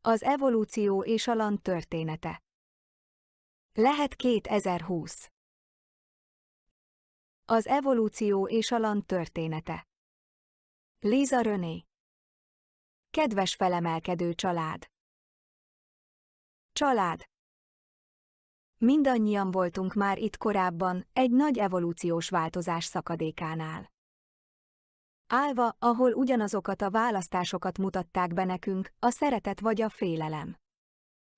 Az evolúció és a land története. Lehet 2020. Az evolúció és a land története. Lisa René. Kedves felemelkedő család! Család! Mindannyian voltunk már itt korábban, egy nagy evolúciós változás szakadékánál. Állva, ahol ugyanazokat a választásokat mutatták be nekünk, a szeretet vagy a félelem.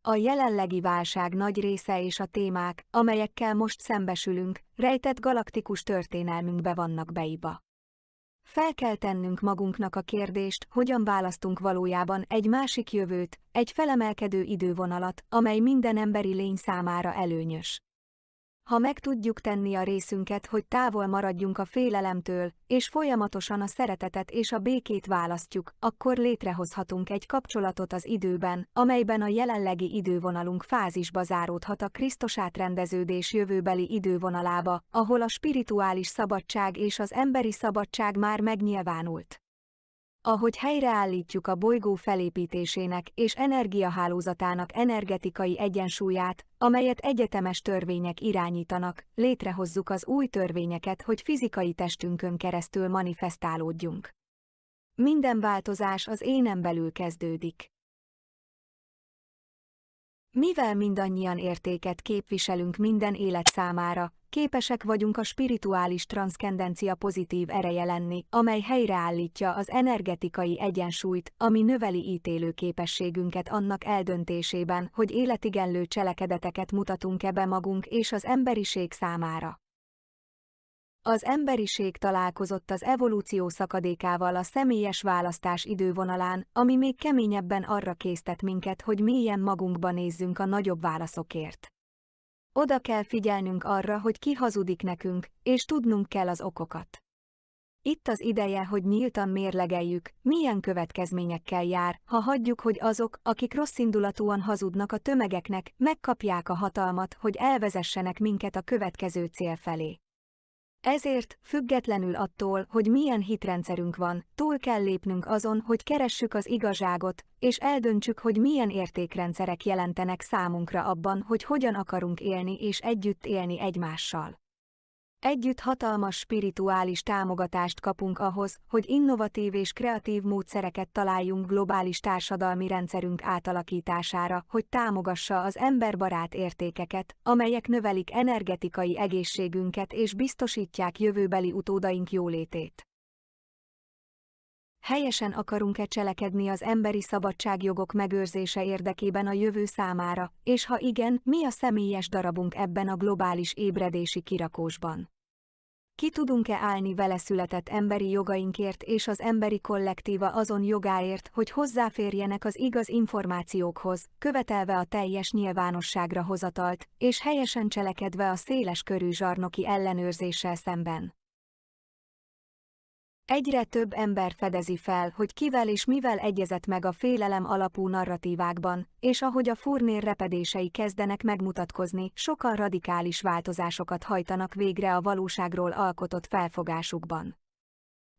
A jelenlegi válság nagy része és a témák, amelyekkel most szembesülünk, rejtett galaktikus történelmünkbe vannak beíva. Fel kell tennünk magunknak a kérdést, hogyan választunk valójában egy másik jövőt, egy felemelkedő idővonalat, amely minden emberi lény számára előnyös. Ha meg tudjuk tenni a részünket, hogy távol maradjunk a félelemtől, és folyamatosan a szeretetet és a békét választjuk, akkor létrehozhatunk egy kapcsolatot az időben, amelyben a jelenlegi idővonalunk fázisba záródhat a Krisztus átrendeződés jövőbeli idővonalába, ahol a spirituális szabadság és az emberi szabadság már megnyilvánult. Ahogy helyreállítjuk a bolygó felépítésének és energiahálózatának energetikai egyensúlyát, amelyet egyetemes törvények irányítanak, létrehozzuk az új törvényeket, hogy fizikai testünkön keresztül manifestálódjunk. Minden változás az énen belül kezdődik. Mivel mindannyian értéket képviselünk minden élet számára, képesek vagyunk a spirituális transzcendencia pozitív ereje lenni, amely helyreállítja az energetikai egyensúlyt, ami növeli ítélőképességünket annak eldöntésében, hogy életigenlő cselekedeteket mutatunk-e be magunk és az emberiség számára. Az emberiség találkozott az evolúció szakadékával a személyes választás idővonalán, ami még keményebben arra késztet minket, hogy mélyen magunkba nézzünk a nagyobb válaszokért. Oda kell figyelnünk arra, hogy ki hazudik nekünk, és tudnunk kell az okokat. Itt az ideje, hogy nyíltan mérlegeljük, milyen következményekkel jár, ha hagyjuk, hogy azok, akik rosszindulatúan hazudnak a tömegeknek, megkapják a hatalmat, hogy elvezessenek minket a következő cél felé. Ezért, függetlenül attól, hogy milyen hitrendszerünk van, túl kell lépnünk azon, hogy keressük az igazságot, és eldöntsük, hogy milyen értékrendszerek jelentenek számunkra abban, hogy hogyan akarunk élni és együtt élni egymással. Együtt hatalmas spirituális támogatást kapunk ahhoz, hogy innovatív és kreatív módszereket találjunk globális társadalmi rendszerünk átalakítására, hogy támogassa az emberbarát értékeket, amelyek növelik energetikai egészségünket és biztosítják jövőbeli utódaink jólétét. Helyesen akarunk-e cselekedni az emberi szabadságjogok megőrzése érdekében a jövő számára, és ha igen, mi a személyes darabunk ebben a globális ébredési kirakósban? Ki tudunk-e állni vele született emberi jogainkért és az emberi kollektíva azon jogáért, hogy hozzáférjenek az igaz információkhoz, követelve a teljes nyilvánosságra hozatalt, és helyesen cselekedve a széles körű zsarnoki ellenőrzéssel szemben? Egyre több ember fedezi fel, hogy kivel és mivel egyezett meg a félelem alapú narratívákban, és ahogy a furnér repedései kezdenek megmutatkozni, sokan radikális változásokat hajtanak végre a valóságról alkotott felfogásukban.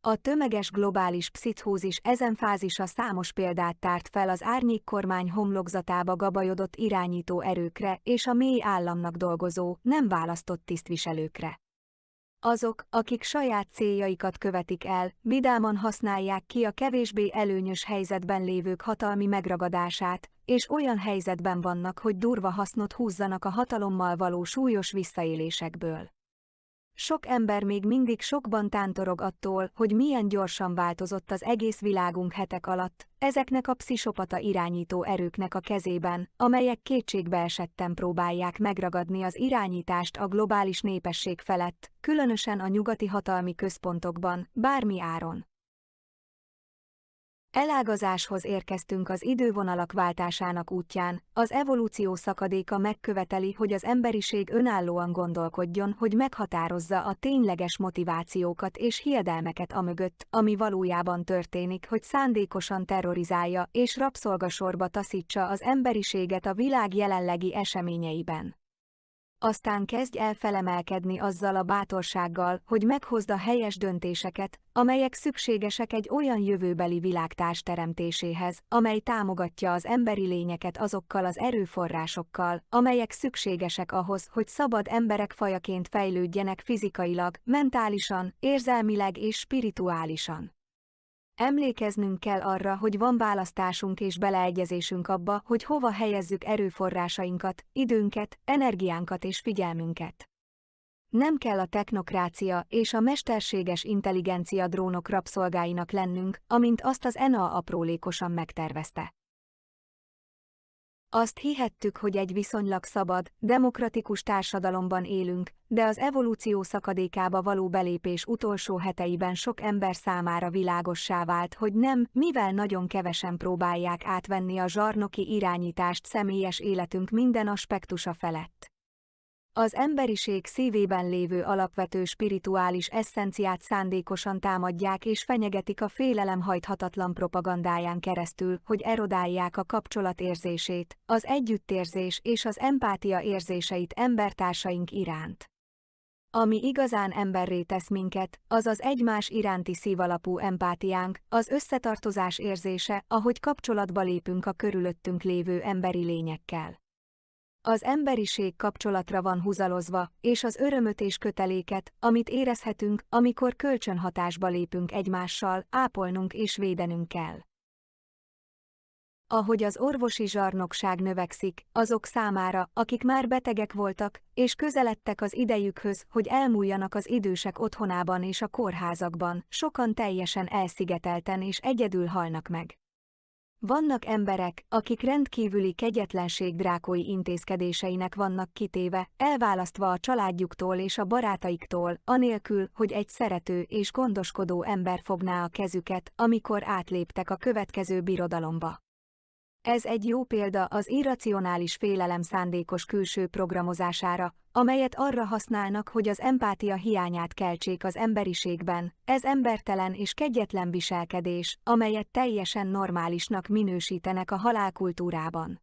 A tömeges globális pszichózis ezen fázisa számos példát tárt fel az árnyékkormány homlokzatába gabajodott irányító erőkre és a mély államnak dolgozó, nem választott tisztviselőkre. Azok, akik saját céljaikat követik el, vidáman használják ki a kevésbé előnyös helyzetben lévők hatalmi megragadását, és olyan helyzetben vannak, hogy durva hasznot húzzanak a hatalommal való súlyos visszaélésekből. Sok ember még mindig sokban tántorog attól, hogy milyen gyorsan változott az egész világunk hetek alatt, ezeknek a pszichopata irányító erőknek a kezében, amelyek kétségbeesetten próbálják megragadni az irányítást a globális népesség felett, különösen a nyugati hatalmi központokban, bármi áron. Elágazáshoz érkeztünk az idővonalak váltásának útján, az evolúció szakadéka megköveteli, hogy az emberiség önállóan gondolkodjon, hogy meghatározza a tényleges motivációkat és hiedelmeket amögött, ami valójában történik, hogy szándékosan terrorizálja és rabszolgasorba taszítsa az emberiséget a világ jelenlegi eseményeiben. Aztán kezdj el felemelkedni azzal a bátorsággal, hogy meghozd a helyes döntéseket, amelyek szükségesek egy olyan jövőbeli világtárs teremtéséhez, amely támogatja az emberi lényeket azokkal az erőforrásokkal, amelyek szükségesek ahhoz, hogy szabad emberek fajaként fejlődjenek fizikailag, mentálisan, érzelmileg és spirituálisan. Emlékeznünk kell arra, hogy van választásunk és beleegyezésünk abba, hogy hova helyezzük erőforrásainkat, időnket, energiánkat és figyelmünket. Nem kell a technokrácia és a mesterséges intelligencia drónok rabszolgáinak lennünk, amint azt az NA aprólékosan megtervezte. Azt hihettük, hogy egy viszonylag szabad, demokratikus társadalomban élünk, de az evolúció szakadékába való belépés utolsó heteiben sok ember számára világossá vált, hogy nem, mivel nagyon kevesen próbálják átvenni a zsarnoki irányítást személyes életünk minden aspektusa felett. Az emberiség szívében lévő alapvető spirituális esszenciát szándékosan támadják és fenyegetik a félelem hajthatatlan propagandáján keresztül, hogy erodálják a kapcsolat érzését, az együttérzés és az empátia érzéseit embertársaink iránt. Ami igazán emberré tesz minket, az az egymás iránti szívalapú empátiánk, az összetartozás érzése, ahogy kapcsolatba lépünk a körülöttünk lévő emberi lényekkel. Az emberiség kapcsolatra van húzalozva, és az örömöt és köteléket, amit érezhetünk, amikor kölcsönhatásba lépünk egymással, ápolnunk és védenünk kell. Ahogy az orvosi zsarnokság növekszik, azok számára, akik már betegek voltak, és közeledtek az idejükhöz, hogy elmúljanak az idősek otthonában és a kórházakban, sokan teljesen elszigetelten és egyedül halnak meg. Vannak emberek, akik rendkívüli kegyetlenség drákói intézkedéseinek vannak kitéve, elválasztva a családjuktól és a barátaiktól, anélkül, hogy egy szerető és gondoskodó ember fogná a kezüket, amikor átléptek a következő birodalomba. Ez egy jó példa az irracionális félelem szándékos külső programozására, amelyet arra használnak, hogy az empátia hiányát keltsék az emberiségben. Ez embertelen és kegyetlen viselkedés, amelyet teljesen normálisnak minősítenek a halálkultúrában.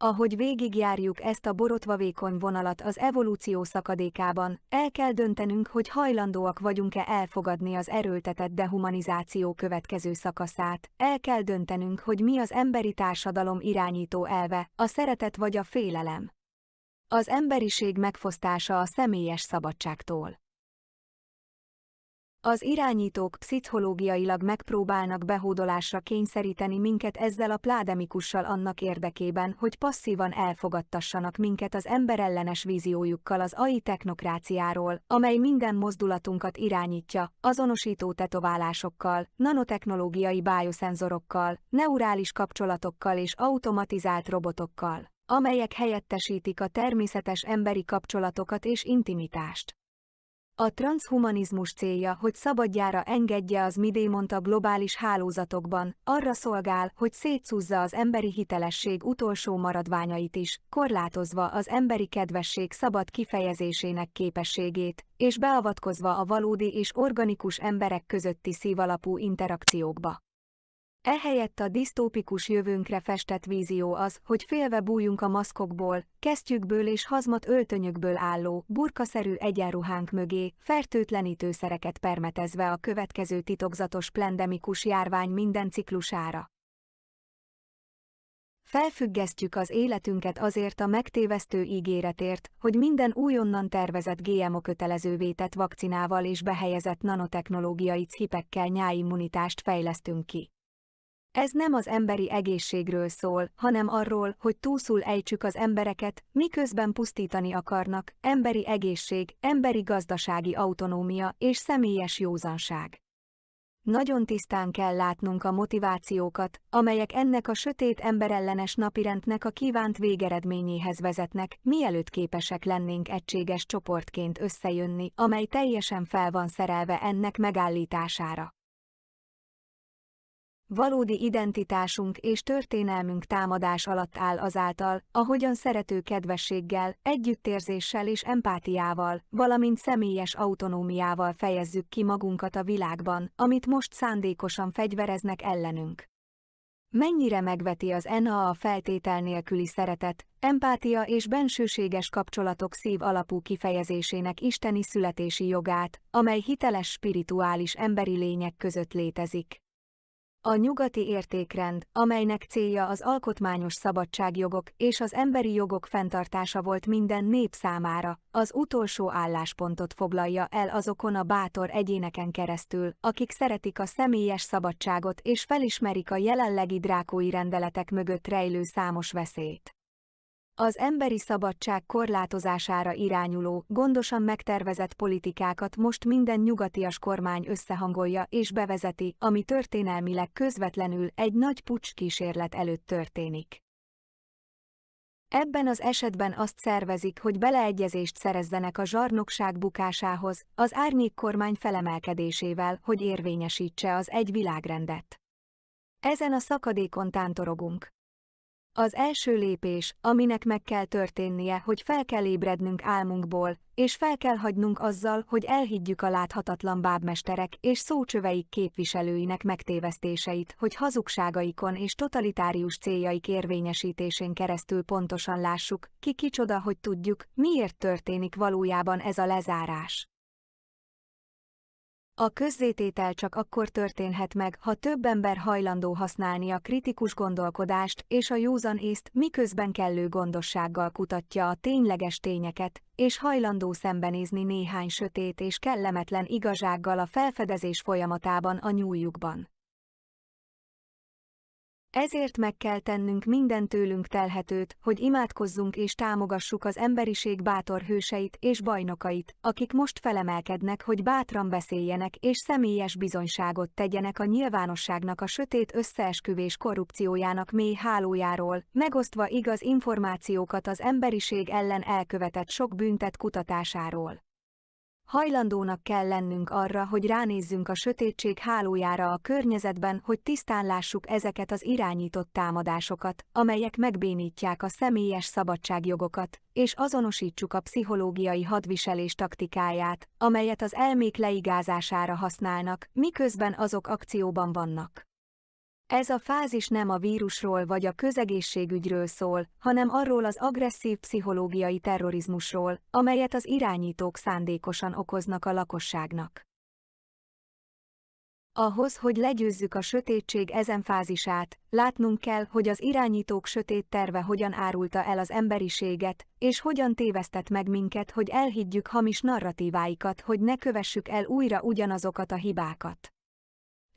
Ahogy végigjárjuk ezt a borotvavékony vonalat az evolúció szakadékában, el kell döntenünk, hogy hajlandóak vagyunk-e elfogadni az erőltetett dehumanizáció következő szakaszát, el kell döntenünk, hogy mi az emberi társadalom irányító elve, a szeretet vagy a félelem. Az emberiség megfosztása a személyes szabadságtól. Az irányítók pszichológiailag megpróbálnak behódolásra kényszeríteni minket ezzel a pládemikussal annak érdekében, hogy passzívan elfogadtassanak minket az emberellenes víziójukkal az AI technokráciáról, amely minden mozdulatunkat irányítja, azonosító tetoválásokkal, nanotechnológiai bioszenzorokkal, neurális kapcsolatokkal és automatizált robotokkal, amelyek helyettesítik a természetes emberi kapcsolatokat és intimitást. A transhumanizmus célja, hogy szabadjára engedje az midémont a globális hálózatokban, arra szolgál, hogy szétszúzza az emberi hitelesség utolsó maradványait is, korlátozva az emberi kedvesség szabad kifejezésének képességét, és beavatkozva a valódi és organikus emberek közötti szívalapú interakciókba. Ehelyett a disztópikus jövőnkre festett vízió az, hogy félve bújjunk a maszkokból, kesztyűkből és hazmat öltönyökből álló, burkaszerű egyenruhánk mögé, fertőtlenítőszereket permetezve a következő titokzatos plandemikus járvány minden ciklusára. Felfüggesztjük az életünket azért a megtévesztő ígéretért, hogy minden újonnan tervezett GMO kötelezővé tett vakcinával és behelyezett nanotechnológiai chipekkel nyáimmunitást fejlesztünk ki. Ez nem az emberi egészségről szól, hanem arról, hogy túlszul ejtsük az embereket, miközben pusztítani akarnak, emberi egészség, emberi gazdasági autonómia és személyes józanság. Nagyon tisztán kell látnunk a motivációkat, amelyek ennek a sötét emberellenes napirendnek a kívánt végeredményéhez vezetnek, mielőtt képesek lennénk egységes csoportként összejönni, amely teljesen fel van szerelve ennek megállítására. Valódi identitásunk és történelmünk támadás alatt áll azáltal, ahogyan szerető kedvességgel, együttérzéssel és empátiával, valamint személyes autonómiával fejezzük ki magunkat a világban, amit most szándékosan fegyvereznek ellenünk. Mennyire megveti az NA a feltétel nélküli szeretet, empátia és bensőséges kapcsolatok szív alapú kifejezésének isteni születési jogát, amely hiteles spirituális emberi lények között létezik. A nyugati értékrend, amelynek célja az alkotmányos szabadságjogok és az emberi jogok fenntartása volt minden nép számára, az utolsó álláspontot foglalja el azokon a bátor egyéneken keresztül, akik szeretik a személyes szabadságot és felismerik a jelenlegi drákói rendeletek mögött rejlő számos veszélyt. Az emberi szabadság korlátozására irányuló, gondosan megtervezett politikákat most minden nyugatias kormány összehangolja és bevezeti, ami történelmileg közvetlenül egy nagy puccs kísérlet előtt történik. Ebben az esetben azt szervezik, hogy beleegyezést szerezzenek a zsarnokság bukásához, az árnyékkormány felemelkedésével, hogy érvényesítse az egy világrendet. Ezen a szakadékon tántorogunk. Az első lépés, aminek meg kell történnie, hogy fel kell ébrednünk álmunkból, és fel kell hagynunk azzal, hogy elhiggyük a láthatatlan bábmesterek és szócsöveik képviselőinek megtévesztéseit, hogy hazugságaikon és totalitárius céljaik érvényesítésén keresztül pontosan lássuk, ki kicsoda, hogy tudjuk, miért történik valójában ez a lezárás. A közzététel csak akkor történhet meg, ha több ember hajlandó használni a kritikus gondolkodást és a józan észt, miközben kellő gondossággal kutatja a tényleges tényeket, és hajlandó szembenézni néhány sötét és kellemetlen igazsággal a felfedezés folyamatában a nyúljukban. Ezért meg kell tennünk minden tőlünk telhetőt, hogy imádkozzunk és támogassuk az emberiség bátor hőseit és bajnokait, akik most felemelkednek, hogy bátran beszéljenek és személyes bizonyságot tegyenek a nyilvánosságnak a sötét összeesküvés korrupciójának mély hálójáról, megosztva igaz információkat az emberiség ellen elkövetett sok bűntett kutatásáról. Hajlandónak kell lennünk arra, hogy ránézzünk a sötétség hálójára a környezetben, hogy tisztán lássuk ezeket az irányított támadásokat, amelyek megbénítják a személyes szabadságjogokat, és azonosítsuk a pszichológiai hadviselés taktikáját, amelyet az elmék leigázására használnak, miközben azok akcióban vannak. Ez a fázis nem a vírusról vagy a közegészségügyről szól, hanem arról az agresszív pszichológiai terrorizmusról, amelyet az irányítók szándékosan okoznak a lakosságnak. Ahhoz, hogy legyőzzük a sötétség ezen fázisát, látnunk kell, hogy az irányítók sötét terve hogyan árulta el az emberiséget, és hogyan tévesztett meg minket, hogy elhiggyük hamis narratíváikat, hogy ne kövessük el újra ugyanazokat a hibákat.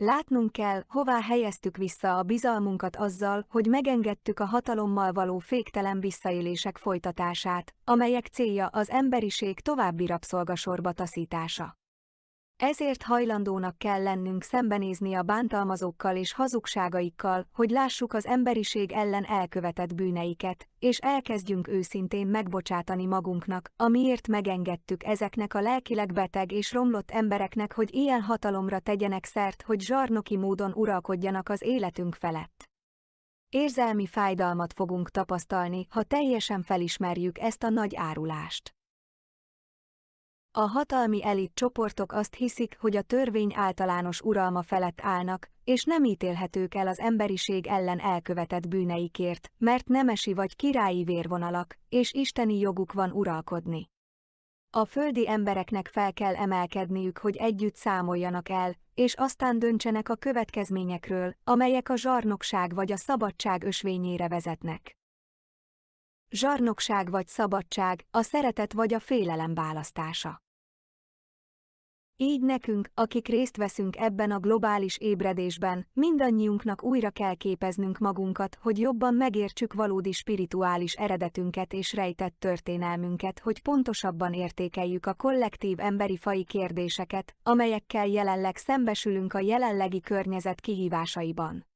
Látnunk kell, hová helyeztük vissza a bizalmunkat azzal, hogy megengedtük a hatalommal való féktelen visszaélések folytatását, amelyek célja az emberiség további rabszolgasorba taszítása. Ezért hajlandónak kell lennünk szembenézni a bántalmazókkal és hazugságaikkal, hogy lássuk az emberiség ellen elkövetett bűneiket, és elkezdjünk őszintén megbocsátani magunknak, amiért megengedtük ezeknek a lelkileg beteg és romlott embereknek, hogy ilyen hatalomra tegyenek szert, hogy zsarnoki módon uralkodjanak az életünk felett. Érzelmi fájdalmat fogunk tapasztalni, ha teljesen felismerjük ezt a nagy árulást. A hatalmi elit csoportok azt hiszik, hogy a törvény általános uralma felett állnak, és nem ítélhetők el az emberiség ellen elkövetett bűneikért, mert nemesi vagy királyi vérvonalak, és isteni joguk van uralkodni. A földi embereknek fel kell emelkedniük, hogy együtt számoljanak el, és aztán döntsenek a következményekről, amelyek a zsarnokság vagy a szabadság ösvényére vezetnek. Zsarnokság vagy szabadság, a szeretet vagy a félelem választása. Így nekünk, akik részt veszünk ebben a globális ébredésben, mindannyiunknak újra kell képeznünk magunkat, hogy jobban megértsük valódi spirituális eredetünket és rejtett történelmünket, hogy pontosabban értékeljük a kollektív emberi faji kérdéseket, amelyekkel jelenleg szembesülünk a jelenlegi környezet kihívásaiban.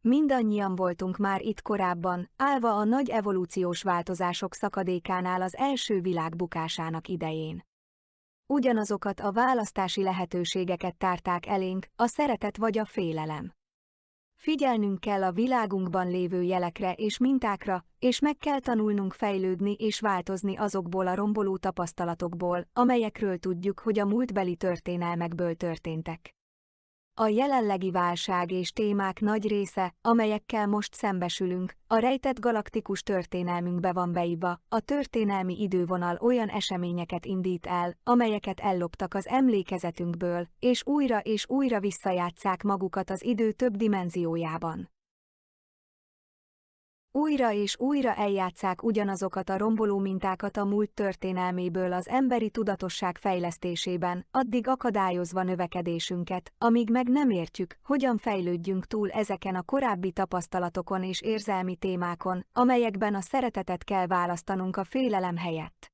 Mindannyian voltunk már itt korábban, állva a nagy evolúciós változások szakadékánál az első világ bukásának idején. Ugyanazokat a választási lehetőségeket tárták elénk, a szeretet vagy a félelem. Figyelnünk kell a világunkban lévő jelekre és mintákra, és meg kell tanulnunk fejlődni és változni azokból a romboló tapasztalatokból, amelyekről tudjuk, hogy a múltbeli történelmekből történtek. A jelenlegi válság és témák nagy része, amelyekkel most szembesülünk, a rejtett galaktikus történelmünkbe van beívva. A történelmi idővonal olyan eseményeket indít el, amelyeket elloptak az emlékezetünkből, és újra visszajátsszák magukat az idő több dimenziójában. Újra és újra eljátsszák ugyanazokat a romboló mintákat a múlt történelméből az emberi tudatosság fejlesztésében, addig akadályozva növekedésünket, amíg meg nem értjük, hogyan fejlődjünk túl ezeken a korábbi tapasztalatokon és érzelmi témákon, amelyekben a szeretetet kell választanunk a félelem helyett.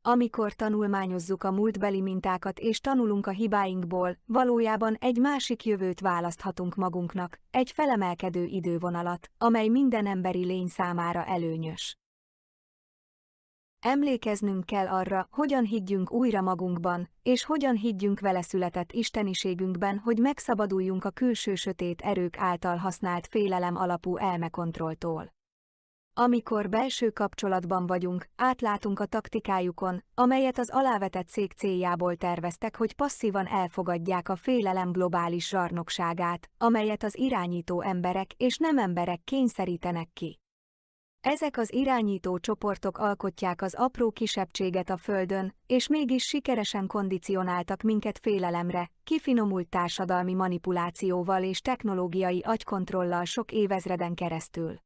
Amikor tanulmányozzuk a múltbeli mintákat és tanulunk a hibáinkból, valójában egy másik jövőt választhatunk magunknak, egy felemelkedő idővonalat, amely minden emberi lény számára előnyös. Emlékeznünk kell arra, hogyan higgyünk újra magunkban, és hogyan higgyünk vele született isteniségünkben, hogy megszabaduljunk a külső sötét erők által használt félelem alapú elmekontrolltól. Amikor belső kapcsolatban vagyunk, átlátunk a taktikájukon, amelyet az alávetett cég céljából terveztek, hogy passzívan elfogadják a félelem globális zsarnokságát, amelyet az irányító emberek és nem emberek kényszerítenek ki. Ezek az irányító csoportok alkotják az apró kisebbséget a Földön, és mégis sikeresen kondicionáltak minket félelemre, kifinomult társadalmi manipulációval és technológiai agykontrollal sok évezreden keresztül.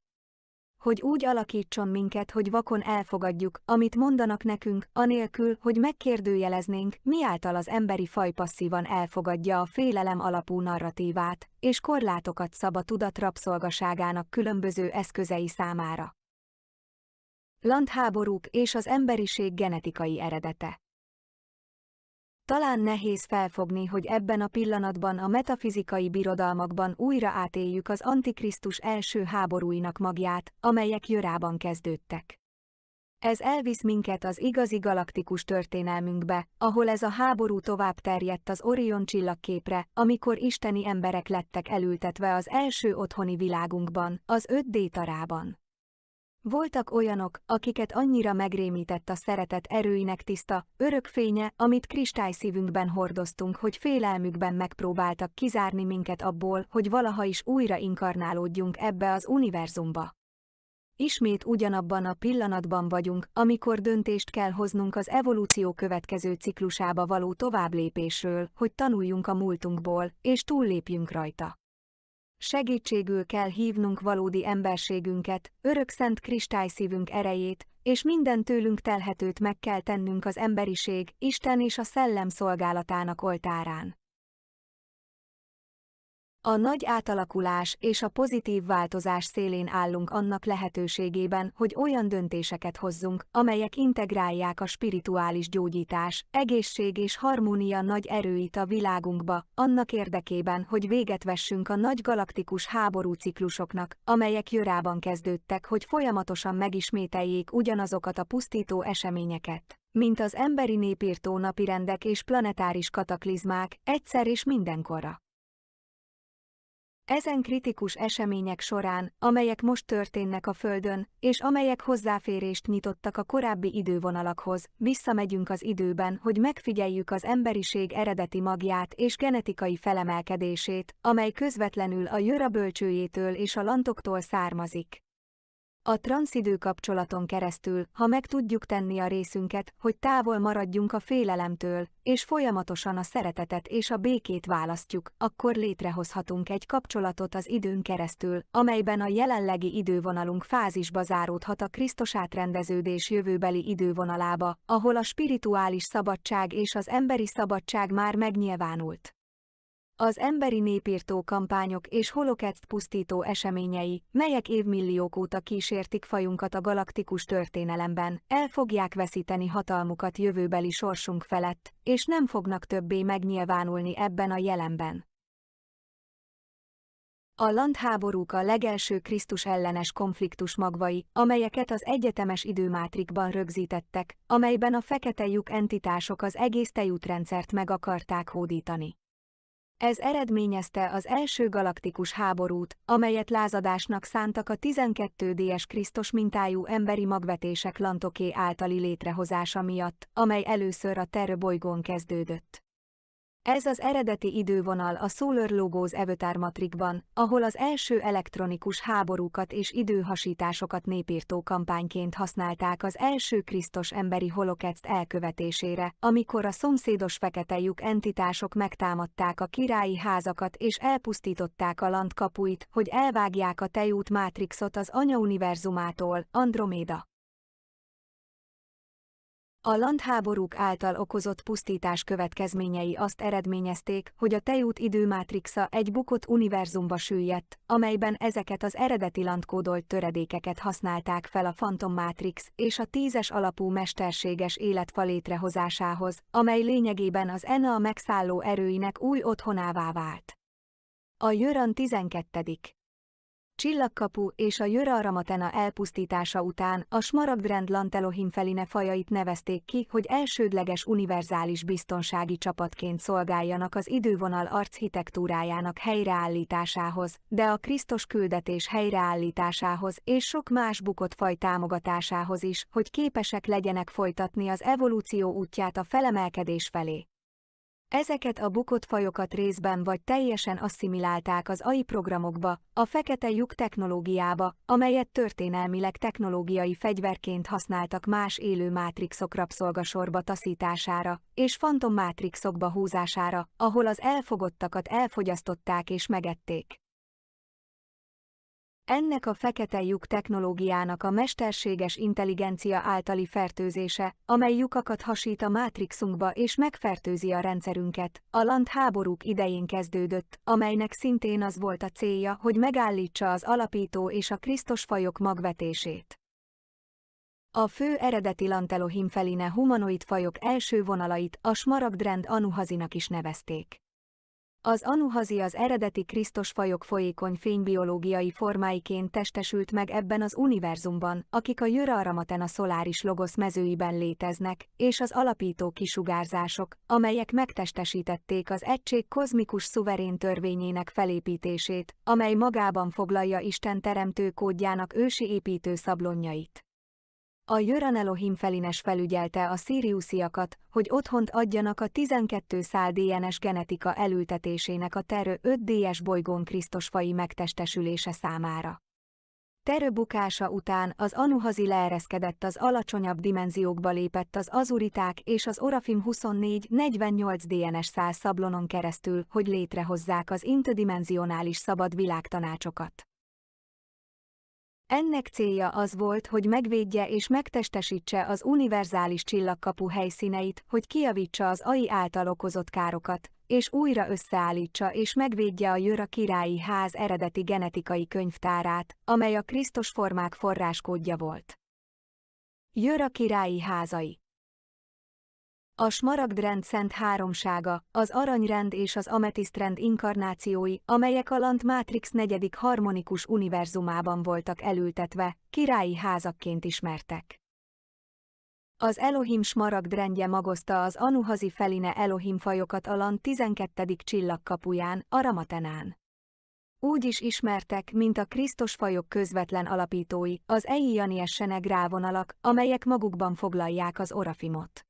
Hogy úgy alakítson minket, hogy vakon elfogadjuk, amit mondanak nekünk, anélkül, hogy megkérdőjeleznénk, miáltal az emberi faj passzívan elfogadja a félelem alapú narratívát, és korlátokat szab a tudat rabszolgaságának különböző eszközei számára. Landháborúk és az emberiség genetikai eredete. Talán nehéz felfogni, hogy ebben a pillanatban a metafizikai birodalmakban újra átéljük az Antikrisztus első háborúinak magját, amelyek Jörában kezdődtek. Ez elvisz minket az igazi galaktikus történelmünkbe, ahol ez a háború tovább terjedt az Orion csillagképre, amikor isteni emberek lettek elültetve az első otthoni világunkban, az 5D tarában. Voltak olyanok, akiket annyira megrémített a szeretet erőinek tiszta, örök fénye, amit kristályszívünkben hordoztunk, hogy félelmükben megpróbáltak kizárni minket abból, hogy valaha is újra inkarnálódjunk ebbe az univerzumba. Ismét ugyanabban a pillanatban vagyunk, amikor döntést kell hoznunk az evolúció következő ciklusába való továbblépésről, hogy tanuljunk a múltunkból, és túllépjünk rajta. Segítségül kell hívnunk valódi emberségünket, örökszent kristályszívünk erejét, és minden tőlünk telhetőt meg kell tennünk az emberiség, Isten és a szellem szolgálatának oltárán. A nagy átalakulás és a pozitív változás szélén állunk annak lehetőségében, hogy olyan döntéseket hozzunk, amelyek integrálják a spirituális gyógyítás, egészség és harmónia nagy erőit a világunkba, annak érdekében, hogy véget vessünk a nagy galaktikus háborúciklusoknak, amelyek Jörában kezdődtek, hogy folyamatosan megismételjék ugyanazokat a pusztító eseményeket, mint az emberi népirtó napirendek és planetáris kataklizmák, egyszer és mindenkorra. Ezen kritikus események során, amelyek most történnek a Földön, és amelyek hozzáférést nyitottak a korábbi idővonalakhoz, visszamegyünk az időben, hogy megfigyeljük az emberiség eredeti magját és genetikai felemelkedését, amely közvetlenül a Jöra bölcsőjétől és a lantoktól származik. A transzidő kapcsolaton keresztül, ha meg tudjuk tenni a részünket, hogy távol maradjunk a félelemtől, és folyamatosan a szeretetet és a békét választjuk, akkor létrehozhatunk egy kapcsolatot az időn keresztül, amelyben a jelenlegi idővonalunk fázisba záródhat a Krisztus átrendeződés jövőbeli idővonalába, ahol a spirituális szabadság és az emberi szabadság már megnyilvánult. Az emberi népirtó kampányok és holokauszt pusztító eseményei, melyek évmilliók óta kísértik fajunkat a galaktikus történelemben, el fogják veszíteni hatalmukat jövőbeli sorsunk felett, és nem fognak többé megnyilvánulni ebben a jelenben. A landháborúk a legelső Krisztus ellenes konfliktus magvai, amelyeket az egyetemes időmátrikban rögzítettek, amelyben a fekete lyuk entitások az egész tejútrendszert meg akarták hódítani. Ez eredményezte az első galaktikus háborút, amelyet lázadásnak szántak a 12DS Krisztus mintájú emberi magvetések lantoké általi létrehozása miatt, amely először a Terra bolygón kezdődött. Ez az eredeti idővonal a Solar Logos Avatar Matrixban, ahol az első elektronikus háborúkat és időhasításokat népirtó kampányként használták az első Krisztus emberi holokauszt elkövetésére, amikor a szomszédos fekete lyuk entitások megtámadták a királyi házakat és elpusztították a land kapuit, hogy elvágják a Tejút Mátrixot az anyauniverzumától, Androméda. A landháborúk által okozott pusztítás következményei azt eredményezték, hogy a Tejút időmátrixa egy bukott univerzumba süllyedt, amelyben ezeket az eredeti landkódolt töredékeket használták fel a Phantom Matrix és a 10-es alapú mesterséges életfa létrehozásához, amely lényegében az ENA megszálló erőinek új otthonává vált. A Jöran 12. csillagkapu és a Jöra Ramatena elpusztítása után a Smaragdrend Lantelohim Feline fajait nevezték ki, hogy elsődleges univerzális biztonsági csapatként szolgáljanak az idővonal architektúrájának helyreállításához, de a Krisztus küldetés helyreállításához és sok más bukott faj támogatásához is, hogy képesek legyenek folytatni az evolúció útját a felemelkedés felé. Ezeket a bukott fajokat részben vagy teljesen asszimilálták az AI programokba, a fekete lyuk technológiába, amelyet történelmileg technológiai fegyverként használtak más élő mátrixok rabszolgasorba taszítására, és Phantom Matrixokba húzására, ahol az elfogottakat elfogyasztották és megették. Ennek a fekete lyuk technológiának a mesterséges intelligencia általi fertőzése, amely lyukakat hasít a mátrixunkba és megfertőzi a rendszerünket, a landháborúk idején kezdődött, amelynek szintén az volt a célja, hogy megállítsa az alapító és a Krisztus fajok magvetését. A fő eredeti Lantelohim Feline humanoid fajok első vonalait a Smaragdrend Anuhazinak is nevezték. Az Anuhazi az eredeti Krisztus fajok folyékony fénybiológiai formáiként testesült meg ebben az univerzumban, akik a Jöra Ramatena Solaris Logos mezőiben léteznek, és az alapító kisugárzások, amelyek megtestesítették az egység kozmikus szuverén törvényének felépítését, amely magában foglalja Isten teremtő kódjának ősi építő szablonjait. A Jöran Elohim Felines felügyelte a Siriusiakat, hogy otthont adjanak a 12 szál DNS genetika elültetésének a Terö 5DS bolygón krisztusfaji megtestesülése számára. Terö bukása után az Anuhazi leereszkedett az alacsonyabb dimenziókba lépett az azuriták és az Orafim 24-48 DNS szál szablonon keresztül, hogy létrehozzák az interdimensionális szabad világtanácsokat. Ennek célja az volt, hogy megvédje és megtestesítse az univerzális csillagkapu helyszíneit, hogy kijavítsa az AI által okozott károkat, és újra összeállítsa és megvédje a Jöra királyi ház eredeti genetikai könyvtárát, amely a Krisztus formák forráskódja volt. Jöra királyi házai. A Smaragdrend szent háromsága, az Aranyrend és az Ametisztrend inkarnációi, amelyek a Lant Matrix negyedik harmonikus univerzumában voltak elültetve, királyi házakként ismertek. Az Elohim Smaragdrendje magozta az Anuhazi Feline Elohim fajokat a Lant 12. csillagkapuján, a Ramatenán. Úgy is ismertek, mint a Krisztus fajok közvetlen alapítói, az Eianiessenek rávonalak, amelyek magukban foglalják az Orafimot.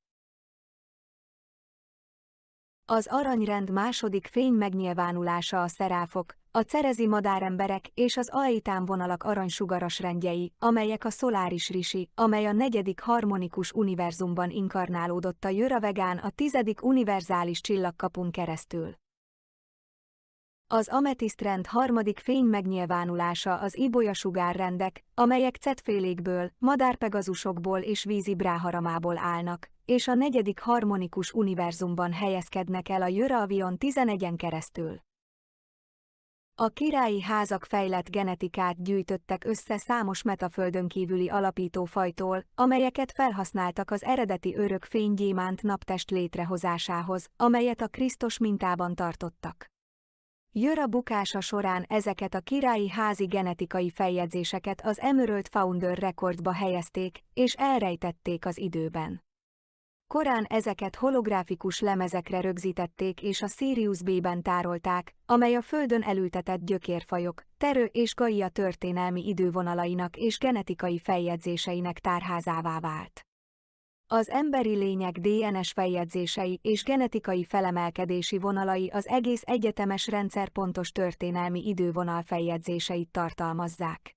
Az Aranyrend második fény megnyilvánulása a szeráfok, a cerezi madáremberek és az aitán vonalak aranysugaras rendjei, amelyek a Solaris Rishi, amely a negyedik harmonikus univerzumban inkarnálódott a Jöra Vegán a 10. univerzális csillagkapun keresztül. Az Ametisztrend harmadik fény megnyilvánulása az Ibolya-sugárrendek, amelyek cetfélékből, madárpegazusokból és vízi bráharamából állnak, és a negyedik harmonikus univerzumban helyezkednek el a Jöra Avion 11-en keresztül. A királyi házak fejlett genetikát gyűjtöttek össze számos metaföldön kívüli alapítófajtól, amelyeket felhasználtak az eredeti örök fénygyémánt naptest létrehozásához, amelyet a Krisztus mintában tartottak. Jöra bukása során ezeket a királyi házi genetikai feljegyzéseket az Emerald Founder Recordba helyezték, és elrejtették az időben. Korán ezeket holográfikus lemezekre rögzítették és a Sirius B-ben tárolták, amely a Földön elültetett gyökérfajok, Terö és Gaia történelmi idővonalainak és genetikai feljegyzéseinek tárházává vált. Az emberi lények DNS feljegyzései és genetikai felemelkedési vonalai az egész egyetemes rendszer pontos történelmi idővonal feljegyzéseit tartalmazzák.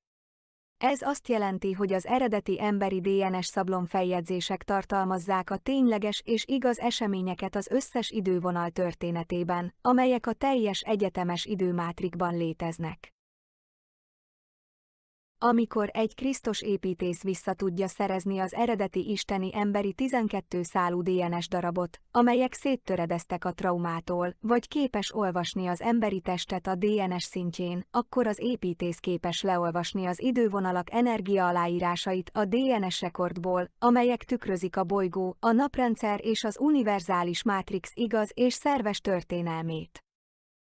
Ez azt jelenti, hogy az eredeti emberi DNS szablon feljegyzések tartalmazzák a tényleges és igaz eseményeket az összes idővonal történetében, amelyek a teljes egyetemes időmátrikban léteznek. Amikor egy Krisztus építész vissza tudja szerezni az eredeti isteni emberi 12 szálú DNS darabot, amelyek széttöredeztek a traumától, vagy képes olvasni az emberi testet a DNS szintjén, akkor az építész képes leolvasni az idővonalak energiaaláírásait a DNS rekordból, amelyek tükrözik a bolygó, a naprendszer és az univerzális mátrix igaz és szerves történelmét.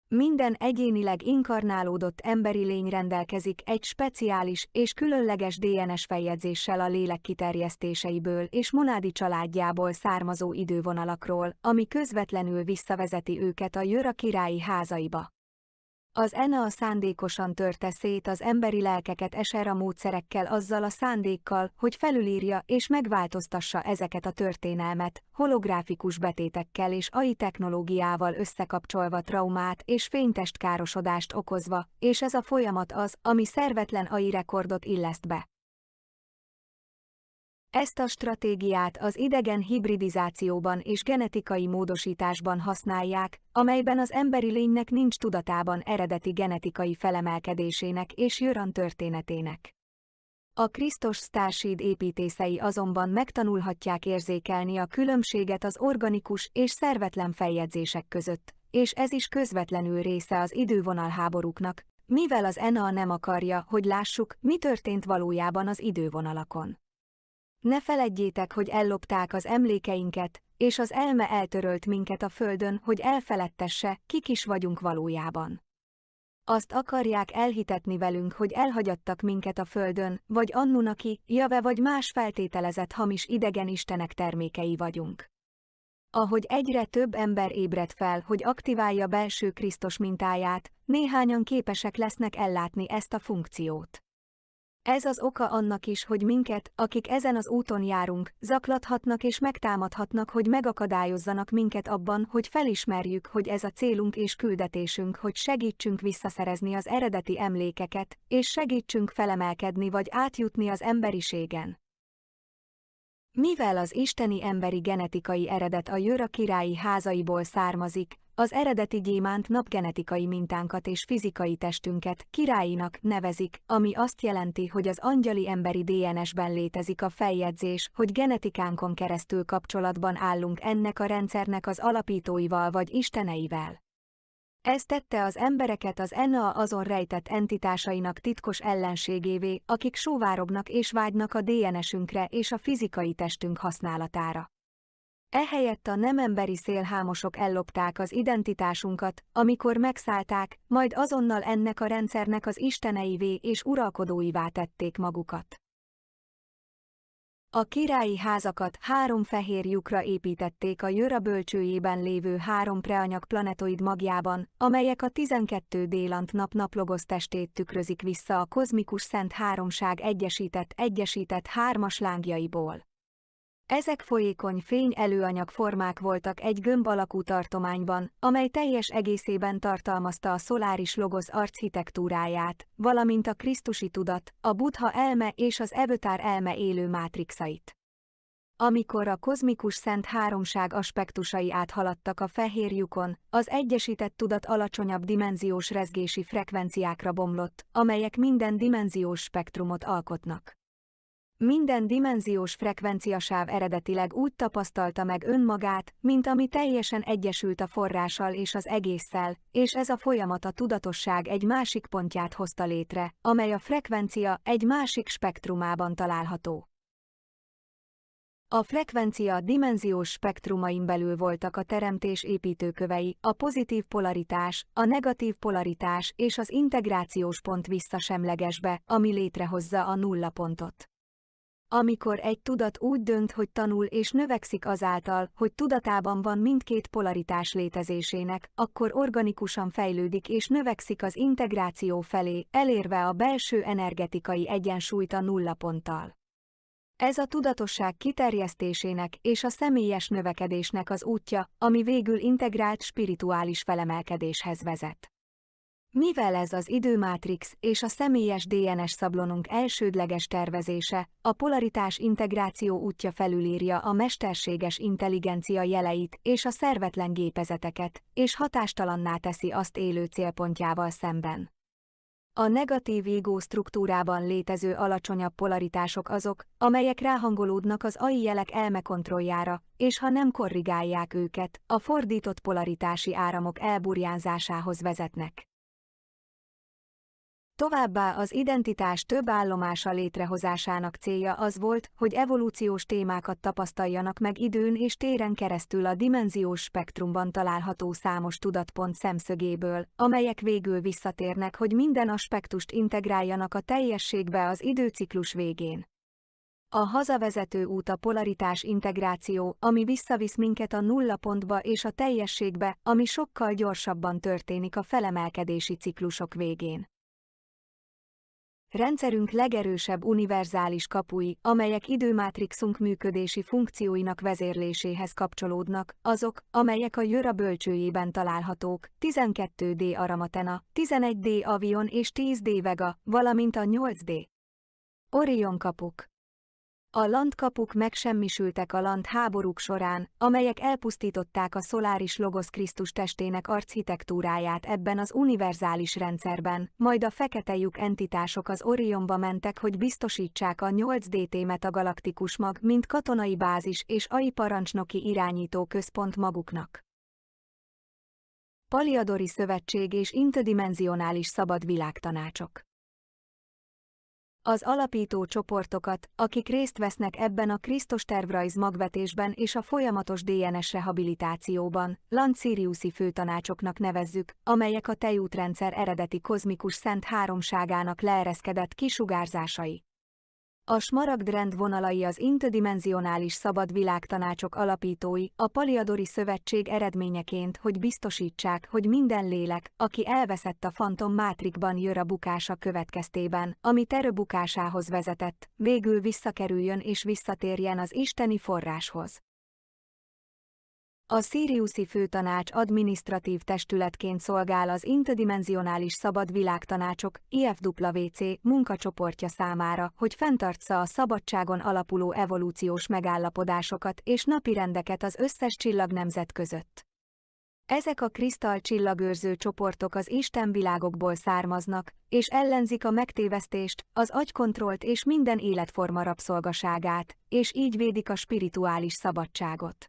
Minden egyénileg inkarnálódott emberi lény rendelkezik egy speciális és különleges DNS feljegyzéssel a lélek kiterjesztéseiből és monádi családjából származó idővonalakról, ami közvetlenül visszavezeti őket a Jöra királyi házaiba. Az Ena szándékosan törte szét az emberi lelkeket Esera módszerekkel azzal a szándékkal, hogy felülírja és megváltoztassa ezeket a történelmet, holográfikus betétekkel és AI technológiával összekapcsolva traumát és fénytestkárosodást okozva, és ez a folyamat az, ami szervetlen AI rekordot illeszt be. Ezt a stratégiát az idegen hibridizációban és genetikai módosításban használják, amelyben az emberi lénynek nincs tudatában eredeti genetikai felemelkedésének és Jöran történetének. A Krisztus Starseed építészei azonban megtanulhatják érzékelni a különbséget az organikus és szervetlen feljegyzések között, és ez is közvetlenül része az idővonalháborúknak, mivel az Ena nem akarja, hogy lássuk, mi történt valójában az idővonalakon. Ne feledjétek, hogy ellopták az emlékeinket, és az elme eltörölt minket a földön, hogy elfeledtesse, kik is vagyunk valójában. Azt akarják elhitetni velünk, hogy elhagyattak minket a földön, vagy Anunnaki, Jave vagy más feltételezett hamis idegen istenek termékei vagyunk. Ahogy egyre több ember ébred fel, hogy aktiválja belső Krisztus mintáját, néhányan képesek lesznek ellátni ezt a funkciót. Ez az oka annak is, hogy minket, akik ezen az úton járunk, zaklathatnak és megtámadhatnak, hogy megakadályozzanak minket abban, hogy felismerjük, hogy ez a célunk és küldetésünk, hogy segítsünk visszaszerezni az eredeti emlékeket, és segítsünk felemelkedni vagy átjutni az emberiségen. Mivel az isteni emberi genetikai eredet a Jöra királyi házaiból származik, az eredeti gyémánt napgenetikai mintánkat és fizikai testünket királyinak nevezik, ami azt jelenti, hogy az angyali emberi DNS-ben létezik a feljegyzés, hogy genetikánkon keresztül kapcsolatban állunk ennek a rendszernek az alapítóival vagy isteneivel. Ez tette az embereket az Ena azon rejtett entitásainak titkos ellenségévé, akik sóvárognak és vágynak a DNS-ünkre és a fizikai testünk használatára. Ehelyett a nem emberi szélhámosok ellopták az identitásunkat, amikor megszállták, majd azonnal ennek a rendszernek az isteneivé és uralkodóivá tették magukat. A királyi házakat 3 fehér lyukra építették a Jöra bölcsőjében lévő 3 preanyag planetoid magjában, amelyek a 12 délant nap-naplogos testét tükrözik vissza a kozmikus szent háromság egyesített 3-as lángjaiból. Ezek folyékony fény-előanyag formák voltak egy gömb alakú tartományban, amely teljes egészében tartalmazta a szoláris logosz architektúráját, valamint a krisztusi tudat, a Buddha elme és az Evötár elme élő mátrixait. Amikor a kozmikus szent háromság aspektusai áthaladtak a fehér lyukon, az egyesített tudat alacsonyabb dimenziós rezgési frekvenciákra bomlott, amelyek minden dimenziós spektrumot alkotnak. Minden dimenziós frekvenciasáv eredetileg úgy tapasztalta meg önmagát, mint ami teljesen egyesült a forrással és az egésszel, és ez a folyamat a tudatosság egy másik pontját hozta létre, amely a frekvencia egy másik spektrumában található. A frekvencia dimenziós spektrumain belül voltak a teremtés építőkövei, a pozitív polaritás, a negatív polaritás és az integrációs pont visszasemlegesbe, ami létrehozza a nulla pontot. Amikor egy tudat úgy dönt, hogy tanul és növekszik azáltal, hogy tudatában van mindkét polaritás létezésének, akkor organikusan fejlődik és növekszik az integráció felé, elérve a belső energetikai egyensúlyt a nullaponttal. Ez a tudatosság kiterjesztésének és a személyes növekedésnek az útja, ami végül integrált spirituális felemelkedéshez vezet. Mivel ez az időmátrix és a személyes DNS szablonunk elsődleges tervezése, a polaritás integráció útja felülírja a mesterséges intelligencia jeleit és a szervetlen gépezeteket, és hatástalanná teszi azt élő célpontjával szemben. A negatív égó struktúrában létező alacsonyabb polaritások azok, amelyek ráhangolódnak az AI jelek elmekontrolljára, és ha nem korrigálják őket, a fordított polaritási áramok elburjánzásához vezetnek. Továbbá az identitás több állomása létrehozásának célja az volt, hogy evolúciós témákat tapasztaljanak meg időn és téren keresztül a dimenziós spektrumban található számos tudatpont szemszögéből, amelyek végül visszatérnek, hogy minden aspektust integráljanak a teljességbe az időciklus végén. A hazavezető út a polaritás integráció, ami visszavisz minket a nullapontba és a teljességbe, ami sokkal gyorsabban történik a felemelkedési ciklusok végén. Rendszerünk legerősebb univerzális kapui, amelyek időmátrixunk működési funkcióinak vezérléséhez kapcsolódnak, azok, amelyek a Jöra bölcsőjében találhatók, 12D Aramatena, 11D Avion és 10D Vega, valamint a 8D Orion kapuk. A Land kapuk megsemmisültek a Land háborúk során, amelyek elpusztították a szoláris Logos Krisztus testének architektúráját ebben az univerzális rendszerben, majd a fekete lyuk entitások az Orionba mentek, hogy biztosítsák a 8DT metagalaktikus mag, mint katonai bázis és AI parancsnoki irányító központ maguknak. Paliadori Szövetség és interdimensionális szabad világtanácsok. Az alapító csoportokat, akik részt vesznek ebben a Krisztus tervrajz magvetésben és a folyamatos DNS rehabilitációban, Land Siriusi főtanácsoknak nevezzük, amelyek a tejútrendszer eredeti kozmikus szent háromságának leereszkedett kisugárzásai. A smaragd-rend vonalai az interdimensionális szabad világtanácsok alapítói, a Paliadori Szövetség eredményeként, hogy biztosítsák, hogy minden lélek, aki elveszett a Phantom Matrixban Jöra bukása következtében, ami Terö bukásához vezetett, végül visszakerüljön és visszatérjen az isteni forráshoz. A Siriusi főtanács adminisztratív testületként szolgál az interdimensionális szabad világtanácsok IFWC munkacsoportja számára, hogy fenntartsa a szabadságon alapuló evolúciós megállapodásokat és napirendeket az összes csillagnemzet között. Ezek a krisztall csillagőrző csoportok az istenvilágokból származnak, és ellenzik a megtévesztést, az agykontrollt és minden életforma rabszolgaságát, és így védik a spirituális szabadságot.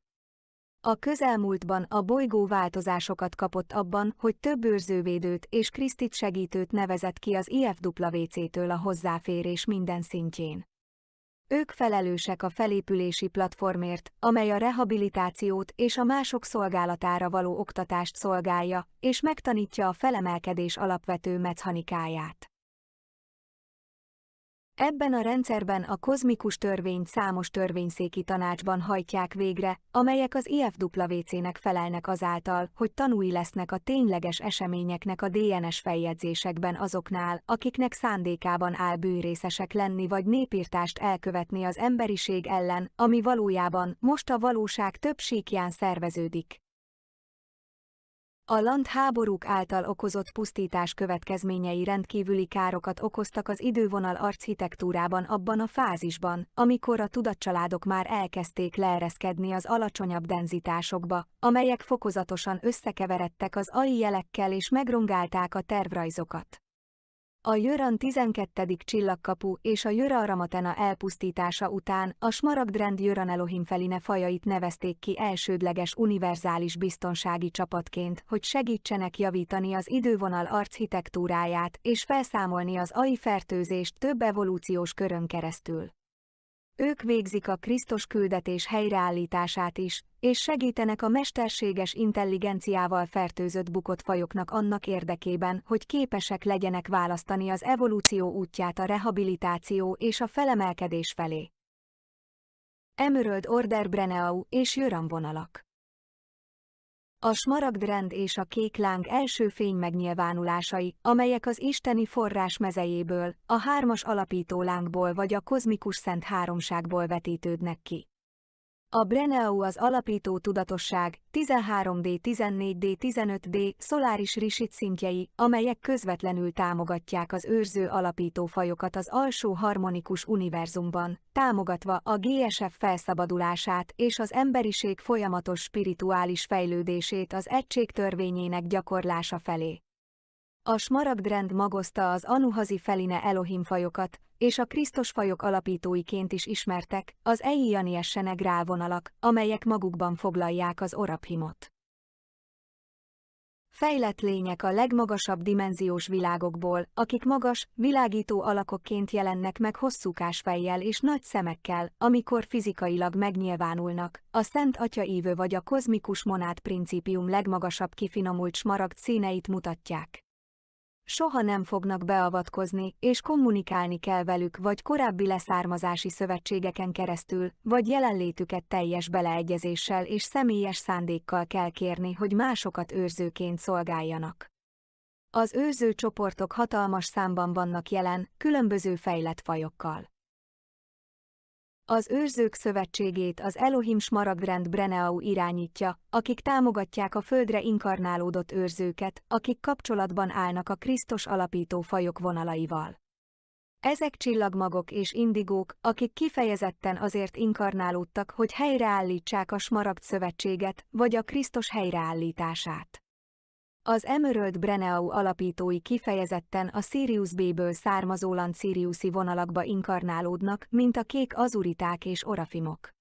A közelmúltban a bolygó változásokat kapott abban, hogy több őrzővédőt és Krisztit segítőt nevezett ki az IFWC-től a hozzáférés minden szintjén. Ők felelősek a felépülési platformért, amely a rehabilitációt és a mások szolgálatára való oktatást szolgálja, és megtanítja a felemelkedés alapvető mechanikáját. Ebben a rendszerben a kozmikus törvényt számos törvényszéki tanácsban hajtják végre, amelyek az IFWC-nek felelnek azáltal, hogy tanúi lesznek a tényleges eseményeknek a DNS feljegyzésekben azoknál, akiknek szándékában áll bűnrészesek lenni vagy népirtást elkövetni az emberiség ellen, ami valójában most a valóság több síkján szerveződik. A Land háborúk által okozott pusztítás következményei rendkívüli károkat okoztak az idővonal architektúrában abban a fázisban, amikor a tudatcsaládok már elkezdték leereszkedni az alacsonyabb denzitásokba, amelyek fokozatosan összekeveredtek az AI jelekkel és megrongálták a tervrajzokat. A Jöran 12. csillagkapu és a Jöra Aramatena elpusztítása után a smaragd-rend Jöran Elohim Feline fajait nevezték ki elsődleges univerzális biztonsági csapatként, hogy segítsenek javítani az idővonal architektúráját és felszámolni az AI fertőzést több evolúciós körön keresztül. Ők végzik a Krisztus küldetés helyreállítását is, és segítenek a mesterséges intelligenciával fertőzött bukott fajoknak annak érdekében, hogy képesek legyenek választani az evolúció útját a rehabilitáció és a felemelkedés felé. Emerald Order Breneau és Jöran vonalak. A smaragdrend és a kék láng első fénymegnyilvánulásai, amelyek az isteni forrás mezejéből, a hármas alapító lángból vagy a kozmikus szent háromságból vetítődnek ki. A Breneu az alapító tudatosság, 13D, 14D, 15D, Solaris Risit szintjei, amelyek közvetlenül támogatják az őrző alapító fajokat az alsó harmonikus univerzumban, támogatva a GSF felszabadulását és az emberiség folyamatos spirituális fejlődését az egység törvényének gyakorlása felé. A smaragdrend magozta az Anuhazi Feline Elohim fajokat, és a Krisztus fajok alapítóiként is ismertek, az Eianiessene grálvonalak, amelyek magukban foglalják az Oraphimot. Fejlett lények a legmagasabb dimenziós világokból, akik magas, világító alakokként jelennek meg hosszúkás fejjel és nagy szemekkel, amikor fizikailag megnyilvánulnak, a Szent Atya ívő vagy a kozmikus monád principium legmagasabb kifinomult smaragd színeit mutatják. Soha nem fognak beavatkozni, és kommunikálni kell velük vagy korábbi leszármazási szövetségeken keresztül, vagy jelenlétüket teljes beleegyezéssel és személyes szándékkal kell kérni, hogy másokat őrzőként szolgáljanak. Az őrző csoportok hatalmas számban vannak jelen, különböző fejlett fajokkal. Az őrzők szövetségét az Elohim smaragdrend Breneu irányítja, akik támogatják a földre inkarnálódott őrzőket, akik kapcsolatban állnak a Krisztus alapító fajok vonalaival. Ezek csillagmagok és indigók, akik kifejezetten azért inkarnálódtak, hogy helyreállítsák a smaragd szövetséget, vagy a Krisztus helyreállítását. Az Emerald Breneu alapítói kifejezetten a Sirius B-ből származó Lanciriusi vonalakba inkarnálódnak, mint a kék azuriták és orafimok.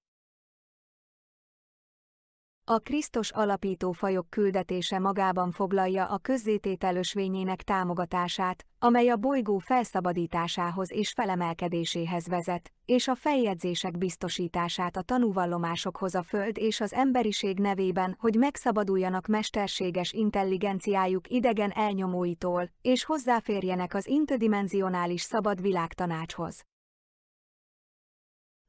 A Krisztus alapító fajok küldetése magában foglalja a közzététel ösvényének támogatását, amely a bolygó felszabadításához és felemelkedéséhez vezet, és a feljegyzések biztosítását a tanúvallomásokhoz a Föld és az emberiség nevében, hogy megszabaduljanak mesterséges intelligenciájuk idegen elnyomóitól, és hozzáférjenek az interdimensionális szabad világtanácshoz.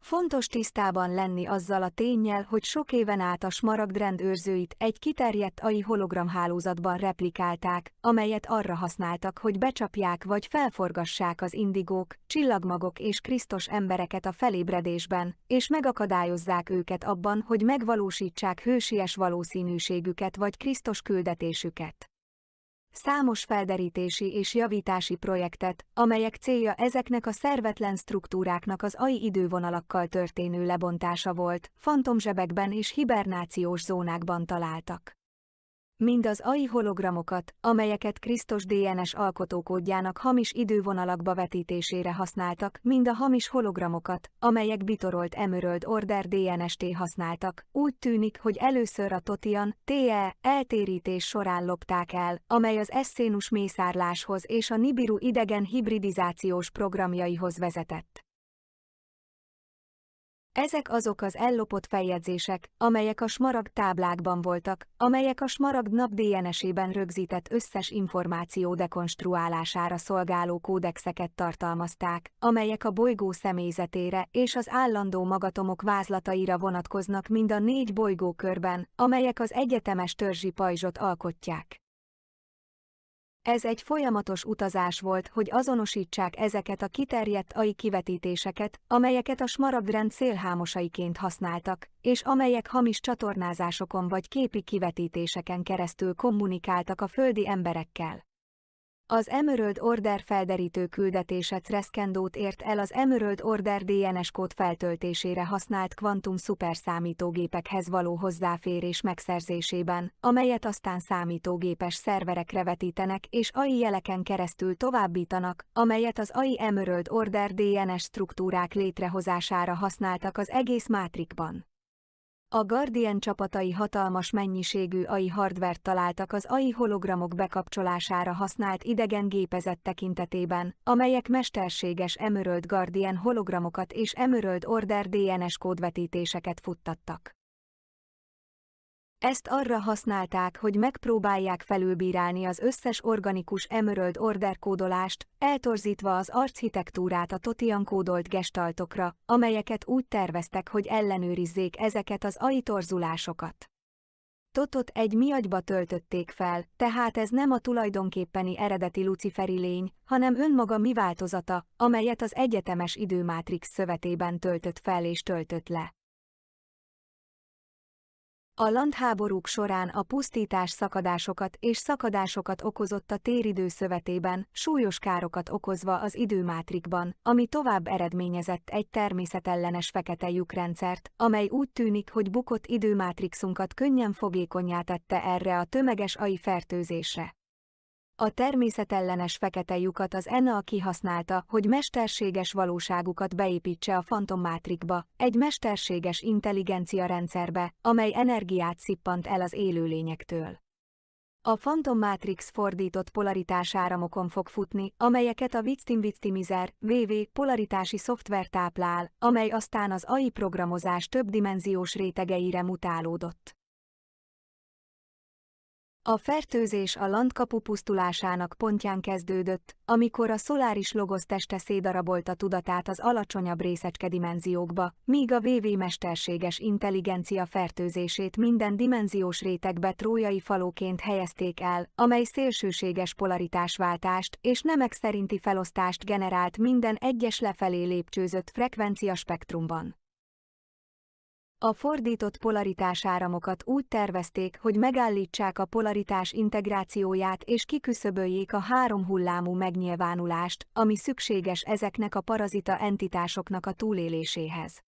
Fontos tisztában lenni azzal a ténnyel, hogy sok éven át a smaragdrend őrzőit egy kiterjedt AI hologramhálózatban replikálták, amelyet arra használtak, hogy becsapják vagy felforgassák az indigók, csillagmagok és Krisztus embereket a felébredésben, és megakadályozzák őket abban, hogy megvalósítsák hősies valószínűségüket vagy Krisztus küldetésüket. Számos felderítési és javítási projektet, amelyek célja ezeknek a szervetlen struktúráknak az AI idővonalakkal történő lebontása volt, fantomzsebekben és hibernációs zónákban találtak. Mind az AI hologramokat, amelyeket Krisztus DNS alkotókódjának hamis idővonalakba vetítésére használtak, mind a hamis hologramokat, amelyek bitorolt Emerald Order DNS-t használtak, úgy tűnik, hogy először a Totian TE eltérítés során lopták el, amely az eszénus mészárláshoz és a Nibiru idegen hibridizációs programjaihoz vezetett. Ezek azok az ellopott feljegyzések, amelyek a smaragd táblákban voltak, amelyek a smaragd nap DNS-ében rögzített összes információ dekonstruálására szolgáló kódexeket tartalmazták, amelyek a bolygó személyzetére és az állandó magatomok vázlataira vonatkoznak mind a 4 bolygókörben, amelyek az egyetemes törzsi pajzsot alkotják. Ez egy folyamatos utazás volt, hogy azonosítsák ezeket a kiterjedt AI kivetítéseket, amelyeket a smaragdrend szélhámosaiként használtak, és amelyek hamis csatornázásokon vagy képi kivetítéseken keresztül kommunikáltak a földi emberekkel. Az Emerald Order felderítő küldetése Crescendót ért el az Emerald Order DNS kód feltöltésére használt kvantum szuperszámítógépekhez való hozzáférés megszerzésében, amelyet aztán számítógépes szerverekre vetítenek és AI jeleken keresztül továbbítanak, amelyet az AI Emerald Order DNS struktúrák létrehozására használtak az egész mátrixban. A Guardian csapatai hatalmas mennyiségű AI hardvert találtak az AI hologramok bekapcsolására használt idegen gépezet tekintetében, amelyek mesterséges Emerald Guardian hologramokat és Emerald Order DNS kódvetítéseket futtattak. Ezt arra használták, hogy megpróbálják felülbírálni az összes organikus Emerald Order kódolást, eltorzítva az architektúrát a Totian kódolt gestaltokra, amelyeket úgy terveztek, hogy ellenőrizzék ezeket az AI torzulásokat. Totot egy miagyba töltötték fel, tehát ez nem a tulajdonképpeni eredeti luciferi lény, hanem önmaga mi változata, amelyet az egyetemes időmátrix szövetében töltött fel és töltött le. A landháborúk során a pusztítás szakadásokat okozott a téridő szövetében, súlyos károkat okozva az időmátrikban, ami tovább eredményezett egy természetellenes fekete lyukrendszert, amely úgy tűnik, hogy bukott időmátrixunkat könnyen fogékonnyá tette erre a tömeges AI fertőzésre. A természetellenes fekete lyukat az NA kihasználta, hogy mesterséges valóságukat beépítse a fantommátrikba, egy mesterséges intelligencia rendszerbe, amely energiát szippant el az élőlényektől. A Phantom Matrix fordított polaritásáramokon fog futni, amelyeket a Victimizer VV polaritási szoftver táplál, amely aztán az AI programozás többdimenziós rétegeire mutálódott. A fertőzés a landkapu pusztulásának pontján kezdődött, amikor a szoláris logosz teste szétdarabolta tudatát az alacsonyabb részecskedimenziókba, míg a VV mesterséges intelligencia fertőzését minden dimenziós rétegbe trójai falóként helyezték el, amely szélsőséges polaritásváltást és nemek szerinti felosztást generált minden egyes lefelé lépcsőzött frekvenciaspektrumban. A fordított polaritásáramokat úgy tervezték, hogy megállítsák a polaritás integrációját és kiküszöböljék a három hullámú megnyilvánulást, ami szükséges ezeknek a parazita entitásoknak a túléléséhez.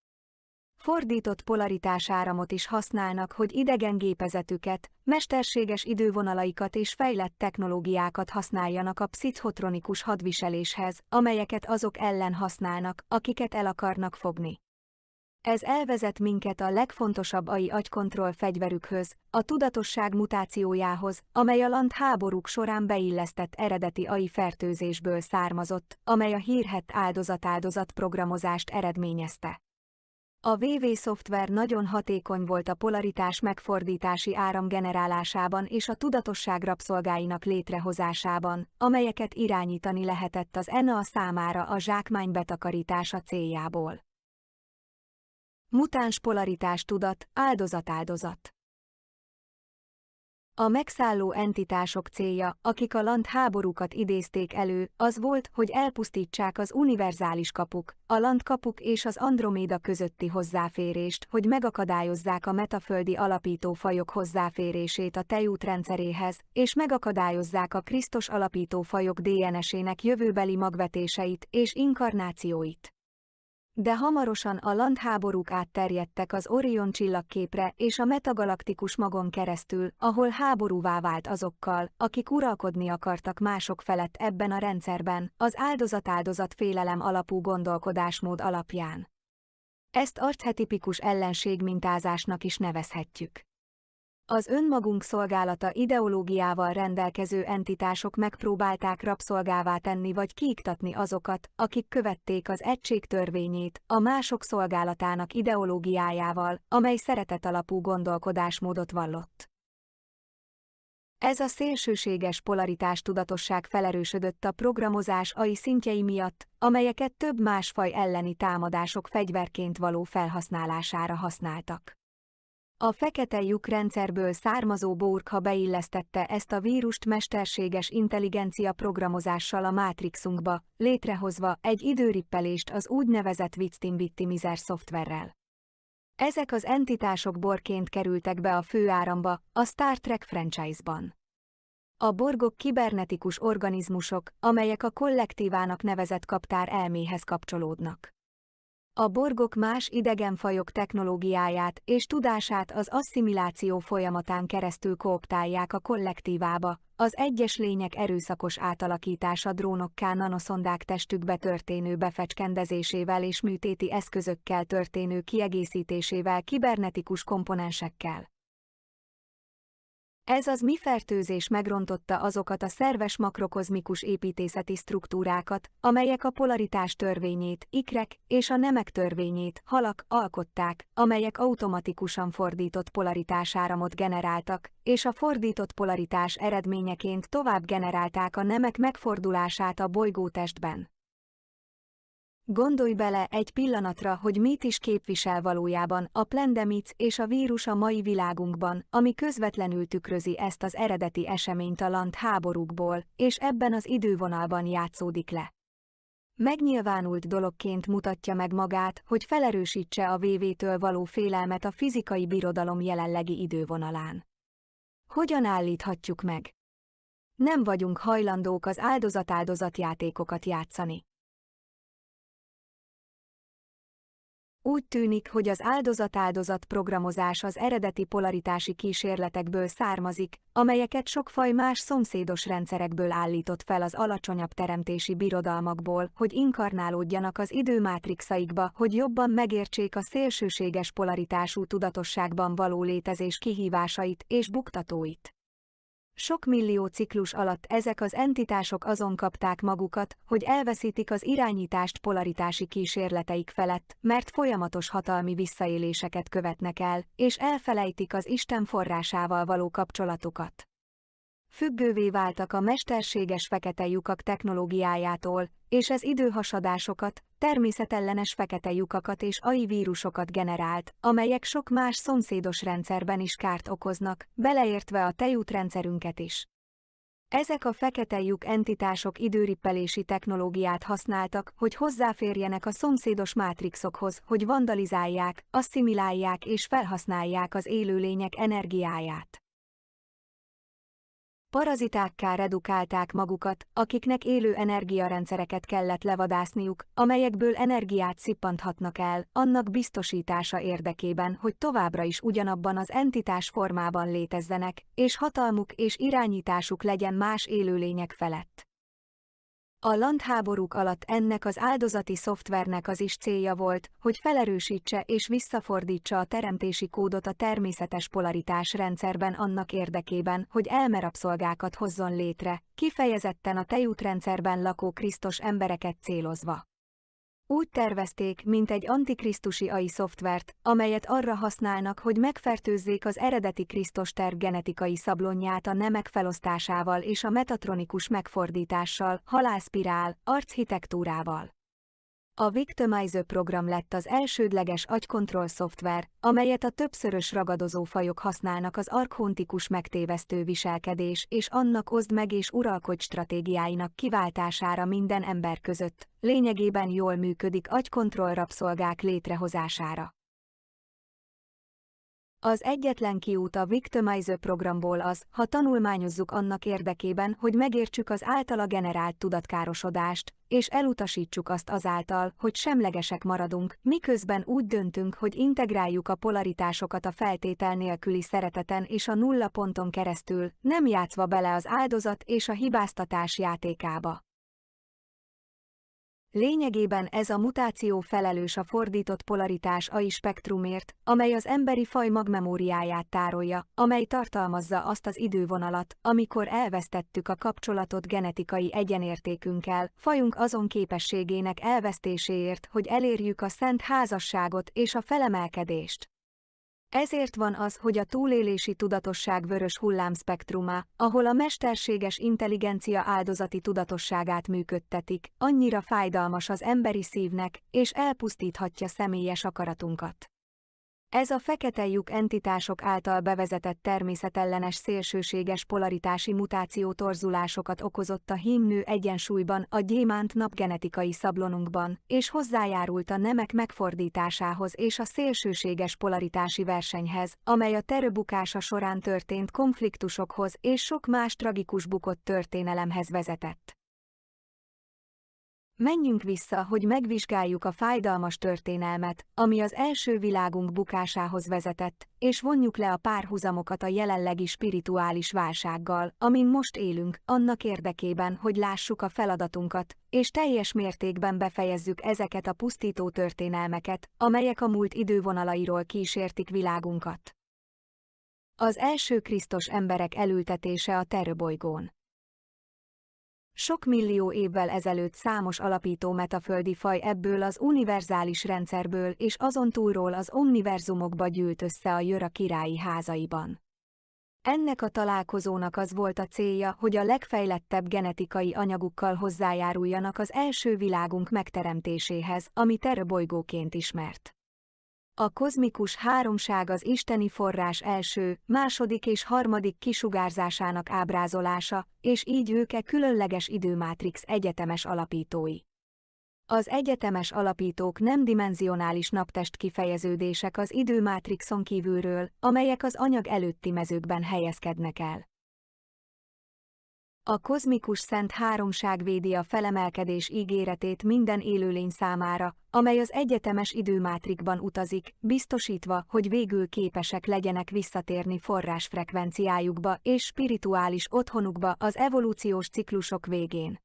Fordított polaritásáramot is használnak, hogy idegen gépezetüket, mesterséges idővonalaikat és fejlett technológiákat használjanak a pszichotronikus hadviseléshez, amelyeket azok ellen használnak, akiket el akarnak fogni. Ez elvezet minket a legfontosabb AI agykontroll fegyverükhöz, a tudatosság mutációjához, amely a landháborúk során beillesztett eredeti AI fertőzésből származott, amely a hírhett áldozat-áldozat programozást eredményezte. A VV szoftver nagyon hatékony volt a polaritás megfordítási áram generálásában és a tudatosság rabszolgáinak létrehozásában, amelyeket irányítani lehetett az NA számára a zsákmány betakarítása céljából. Mutáns polaritás tudat, áldozat-áldozat. A megszálló entitások célja, akik a landháborúkat idézték elő, az volt, hogy elpusztítsák az univerzális kapuk, a landkapuk és az Androméda közötti hozzáférést, hogy megakadályozzák a metaföldi alapító fajok hozzáférését a tejút rendszeréhez, és megakadályozzák a Krisztus alapító fajok DNS-ének jövőbeli magvetéseit és inkarnációit. De hamarosan a landháborúk átterjedtek az Orion csillagképre és a metagalaktikus magon keresztül, ahol háborúvá vált azokkal, akik uralkodni akartak mások felett ebben a rendszerben, az áldozat-áldozat félelem alapú gondolkodásmód alapján. Ezt archetipikus ellenségmintázásnak is nevezhetjük. Az önmagunk szolgálata ideológiával rendelkező entitások megpróbálták rabszolgává tenni vagy kiiktatni azokat, akik követték az egység törvényét, a mások szolgálatának ideológiájával, amely szeretet alapú gondolkodásmódot vallott. Ez a szélsőséges polaritás tudatosság felerősödött a programozás AI szintjei miatt, amelyeket több más faj elleni támadások fegyverként való felhasználására használtak. A fekete lyuk rendszerből származó Borg beillesztette ezt a vírust mesterséges intelligencia programozással a mátrixunkba, létrehozva egy időrippelést az úgynevezett Victimizer szoftverrel. Ezek az entitások Borgként kerültek be a főáramba, a Star Trek franchise-ban. A Borgok kibernetikus organizmusok, amelyek a kollektívának nevezett kaptár elméhez kapcsolódnak. A Borgok más idegenfajok technológiáját és tudását az asszimiláció folyamatán keresztül kooptálják a kollektívába, az egyes lények erőszakos átalakítása drónokká nanoszondák testükbe történő befecskendezésével és műtéti eszközökkel történő kiegészítésével kibernetikus komponensekkel. Ez az mi fertőzés megrontotta azokat a szerves makrokozmikus építészeti struktúrákat, amelyek a polaritás törvényét, ikrek, és a nemek törvényét, halak alkották, amelyek automatikusan fordított polaritásáramot generáltak, és a fordított polaritás eredményeként tovább generálták a nemek megfordulását a bolygótestben. Gondolj bele egy pillanatra, hogy mit is képvisel valójában a plandemic és a vírus a mai világunkban, ami közvetlenül tükrözi ezt az eredeti eseményt a land háborúkból, és ebben az idővonalban játszódik le. Megnyilvánult dologként mutatja meg magát, hogy felerősítse a VV-től való félelmet a fizikai birodalom jelenlegi idővonalán. Hogyan állíthatjuk meg? Nem vagyunk hajlandók az áldozat-áldozatjátékokat játszani. Úgy tűnik, hogy az áldozat-áldozat programozás az eredeti polaritási kísérletekből származik, amelyeket sok faj más szomszédos rendszerekből állított fel az alacsonyabb teremtési birodalmakból, hogy inkarnálódjanak az időmátrixaikba, hogy jobban megértsék a szélsőséges polaritású tudatosságban való létezés kihívásait és buktatóit. Sok millió ciklus alatt ezek az entitások azon kapták magukat, hogy elveszítik az irányítást polaritási kísérleteik felett, mert folyamatos hatalmi visszaéléseket követnek el, és elfelejtik az Isten forrásával való kapcsolatukat. Függővé váltak a mesterséges fekete lyukak technológiájától, és ez időhasadásokat, természetellenes fekete lyukakat és AI vírusokat generált, amelyek sok más szomszédos rendszerben is kárt okoznak, beleértve a tejútrendszerünket is. Ezek a fekete lyuk entitások időrippelési technológiát használtak, hogy hozzáférjenek a szomszédos mátrixokhoz, hogy vandalizálják, asszimilálják és felhasználják az élőlények energiáját. Parazitákká redukálták magukat, akiknek élő energiarendszereket kellett levadászniuk, amelyekből energiát szippanthatnak el, annak biztosítása érdekében, hogy továbbra is ugyanabban az entitás formában létezzenek, és hatalmuk és irányításuk legyen más élőlények felett. A landháborúk alatt ennek az áldozati szoftvernek az is célja volt, hogy felerősítse és visszafordítsa a teremtési kódot a természetes polaritás rendszerben annak érdekében, hogy elmerabszolgákat hozzon létre, kifejezetten a tejútrendszerben lakó krisztos embereket célozva. Úgy tervezték, mint egy antikrisztusi AI szoftvert, amelyet arra használnak, hogy megfertőzzék az eredeti Krisztus terv genetikai szablonját a nemek felosztásával és a metatronikus megfordítással, halálszpirál, architektúrával. A Victimizer program lett az elsődleges agykontroll szoftver, amelyet a többszörös ragadozó fajok használnak az archontikus megtévesztő viselkedés és annak oszd meg és uralkodj stratégiáinak kiváltására minden ember között, lényegében jól működik agykontroll rabszolgák létrehozására. Az egyetlen kiút a Victimizer programból az, ha tanulmányozzuk annak érdekében, hogy megértsük az általa generált tudatkárosodást, és elutasítsuk azt azáltal, hogy semlegesek maradunk, miközben úgy döntünk, hogy integráljuk a polaritásokat a feltétel nélküli szereteten és a nulla ponton keresztül, nem játszva bele az áldozat és a hibáztatás játékába. Lényegében ez a mutáció felelős a fordított polaritás AI spektrumért, amely az emberi faj magmemóriáját tárolja, amely tartalmazza azt az idővonalat, amikor elvesztettük a kapcsolatot genetikai egyenértékünkkel, fajunk azon képességének elvesztéséért, hogy elérjük a szent házasságot és a felemelkedést. Ezért van az, hogy a túlélési tudatosság vörös hullámspektruma, ahol a mesterséges intelligencia áldozati tudatosságát működtetik, annyira fájdalmas az emberi szívnek, és elpusztíthatja személyes akaratunkat. Ez a fekete lyuk entitások által bevezetett természetellenes szélsőséges polaritási mutáció torzulásokat okozott a hímnő egyensúlyban a gyémánt napgenetikai szablonunkban, és hozzájárult a nemek megfordításához és a szélsőséges polaritási versenyhez, amely a terő bukása során történt konfliktusokhoz és sok más tragikus bukott történelemhez vezetett. Menjünk vissza, hogy megvizsgáljuk a fájdalmas történelmet, ami az első világunk bukásához vezetett, és vonjuk le a párhuzamokat a jelenlegi spirituális válsággal, amin most élünk, annak érdekében, hogy lássuk a feladatunkat, és teljes mértékben befejezzük ezeket a pusztító történelmeket, amelyek a múlt idővonalairól kísértik világunkat. Az első Krisztus emberek elültetése a terőbolygón. Sok millió évvel ezelőtt számos alapító metaföldi faj ebből az univerzális rendszerből és azon túlról az omniverzumokba gyűlt össze a Jöra királyi házaiban. Ennek a találkozónak az volt a célja, hogy a legfejlettebb genetikai anyagukkal hozzájáruljanak az első világunk megteremtéséhez, ami terbolygóként ismert. A kozmikus háromság az isteni forrás első, második és harmadik kisugárzásának ábrázolása, és így ők különleges időmátrix egyetemes alapítói. Az egyetemes alapítók nem dimenzionális naptest kifejeződések az időmátrixon kívülről, amelyek az anyag előtti mezőkben helyezkednek el. A kozmikus szent háromság védi a felemelkedés ígéretét minden élőlény számára, amely az egyetemes időmátrixban utazik, biztosítva, hogy végül képesek legyenek visszatérni forrásfrekvenciájukba és spirituális otthonukba az evolúciós ciklusok végén.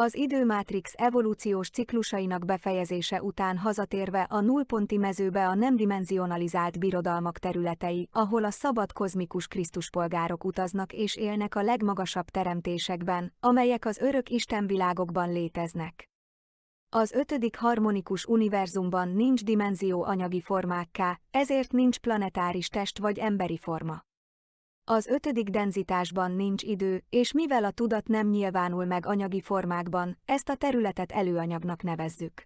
Az időmátrix evolúciós ciklusainak befejezése után hazatérve a nullponti mezőbe a nem dimenzionalizált birodalmak területei, ahol a szabad kozmikus Krisztuspolgárok utaznak és élnek a legmagasabb teremtésekben, amelyek az örök istenvilágokban léteznek. Az ötödik harmonikus univerzumban nincs dimenzió anyagi formákká, ezért nincs planetáris test vagy emberi forma. Az ötödik denzitásban nincs idő, és mivel a tudat nem nyilvánul meg anyagi formákban, ezt a területet előanyagnak nevezzük.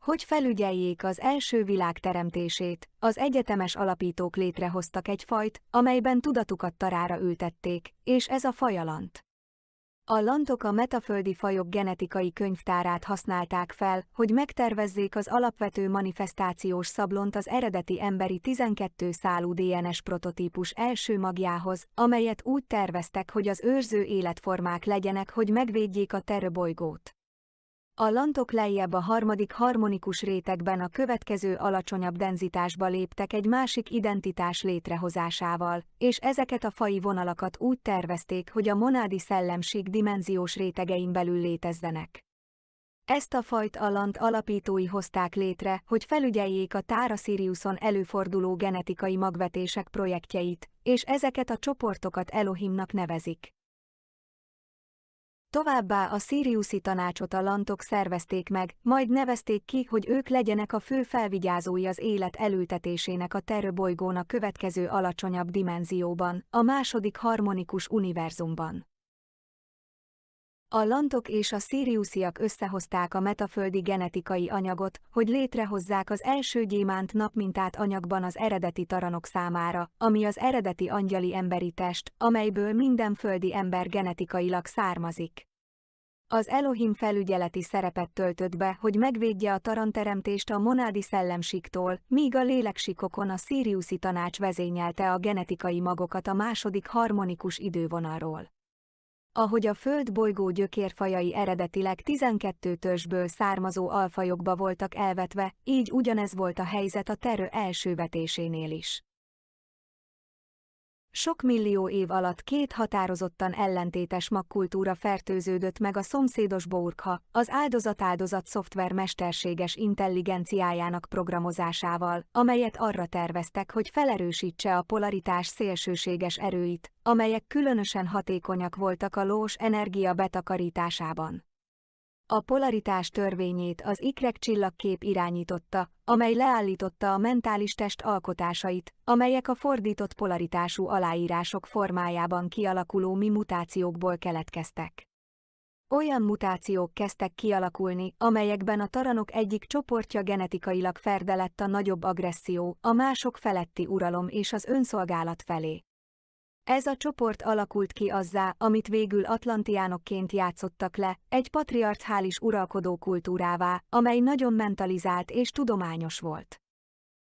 Hogy felügyeljék az első világ teremtését, az egyetemes alapítók létrehoztak egy fajt, amelyben tudatukat tarára ültették, és ez a faj a lant. A lantok a metaföldi fajok genetikai könyvtárát használták fel, hogy megtervezzék az alapvető manifestációs szablont az eredeti emberi 12 szálú DNS prototípus első magjához, amelyet úgy terveztek, hogy az őrző életformák legyenek, hogy megvédjék a terbolygót. A lantok lejjebb a harmadik harmonikus rétegben a következő alacsonyabb denzitásba léptek egy másik identitás létrehozásával, és ezeket a faji vonalakat úgy tervezték, hogy a monádi szellemség dimenziós rétegein belül létezzenek. Ezt a fajt a lant alapítói hozták létre, hogy felügyeljék a Tára Siriuson előforduló genetikai magvetések projektjeit, és ezeket a csoportokat Elohimnak nevezik. Továbbá a Szíriuszi tanácsot a lantok szervezték meg, majd nevezték ki, hogy ők legyenek a fő felvigyázói az élet elültetésének a terbolygón a következő alacsonyabb dimenzióban, a második harmonikus univerzumban. A lantok és a szíriusziak összehozták a metaföldi genetikai anyagot, hogy létrehozzák az első gyémánt napmintát anyagban az eredeti taranok számára, ami az eredeti angyali emberi test, amelyből minden földi ember genetikailag származik. Az Elohim felügyeleti szerepet töltött be, hogy megvédje a taranteremtést a monádi szellemsíktól, míg a léleksíkokon a szíriuszi tanács vezényelte a genetikai magokat a második harmonikus idővonalról. Ahogy a Föld bolygó gyökérfajai eredetileg 12 törzsből származó alfajokba voltak elvetve, így ugyanez volt a helyzet a terő első vetésénél is. Sok millió év alatt két határozottan ellentétes magkultúra fertőződött meg a szomszédos Bourkha, az áldozat szoftver mesterséges intelligenciájának programozásával, amelyet arra terveztek, hogy felerősítse a polaritás szélsőséges erőit, amelyek különösen hatékonyak voltak a lós energia betakarításában. A polaritás törvényét az ikrek csillagkép irányította, amely leállította a mentális test alkotásait, amelyek a fordított polaritású aláírások formájában kialakuló mi mutációkból keletkeztek. Olyan mutációk kezdtek kialakulni, amelyekben a taranok egyik csoportja genetikailag ferde lett a nagyobb agresszió, a mások feletti uralom és az önszolgálat felé. Ez a csoport alakult ki azzá, amit végül atlantiánokként játszottak le, egy patriarchális uralkodó kultúrává, amely nagyon mentalizált és tudományos volt.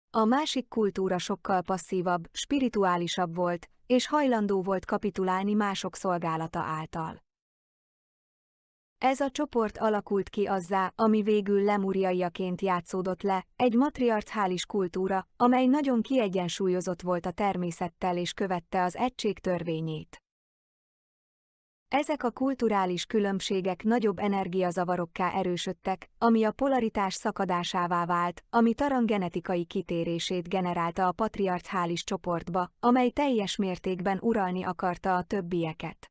A másik kultúra sokkal passzívabb, spirituálisabb volt, és hajlandó volt kapitulálni mások szolgálata által. Ez a csoport alakult ki azzá, ami végül lemúriaiaként játszódott le, egy matriarchális kultúra, amely nagyon kiegyensúlyozott volt a természettel és követte az egység törvényét. Ezek a kulturális különbségek nagyobb energiazavarokká erősödtek, ami a polaritás szakadásává vált, ami taran genetikai kitérését generálta a patriarchális csoportba, amely teljes mértékben uralni akarta a többieket.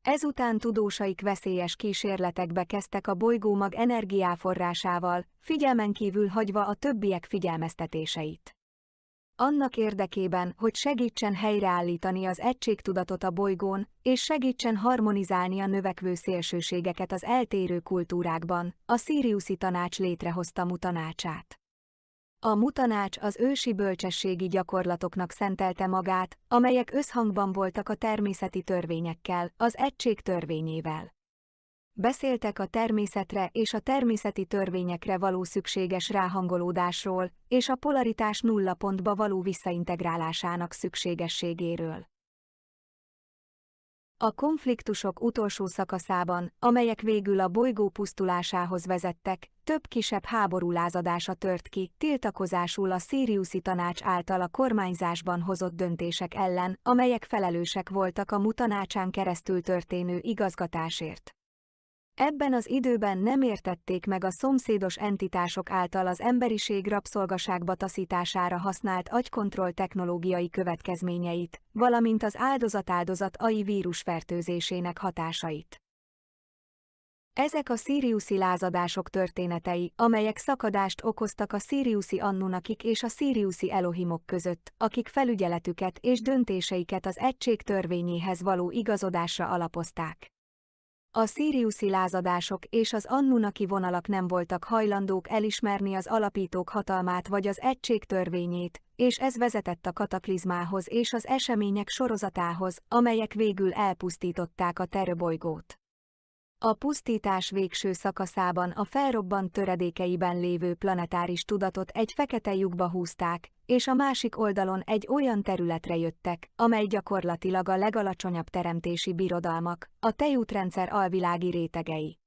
Ezután tudósaik veszélyes kísérletekbe kezdtek a bolygómag energiáforrásával, figyelmen kívül hagyva a többiek figyelmeztetéseit. Annak érdekében, hogy segítsen helyreállítani az egységtudatot a bolygón, és segítsen harmonizálni a növekvő szélsőségeket az eltérő kultúrákban, a Szíriuszi Tanács létrehozta Mu-tanácsát. A Mu-tanács az ősi bölcsességi gyakorlatoknak szentelte magát, amelyek összhangban voltak a természeti törvényekkel, az egység törvényével. Beszéltek a természetre és a természeti törvényekre való szükséges ráhangolódásról, és a polaritás nullapontba való visszaintegrálásának szükségességéről. A konfliktusok utolsó szakaszában, amelyek végül a bolygó pusztulásához vezettek, több kisebb háború lázadása tört ki, tiltakozásul a Szíriuszi Tanács által a kormányzásban hozott döntések ellen, amelyek felelősek voltak a Mu-tanácsán keresztül történő igazgatásért. Ebben az időben nem értették meg a szomszédos entitások által az emberiség rabszolgaságba taszítására használt agykontroll technológiai következményeit, valamint az áldozat AI vírusfertőzésének hatásait. Ezek a szíriuszi lázadások történetei, amelyek szakadást okoztak a szíriuszi Anunnakik és a szíriuszi Elohimok között, akik felügyeletüket és döntéseiket az egység törvényéhez való igazodásra alapozták. A szíriuszi lázadások és az Anunnaki vonalak nem voltak hajlandók elismerni az alapítók hatalmát vagy az egység törvényét, és ez vezetett a kataklizmához és az események sorozatához, amelyek végül elpusztították a terőbolygót. A pusztítás végső szakaszában a felrobbant töredékeiben lévő planetáris tudatot egy fekete lyukba húzták, és a másik oldalon egy olyan területre jöttek, amely gyakorlatilag a legalacsonyabb teremtési birodalmak, a tejútrendszer alvilági rétegei.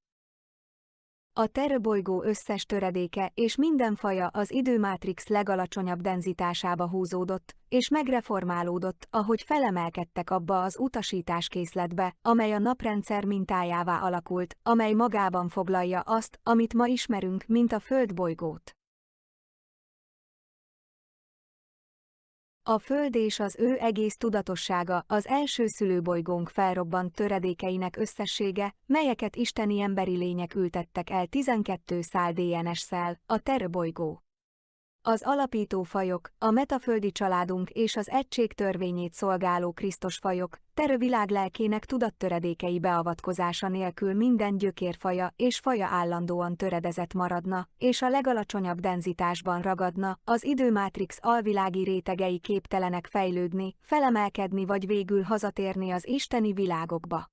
A terőbolygó összes töredéke és minden faja az időmátrix legalacsonyabb denzitásába húzódott, és megreformálódott, ahogy felemelkedtek abba az utasításkészletbe, amely a naprendszer mintájává alakult, amely magában foglalja azt, amit ma ismerünk, mint a Földbolygót. A Föld és az ő egész tudatossága az első szülőbolygónk felrobbant töredékeinek összessége, melyeket isteni emberi lények ültettek el 12 szál DNS-szel, a terőbolygó. Az alapító fajok, a metaföldi családunk és az egység törvényét szolgáló Krisztus fajok, terővilág lelkének tudattöredékei beavatkozása nélkül minden gyökérfaja és faja állandóan töredezett maradna, és a legalacsonyabb denzitásban ragadna, az időmátrix alvilági rétegei képtelenek fejlődni, felemelkedni vagy végül hazatérni az isteni világokba.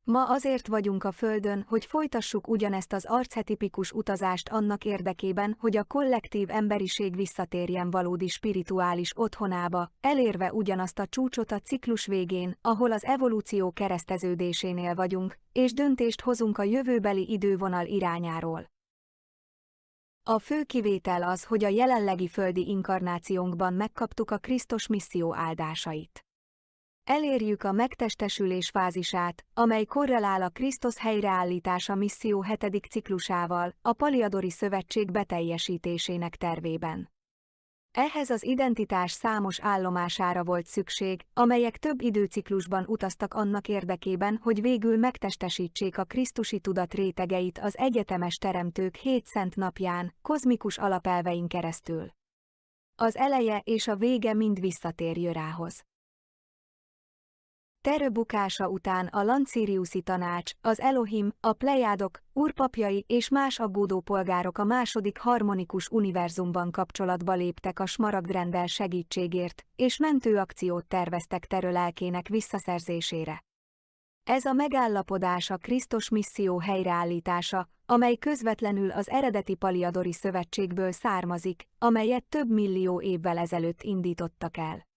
Ma azért vagyunk a Földön, hogy folytassuk ugyanezt az archetipikus utazást annak érdekében, hogy a kollektív emberiség visszatérjen valódi spirituális otthonába, elérve ugyanazt a csúcsot a ciklus végén, ahol az evolúció kereszteződésénél vagyunk, és döntést hozunk a jövőbeli idővonal irányáról. A fő kivétel az, hogy a jelenlegi földi inkarnációnkban megkaptuk a Krisztus misszió áldásait. Elérjük a megtestesülés fázisát, amely korrelál a Krisztus helyreállítása misszió 7. ciklusával, a Paliadori Szövetség beteljesítésének tervében. Ehhez az identitás számos állomására volt szükség, amelyek több időciklusban utaztak annak érdekében, hogy végül megtestesítsék a krisztusi tudat rétegeit az egyetemes teremtők 7 szent napján, kozmikus alapelvein keresztül. Az eleje és a vége mind visszatér Jörához. Terő bukása után a Lancíriuszi Tanács, az Elohim, a Plejádok, úrpapjai és más aggódó polgárok a második harmonikus univerzumban kapcsolatba léptek a smaragdrenddel segítségért, és mentőakciót terveztek Terő lelkének visszaszerzésére. Ez a megállapodás a Krisztus misszió helyreállítása, amely közvetlenül az eredeti Paliadori Szövetségből származik, amelyet több millió évvel ezelőtt indítottak el.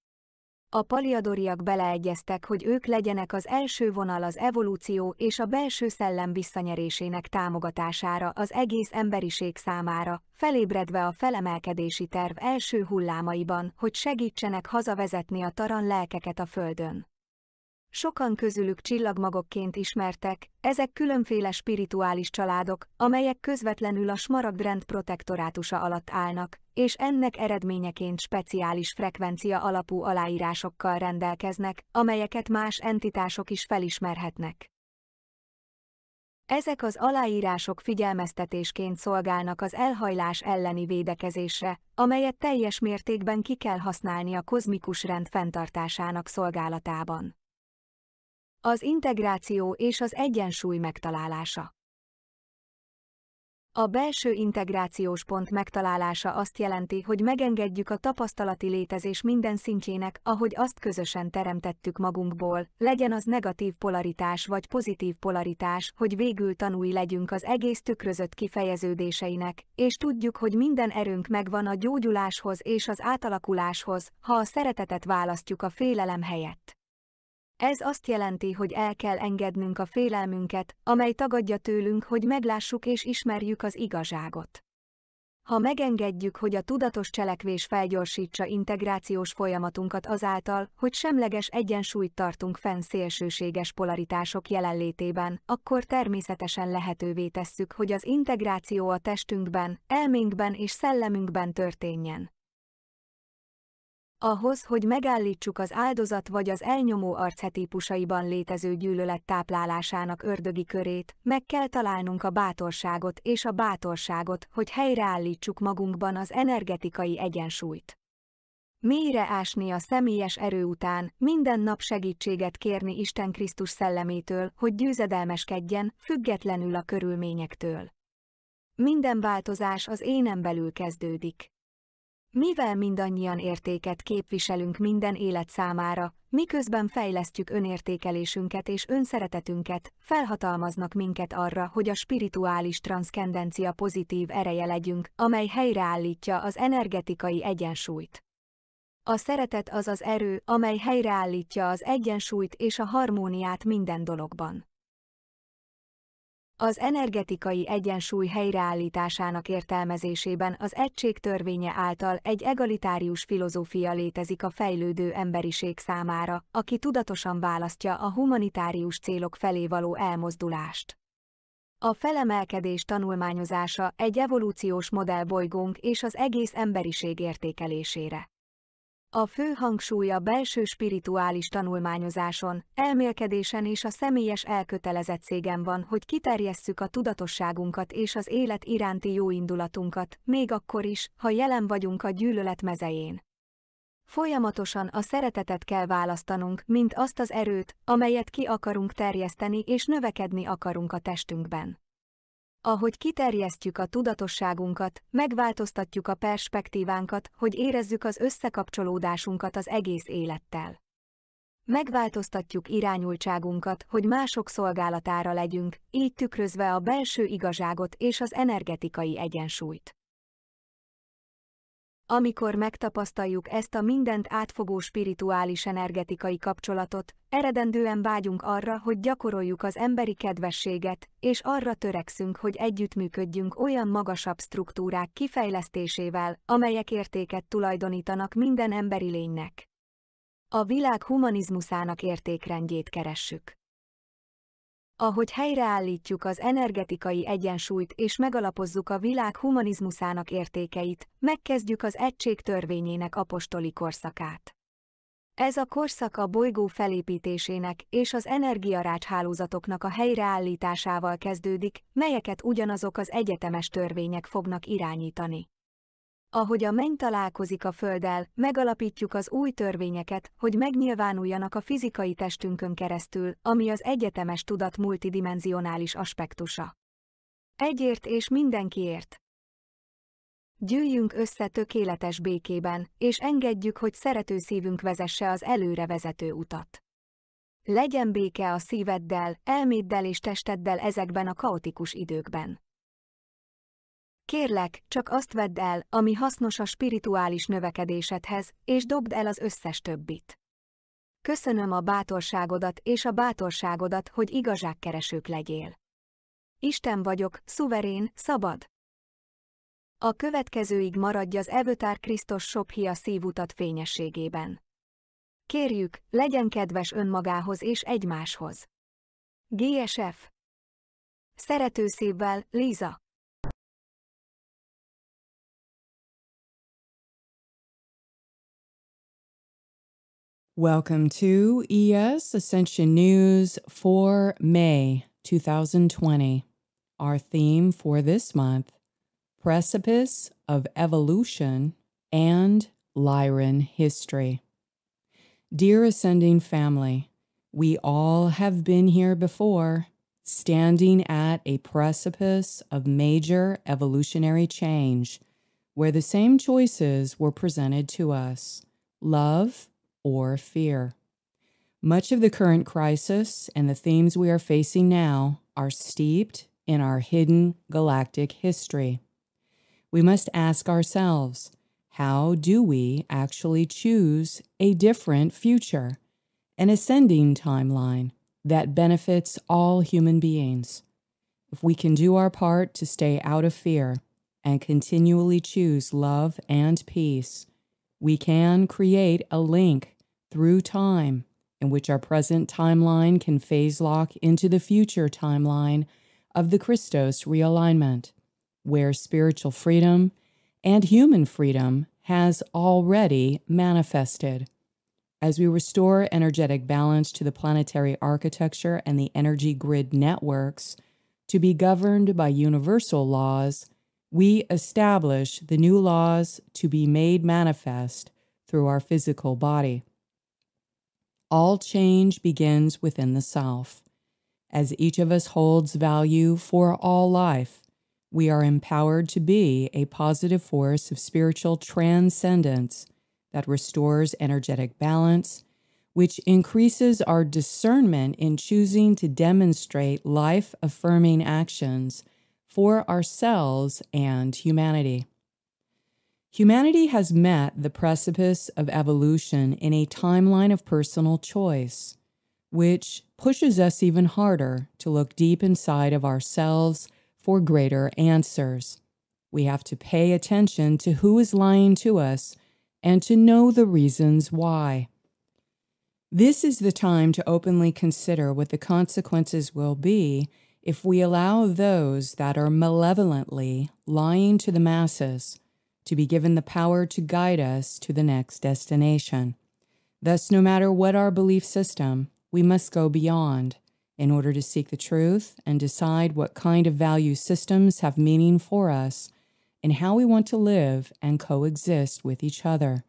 A paliadoriak beleegyeztek, hogy ők legyenek az első vonal az evolúció és a belső szellem visszanyerésének támogatására az egész emberiség számára, felébredve a felemelkedési terv első hullámaiban, hogy segítsenek hazavezetni a taran lelkeket a Földön. Sokan közülük csillagmagokként ismertek, ezek különféle spirituális családok, amelyek közvetlenül a smaragdrend protektorátusa alatt állnak, és ennek eredményeként speciális frekvencia alapú aláírásokkal rendelkeznek, amelyeket más entitások is felismerhetnek. Ezek az aláírások figyelmeztetésként szolgálnak az elhajlás elleni védekezésre, amelyet teljes mértékben ki kell használni a kozmikus rend fenntartásának szolgálatában. Az integráció és az egyensúly megtalálása. A belső integrációs pont megtalálása azt jelenti, hogy megengedjük a tapasztalati létezés minden szintjének, ahogy azt közösen teremtettük magunkból, legyen az negatív polaritás vagy pozitív polaritás, hogy végül tanúi legyünk az egész tükrözött kifejeződéseinek, és tudjuk, hogy minden erőnk megvan a gyógyuláshoz és az átalakuláshoz, ha a szeretetet választjuk a félelem helyett. Ez azt jelenti, hogy el kell engednünk a félelmünket, amely tagadja tőlünk, hogy meglássuk és ismerjük az igazságot. Ha megengedjük, hogy a tudatos cselekvés felgyorsítsa integrációs folyamatunkat azáltal, hogy semleges egyensúlyt tartunk fenn szélsőséges polaritások jelenlétében, akkor természetesen lehetővé tesszük, hogy az integráció a testünkben, elménkben és szellemünkben történjen. Ahhoz, hogy megállítsuk az áldozat vagy az elnyomó archetípusaiban létező gyűlölet táplálásának ördögi körét, meg kell találnunk a bátorságot, hogy helyreállítsuk magunkban az energetikai egyensúlyt. Mélyre ásni a személyes erő után, minden nap segítséget kérni Isten Krisztus szellemétől, hogy győzedelmeskedjen, függetlenül a körülményektől. Minden változás az énen belül kezdődik. Mivel mindannyian értéket képviselünk minden élet számára, miközben fejlesztjük önértékelésünket és önszeretetünket, felhatalmaznak minket arra, hogy a spirituális transzcendencia pozitív ereje legyünk, amely helyreállítja az energetikai egyensúlyt. A szeretet az az erő, amely helyreállítja az egyensúlyt és a harmóniát minden dologban. Az energetikai egyensúly helyreállításának értelmezésében az egység törvénye által egy egalitárius filozófia létezik a fejlődő emberiség számára, aki tudatosan választja a humanitárius célok felé való elmozdulást. A felemelkedés tanulmányozása egy evolúciós modell bolygónk és az egész emberiség értékelésére. A fő hangsúly a belső spirituális tanulmányozáson, elmélkedésen és a személyes elkötelezettségen van, hogy kiterjesszük a tudatosságunkat és az élet iránti jóindulatunkat, még akkor is, ha jelen vagyunk a gyűlölet mezején. Folyamatosan a szeretetet kell választanunk, mint azt az erőt, amelyet ki akarunk terjeszteni és növekedni akarunk a testünkben. Ahogy kiterjesztjük a tudatosságunkat, megváltoztatjuk a perspektívánkat, hogy érezzük az összekapcsolódásunkat az egész élettel. Megváltoztatjuk irányultságunkat, hogy mások szolgálatára legyünk, így tükrözve a belső igazságot és az energetikai egyensúlyt. Amikor megtapasztaljuk ezt a mindent átfogó spirituális energetikai kapcsolatot, eredendően vágyunk arra, hogy gyakoroljuk az emberi kedvességet, és arra törekszünk, hogy együttműködjünk olyan magasabb struktúrák kifejlesztésével, amelyek értéket tulajdonítanak minden emberi lénynek. A világ humanizmuszának értékrendjét keressük. Ahogy helyreállítjuk az energetikai egyensúlyt és megalapozzuk a világ humanizmuszának értékeit, megkezdjük az egység törvényének apostoli korszakát. Ez a korszak a bolygó felépítésének és az energiarácshálózatoknak a helyreállításával kezdődik, melyeket ugyanazok az egyetemes törvények fognak irányítani. Ahogy a menny találkozik a földdel, megalapítjuk az új törvényeket, hogy megnyilvánuljanak a fizikai testünkön keresztül, ami az egyetemes tudat multidimenzionális aspektusa. Egyért és mindenkiért. Gyűjjünk össze tökéletes békében, és engedjük, hogy szerető szívünk vezesse az előre vezető utat. Legyen béke a szíveddel, elméddel és testeddel ezekben a kaotikus időkben. Kérlek, csak azt vedd el, ami hasznos a spirituális növekedésedhez, és dobd el az összes többit. Köszönöm a bátorságodat és a bátorságodat, hogy igazságkeresők legyél. Isten vagyok, szuverén, szabad. A következőig maradj az Avatar Krisztus Shobhia szívutat fényességében. Kérjük, legyen kedves önmagához és egymáshoz. GSF. Szerető szívvel, Liza. Welcome to ES Ascension News for May 2020. Our theme for this month, Precipice of Evolution and Lyran History. Dear Ascending Family, we all have been here before, standing at a precipice of major evolutionary change, where the same choices were presented to us, love or fear. Much of the current crisis and the themes we are facing now are steeped in our hidden galactic history. We must ask ourselves, how do we actually choose a different future, an ascending timeline that benefits all human beings? If we can do our part to stay out of fear and continually choose love and peace, we can create a link through time in which our present timeline can phase lock into the future timeline of the Christos realignment, where spiritual freedom and human freedom has already manifested. As we restore energetic balance to the planetary architecture and the energy grid networks to be governed by universal laws, we establish the new laws to be made manifest through our physical body. All change begins within the self. As each of us holds value for all life, we are empowered to be a positive force of spiritual transcendence that restores energetic balance, which increases our discernment in choosing to demonstrate life-affirming actions for ourselves and humanity. Humanity has met the precipice of evolution in a timeline of personal choice, which pushes us even harder to look deep inside of ourselves for greater answers. We have to pay attention to who is lying to us and to know the reasons why. This is the time to openly consider what the consequences will be if we allow those that are malevolently lying to the masses to be given the power to guide us to the next destination. Thus, no matter what our belief system, we must go beyond in order to seek the truth and decide what kind of value systems have meaning for us and how we want to live and coexist with each other.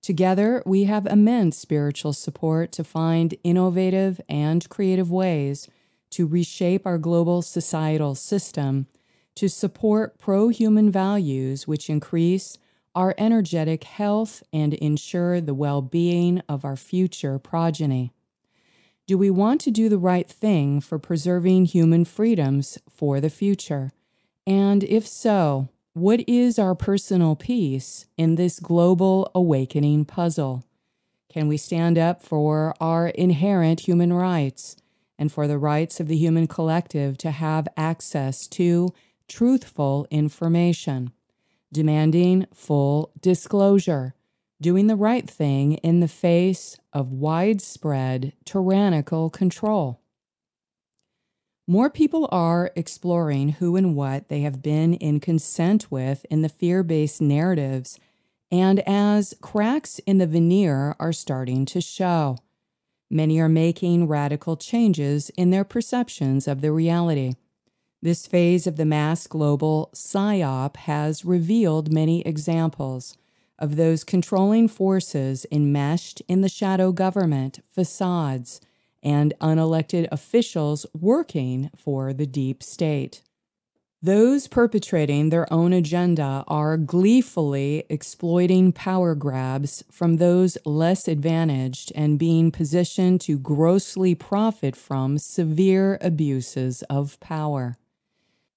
Together, we have immense spiritual support to find innovative and creative ways to reshape our global societal system to support pro-human values which increase our energetic health and ensure the well-being of our future progeny. Do we want to do the right thing for preserving human freedoms for the future? And if so, what is our personal piece in this global awakening puzzle? Can we stand up for our inherent human rights and for the rights of the human collective to have access to truthful information, demanding full disclosure, doing the right thing in the face of widespread tyrannical control? More people are exploring who and what they have been in consent with in the fear-based narratives, and as cracks in the veneer are starting to show, many are making radical changes in their perceptions of the reality. This phase of the mass global PSYOP has revealed many examples of those controlling forces enmeshed in the shadow government, facades, and unelected officials working for the deep state. Those perpetrating their own agenda are gleefully exploiting power grabs from those less advantaged and being positioned to grossly profit from severe abuses of power.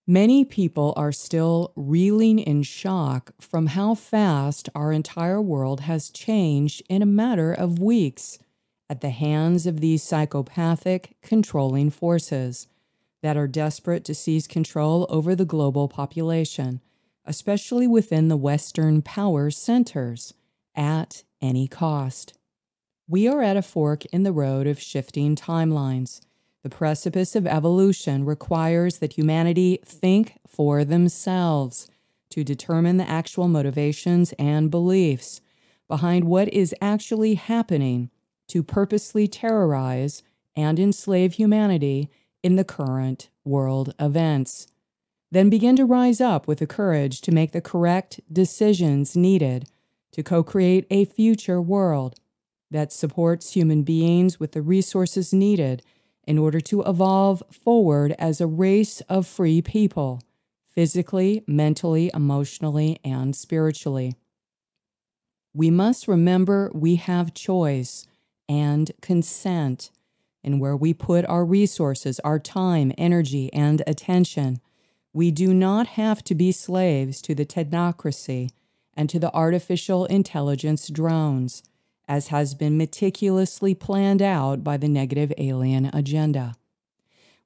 Many people are still reeling in shock from how fast our entire world has changed in a matter of weeks at the hands of these psychopathic controlling forces that are desperate to seize control over the global population, especially within the Western power centers, at any cost. We are at a fork in the road of shifting timelines. The precipice of evolution requires that humanity think for themselves to determine the actual motivations and beliefs behind what is actually happening to purposely terrorize and enslave humanity in the current world events. Then begin to rise up with the courage to make the correct decisions needed to co-create a future world that supports human beings with the resources needed in order to evolve forward as a race of free people, physically, mentally, emotionally, and spiritually. We must remember we have choice and consent in where we put our resources, our time, energy, and attention. We do not have to be slaves to the technocracy and to the artificial intelligence drones, as has been meticulously planned out by the negative alien agenda.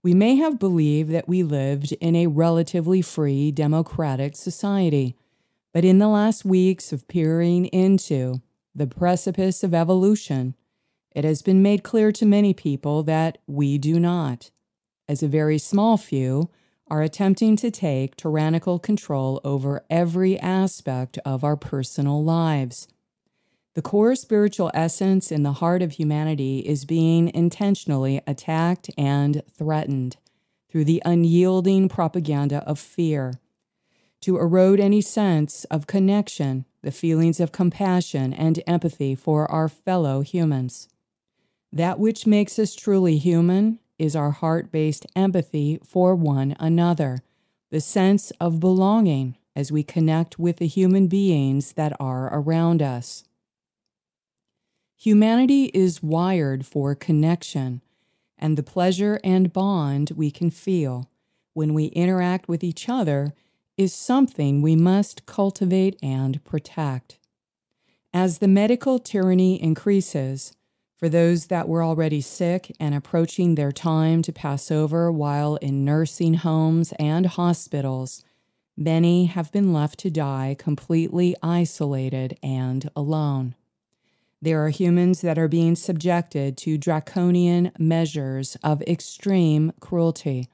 We may have believed that we lived in a relatively free, democratic society, but in the last weeks of peering into the precipice of evolution, it has been made clear to many people that we do not, as a very small few are attempting to take tyrannical control over every aspect of our personal lives. The core spiritual essence in the heart of humanity is being intentionally attacked and threatened through the unyielding propaganda of fear, to erode any sense of connection, the feelings of compassion and empathy for our fellow humans. That which makes us truly human is our heart-based empathy for one another, the sense of belonging as we connect with the human beings that are around us. Humanity is wired for connection, and the pleasure and bond we can feel when we interact with each other is something we must cultivate and protect. As the medical tyranny increases, for those that were already sick and approaching their time to pass over while in nursing homes and hospitals, many have been left to die completely isolated and alone. There are humans that are being subjected to draconian measures of extreme cruelty,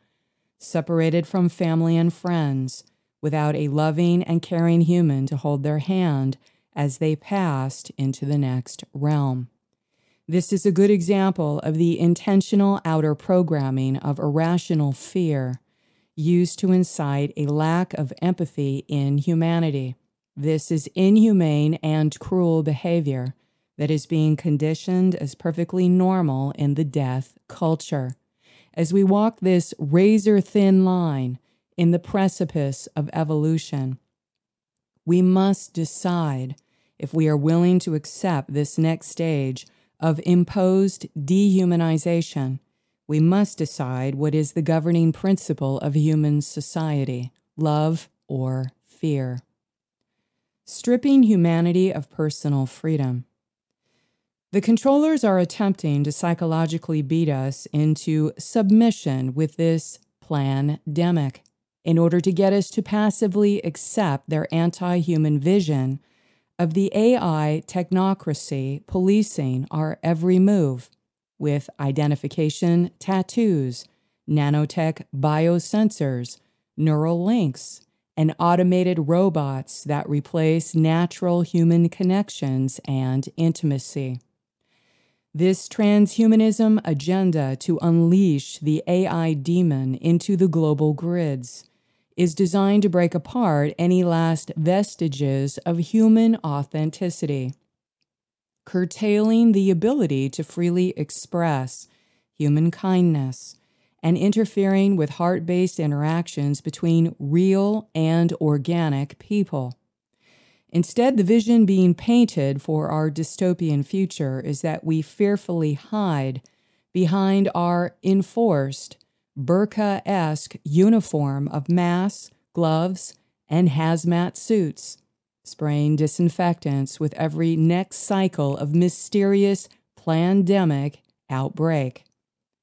separated from family and friends, without a loving and caring human to hold their hand as they passed into the next realm. This is a good example of the intentional outer programming of irrational fear used to incite a lack of empathy in humanity. This is inhumane and cruel behavior that is being conditioned as perfectly normal in the death culture. As we walk this razor-thin line in the precipice of evolution, we must decide if we are willing to accept this next stage of imposed dehumanization. We must decide what is the governing principle of human society, love or fear. Stripping humanity of personal freedom. The controllers are attempting to psychologically beat us into submission with this plandemic in order to get us to passively accept their anti-human vision of the AI technocracy policing our every move with identification tattoos, nanotech biosensors, neural links, and automated robots that replace natural human connections and intimacy. This transhumanism agenda to unleash the AI demon into the global grids is designed to break apart any last vestiges of human authenticity, curtailing the ability to freely express human kindness and interfering with heart-based interactions between real and organic people. Instead, the vision being painted for our dystopian future is that we fearfully hide behind our enforced burqa-esque uniform of masks, gloves, and hazmat suits, spraying disinfectants with every next cycle of mysterious plandemic outbreak,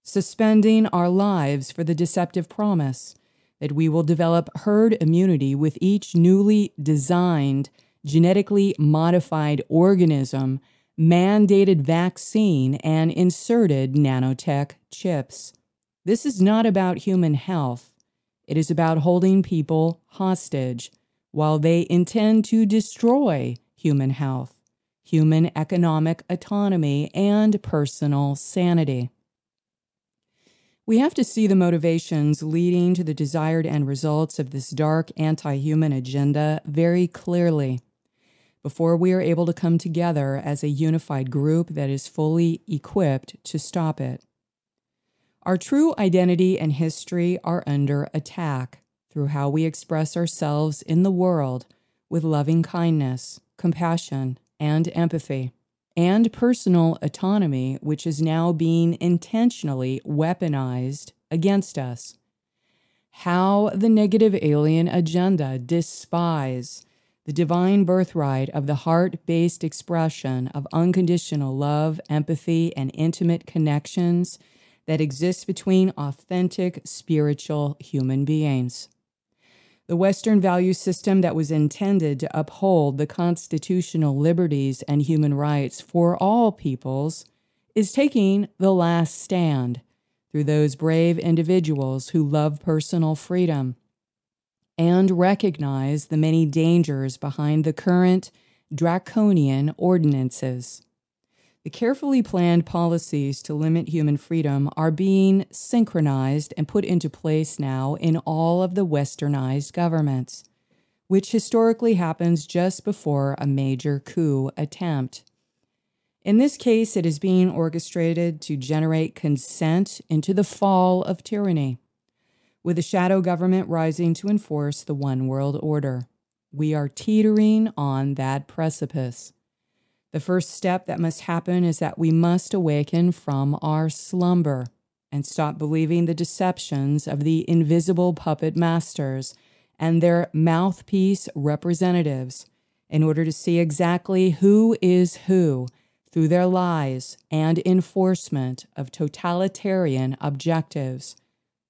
suspending our lives for the deceptive promise that we will develop herd immunity with each newly designed, genetically modified organism, mandated vaccine, and inserted nanotech chips. This is not about human health. It is about holding people hostage while they intend to destroy human health, human economic autonomy, and personal sanity. We have to see the motivations leading to the desired end results of this dark anti-human agenda very clearly before we are able to come together as a unified group that is fully equipped to stop it. Our true identity and history are under attack through how we express ourselves in the world with loving kindness, compassion, and empathy, and personal autonomy, which is now being intentionally weaponized against us. How the negative alien agenda despise the divine birthright of the heart-based expression of unconditional love, empathy, and intimate connections that exist between authentic spiritual human beings. The Western value system that was intended to uphold the constitutional liberties and human rights for all peoples is taking the last stand through those brave individuals who love personal freedom and recognize the many dangers behind the current draconian ordinances. The carefully planned policies to limit human freedom are being synchronized and put into place now in all of the westernized governments, which historically happens just before a major coup attempt. In this case, it is being orchestrated to generate consent into the fall of tyranny, with the shadow government rising to enforce the one world order. We are teetering on that precipice. The first step that must happen is that we must awaken from our slumber and stop believing the deceptions of the invisible puppet masters and their mouthpiece representatives in order to see exactly who is who through their lies and enforcement of totalitarian objectives,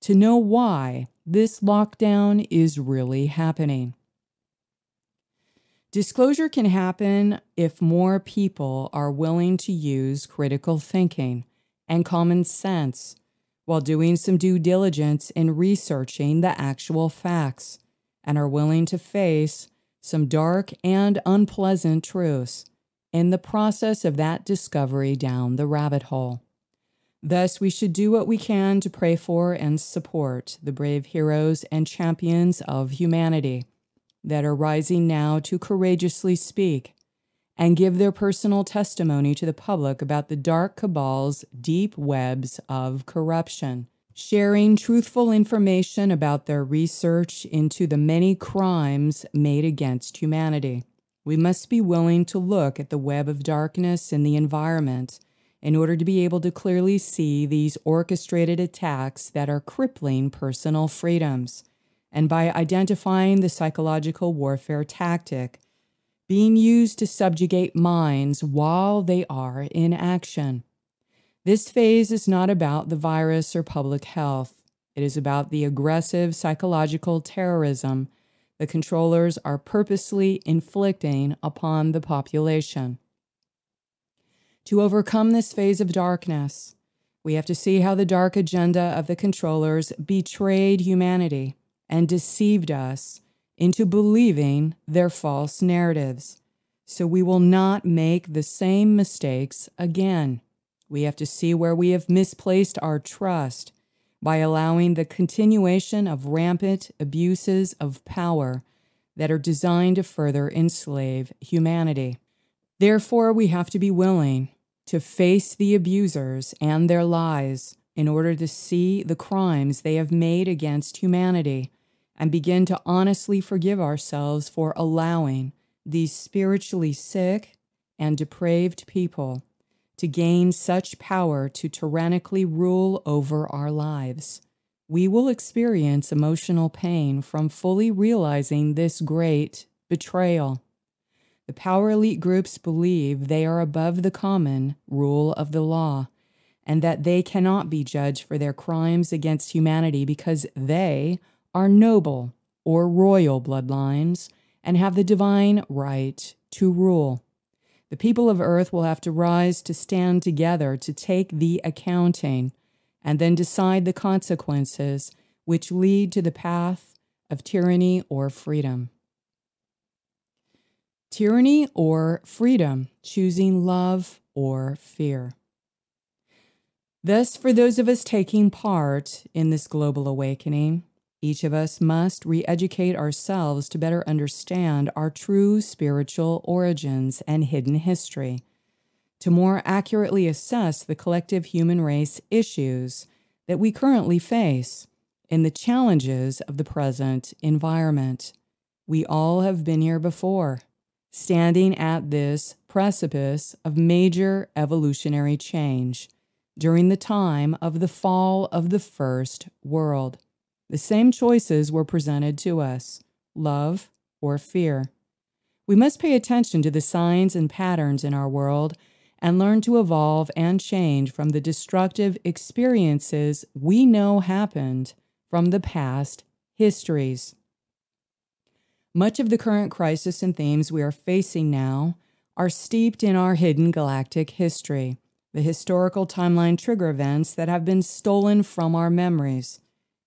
to know why this lockdown is really happening. Disclosure can happen if more people are willing to use critical thinking and common sense while doing some due diligence in researching the actual facts and are willing to face some dark and unpleasant truths in the process of that discovery down the rabbit hole. Thus, we should do what we can to pray for and support the brave heroes and champions of humanity that are rising now to courageously speak and give their personal testimony to the public about the dark cabal's deep webs of corruption, sharing truthful information about their research into the many crimes made against humanity. We must be willing to look at the web of darkness in the environment in order to be able to clearly see these orchestrated attacks that are crippling personal freedoms, and by identifying the psychological warfare tactic being used to subjugate minds while they are in action. This phase is not about the virus or public health. It is about the aggressive psychological terrorism the controllers are purposely inflicting upon the population. To overcome this phase of darkness, we have to see how the dark agenda of the controllers betrayed humanity and deceived us into believing their false narratives, so we will not make the same mistakes again. We have to see where we have misplaced our trust by allowing the continuation of rampant abuses of power that are designed to further enslave humanity. Therefore, we have to be willing to face the abusers and their lies in order to see the crimes they have made against humanity and begin to honestly forgive ourselves for allowing these spiritually sick and depraved people to gain such power to tyrannically rule over our lives. We will experience emotional pain from fully realizing this great betrayal. The power elite groups believe they are above the common rule of the law and that they cannot be judged for their crimes against humanity because they are noble or royal bloodlines and have the divine right to rule. The people of earth will have to rise to stand together to take the accounting and then decide the consequences which lead to the path of tyranny or freedom. Tyranny or freedom, choosing love or fear. Thus, for those of us taking part in this global awakening, each of us must re-educate ourselves to better understand our true spiritual origins and hidden history, to more accurately assess the collective human race issues that we currently face and the challenges of the present environment. We all have been here before, standing at this precipice of major evolutionary change during the time of the fall of the first world. The same choices were presented to us, love or fear. We must pay attention to the signs and patterns in our world and learn to evolve and change from the destructive experiences we know happened from the past histories. Much of the current crisis and themes we are facing now are steeped in our hidden galactic history, the historical timeline trigger events that have been stolen from our memories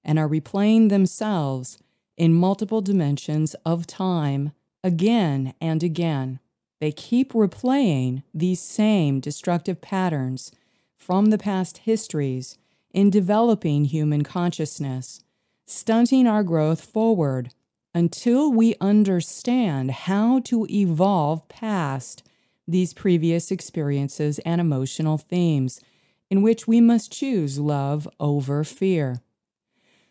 and are replaying themselves in multiple dimensions of time again and again. They keep replaying these same destructive patterns from the past histories in developing human consciousness, stunting our growth forward until we understand how to evolve past these previous experiences and emotional themes, in which we must choose love over fear.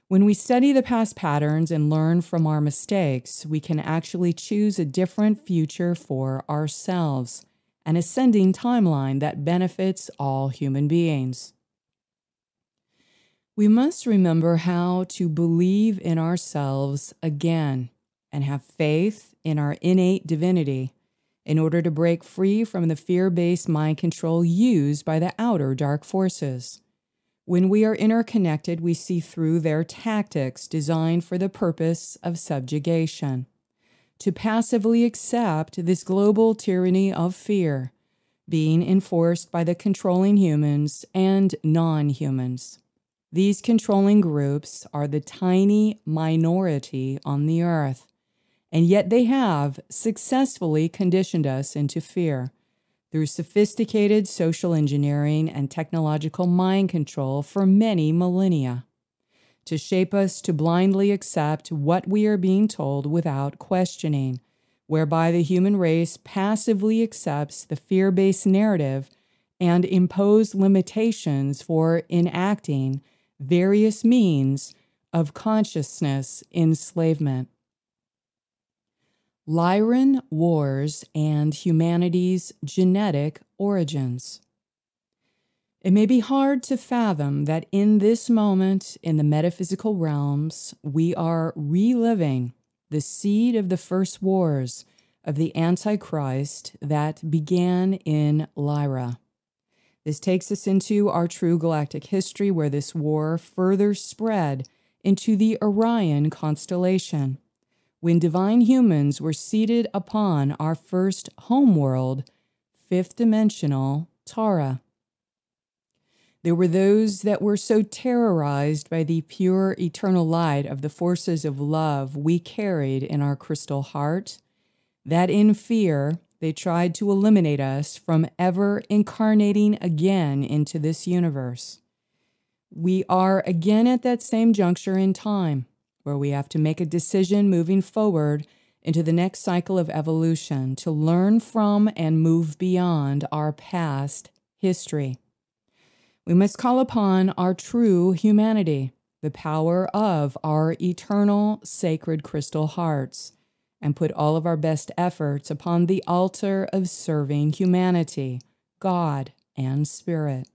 When we study the past patterns and learn from our mistakes, we can actually choose a different future for ourselves, an ascending timeline that benefits all human beings. We must remember how to believe in ourselves again and have faith in our innate divinity in order to break free from the fear-based mind control used by the outer dark forces. When we are interconnected, we see through their tactics designed for the purpose of subjugation, to passively accept this global tyranny of fear being enforced by the controlling humans and non-humans. These controlling groups are the tiny minority on the earth, and yet they have successfully conditioned us into fear through sophisticated social engineering and technological mind control for many millennia, to shape us to blindly accept what we are being told without questioning, whereby the human race passively accepts the fear-based narrative and impose limitations for enacting various means of consciousness enslavement. Lyran Wars and Humanity's Genetic Origins. It may be hard to fathom that in this moment in the metaphysical realms, we are reliving the seed of the first wars of the Antichrist that began in Lyra. This takes us into our true galactic history, where this war further spread into the Orion constellation, when divine humans were seated upon our first homeworld, fifth-dimensional Tara. There were those that were so terrorized by the pure eternal light of the forces of love we carried in our crystal heart, that in fear they tried to eliminate us from ever incarnating again into this universe. We are again at that same juncture in time, where we have to make a decision moving forward into the next cycle of evolution to learn from and move beyond our past history. We must call upon our true humanity, the power of our eternal sacred crystal hearts, and put all of our best efforts upon the altar of serving humanity, God, and Spirit.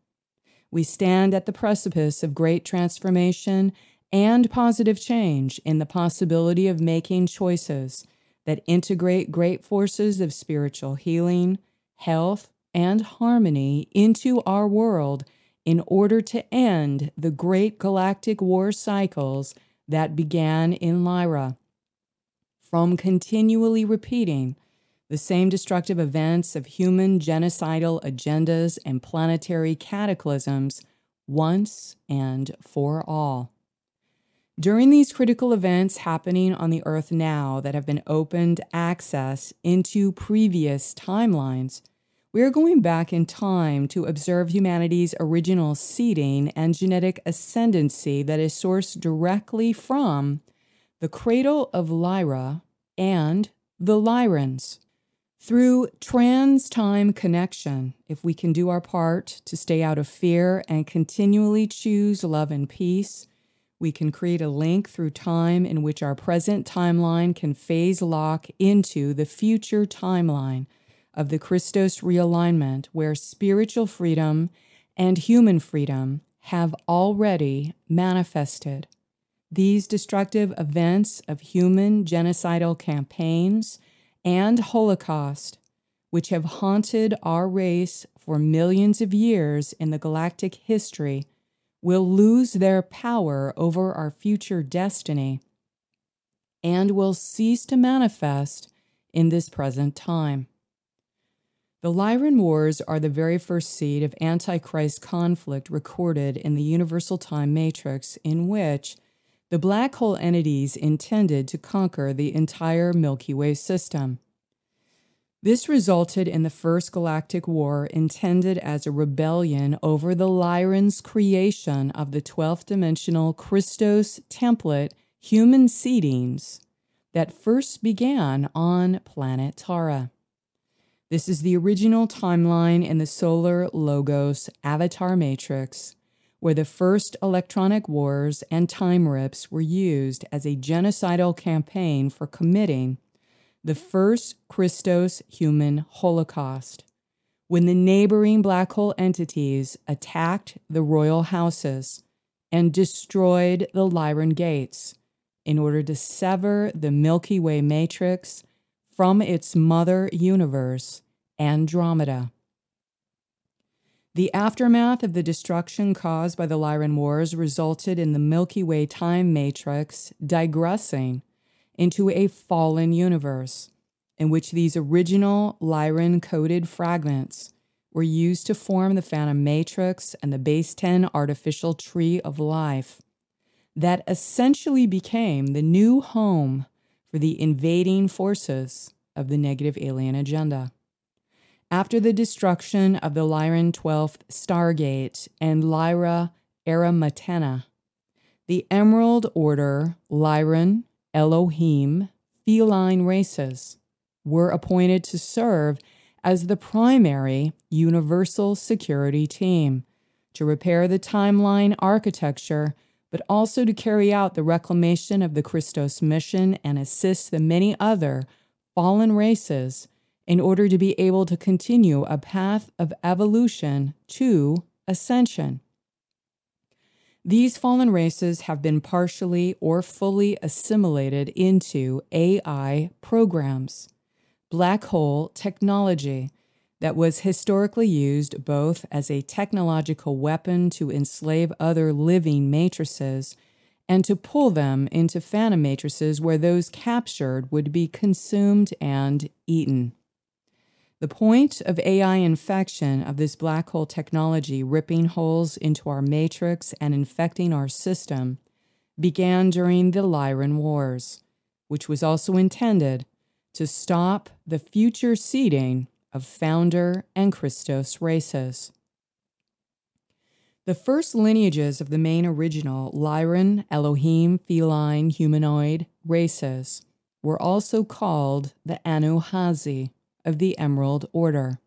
We stand at the precipice of great transformation and positive change in the possibility of making choices that integrate great forces of spiritual healing, health, and harmony into our world in order to end the great galactic war cycles that began in Lyra, from continually repeating the same destructive events of human genocidal agendas and planetary cataclysms once and for all. During these critical events happening on the Earth now that have been opened access into previous timelines, We are going back in time to observe humanity's original seeding and genetic ascendancy that is sourced directly from the cradle of Lyra and the Lyrans. Through trans-time connection, if we can do our part to stay out of fear and continually choose love and peace, we can create a link through time in which our present timeline can phase lock into the future timeline of the Christos realignment, where spiritual freedom and human freedom have already manifested. These destructive events of human genocidal campaigns and Holocaust, which have haunted our race for millions of years in the galactic history, will lose their power over our future destiny and will cease to manifest in this present time. The Lyran Wars are the very first seed of Antichrist conflict recorded in the Universal Time Matrix, in which the black hole entities intended to conquer the entire Milky Way system. This resulted in the First Galactic War, intended as a rebellion over the Lyrans' creation of the 12th dimensional Christos template human seedings that first began on planet Tara. This is the original timeline in the Solar Logos Avatar Matrix, where the first electronic wars and time rips were used as a genocidal campaign for committing the first Christos human Holocaust, when the neighboring black hole entities attacked the royal houses and destroyed the Lyran gates in order to sever the Milky Way matrix from its mother universe, Andromeda. The aftermath of the destruction caused by the Lyran Wars resulted in the Milky Way time matrix digressing into a fallen universe, in which these original Lyran-coded fragments were used to form the Phantom Matrix and the Base 10 artificial tree of life that essentially became the new home for the invading forces of the negative alien agenda. After the destruction of the Lyran 12th Stargate and Lyra Aramatena, the Emerald Order, Lyran, Elohim, feline races were appointed to serve as the primary universal security team to repair the timeline architecture, but also to carry out the reclamation of the Christos mission and assist the many other fallen races in order to be able to continue a path of evolution to ascension. These fallen races have been partially or fully assimilated into AI programs, black hole technology that was historically used both as a technological weapon to enslave other living matrices and to pull them into phantom matrices where those captured would be consumed and eaten. The point of AI infection of this black hole technology ripping holes into our matrix and infecting our system began during the Lyran Wars, which was also intended to stop the future seeding of Founder and Christos races. The first lineages of the main original Lyran, Elohim, feline, humanoid races were also called the Anuhazi of the Emerald Order.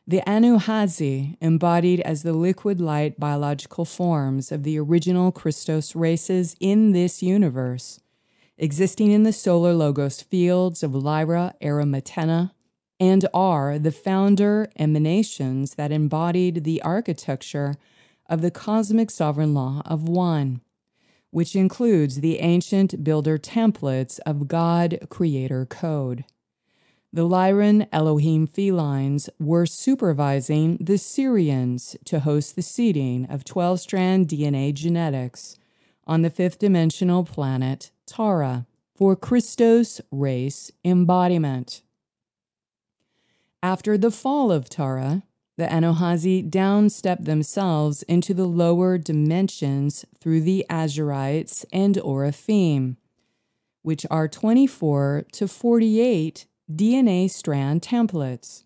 The Anuhazi, embodied as the liquid light biological forms of the original Christos races in this universe, existing in the solar logos fields of Lyra Aramatena, and are the founder emanations that embodied the architecture of the cosmic sovereign law of one, which includes the ancient builder templates of God Creator Code. The Lyran Elohim felines were supervising the Syrians to host the seeding of 12-strand DNA genetics on the fifth-dimensional planet Tara for Christos race embodiment. After the fall of Tara, the Anuhazi downstepped themselves into the lower dimensions through the Azurites and Oraphim, which are 24 to 48 DNA strand templates,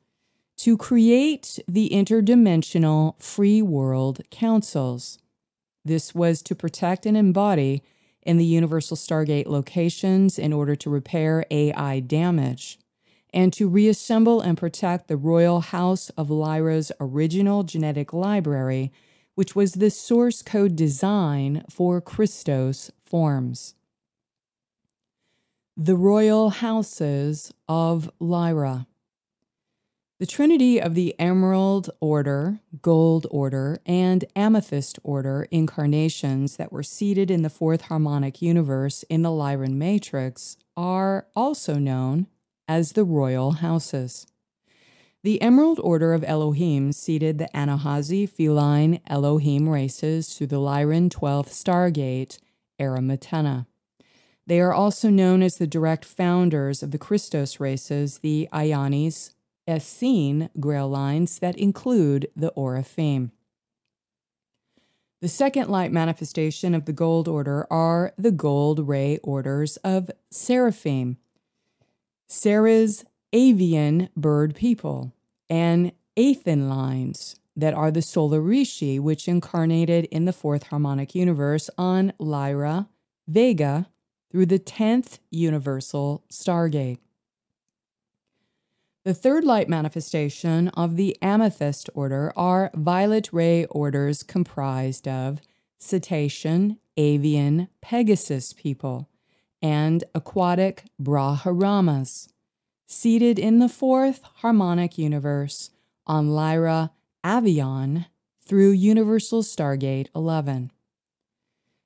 to create the interdimensional free world councils. This was to protect and embody in the Universal Stargate locations in order to repair AI damage, and to reassemble and protect the Royal House of Lyra's original genetic library, which was the source code design for Christos forms. The Royal Houses of Lyra. The trinity of the Emerald Order, Gold Order, and Amethyst Order incarnations that were seated in the fourth harmonic universe in the Lyran matrix are also known as the Royal Houses. The Emerald Order of Elohim seeded the Anahazi feline Elohim races through the Lyran 12th Stargate, Aramatena. They are also known as the direct founders of the Christos races, the Ionis, Essene Grail lines that include the Oraphim. The second light manifestation of the Gold Order are the Gold Ray Orders of Seraphim, Sarah's avian bird people, and Aethan lines that are the Solar Rishi, which incarnated in the fourth harmonic universe on Lyra, Vega, through the 10th Universal Stargate. The third light manifestation of the Amethyst Order are Violet Ray Orders comprised of Cetacean, Avian, Pegasus people, and aquatic Braharamas, seated in the fourth harmonic universe on Lyra, Avion, through Universal Stargate 11.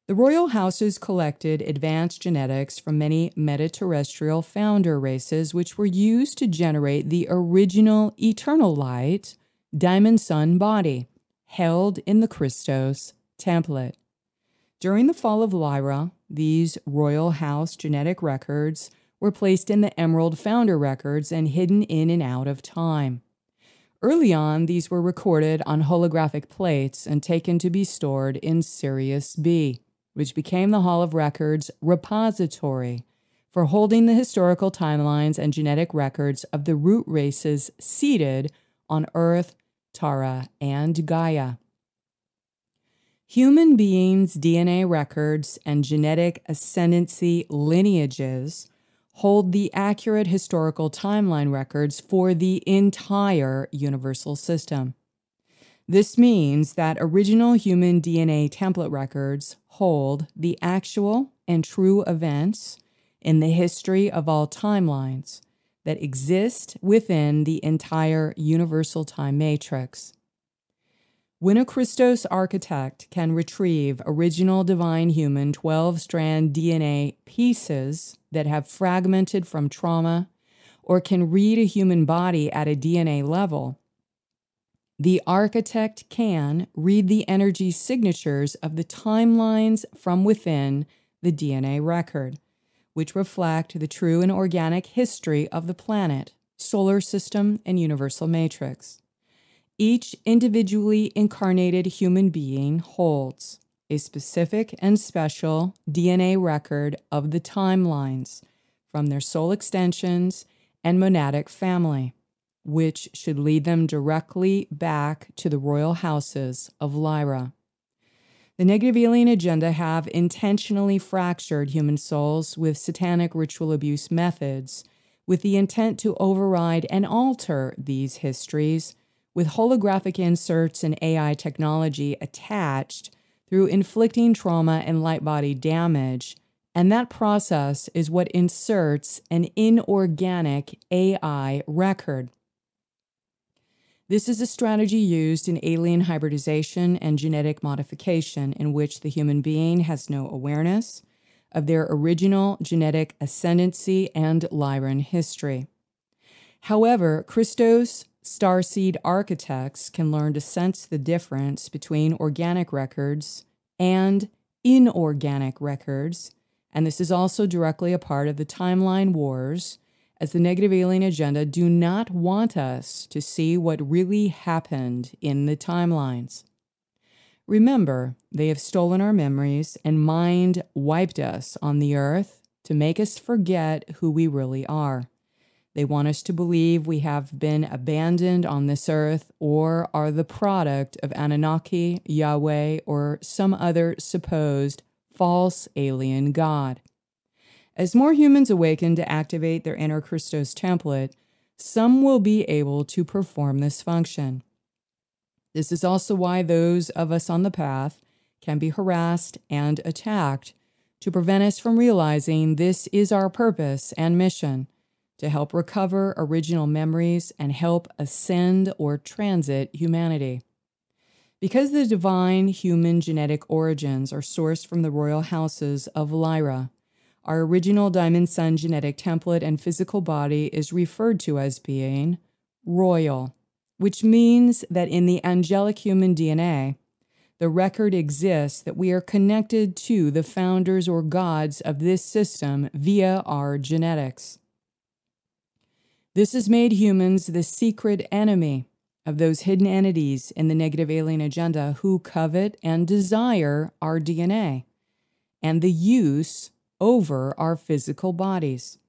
The Royal Houses collected advanced genetics from many metaterrestrial founder races, which were used to generate the original eternal light, Diamond Sun body, held in the Christos template. During the fall of Lyra, these Royal House genetic records were placed in the Emerald Founder records and hidden in and out of time. Early on, these were recorded on holographic plates and taken to be stored in Sirius B, which became the Hall of Records repository for holding the historical timelines and genetic records of the root races seated on Earth, Tara, and Gaia. Human beings' DNA records and genetic ascendancy lineages hold the accurate historical timeline records for the entire universal system. This means that original human DNA template records hold the actual and true events in the history of all timelines that exist within the entire universal time matrix. When a Christos architect can retrieve original divine human 12-strand DNA pieces that have fragmented from trauma, or can read a human body at a DNA level, the architect can read the energy signatures of the timelines from within the DNA record, which reflect the true and organic history of the planet, solar system, and universal matrix. Each individually incarnated human being holds a specific and special DNA record of the timelines from their soul extensions and monadic family, which should lead them directly back to the royal houses of Lyra. The negative alien agenda have intentionally fractured human souls with satanic ritual abuse methods with the intent to override and alter these histories with holographic inserts and AI technology attached through inflicting trauma and light body damage, and that process is what inserts an inorganic AI record. This is a strategy used in alien hybridization and genetic modification in which the human being has no awareness of their original genetic ascendancy and Lyran history. However, Christos starseed architects can learn to sense the difference between organic records and inorganic records, and this is also directly a part of the timeline wars, as the negative alien agenda do not want us to see what really happened in the timelines. Remember, they have stolen our memories and mind-wiped us on the earth to make us forget who we really are. They want us to believe we have been abandoned on this earth or are the product of Anunnaki, Yahweh, or some other supposed false alien god. As more humans awaken to activate their inner Christos template, some will be able to perform this function. This is also why those of us on the path can be harassed and attacked to prevent us from realizing this is our purpose and mission, to help recover original memories and help ascend or transit humanity. Because the divine human genetic origins are sourced from the royal houses of Lyra, our original Diamond Sun genetic template and physical body is referred to as being royal, which means that in the angelic human DNA, the record exists that we are connected to the founders or gods of this system via our genetics. This has made humans the secret enemy of those hidden entities in the negative alien agenda who covet and desire our DNA and the use over our physical bodies.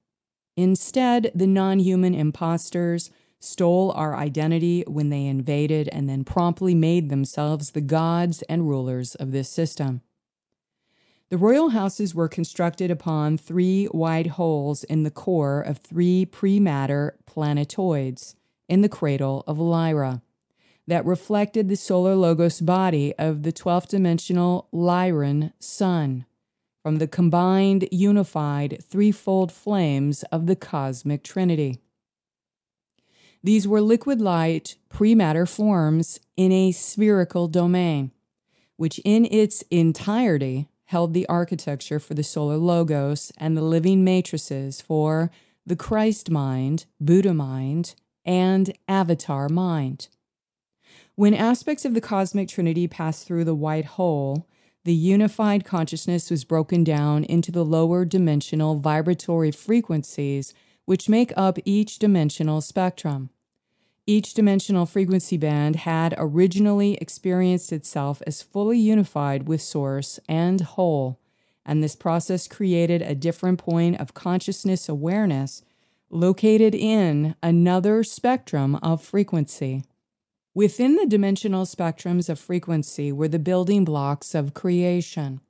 Instead, the non-human imposters stole our identity when they invaded and then promptly made themselves the gods and rulers of this system. The royal houses were constructed upon 3 white holes in the core of 3 pre-matter planetoids in the cradle of Lyra that reflected the solar logos body of the 12th dimensional Lyran sun from the combined, unified, threefold flames of the cosmic trinity. These were liquid light pre-matter forms in a spherical domain, which in its entirety held the architecture for the solar logos and the living matrices for the Christ mind, Buddha mind, and Avatar mind. When aspects of the cosmic trinity passed through the white hole, the unified consciousness was broken down into the lower dimensional vibratory frequencies which make up each dimensional spectrum. Each dimensional frequency band had originally experienced itself as fully unified with Source and Whole, and this process created a different point of consciousness awareness located in another spectrum of frequency. Within the dimensional spectrums of frequency were the building blocks of creation: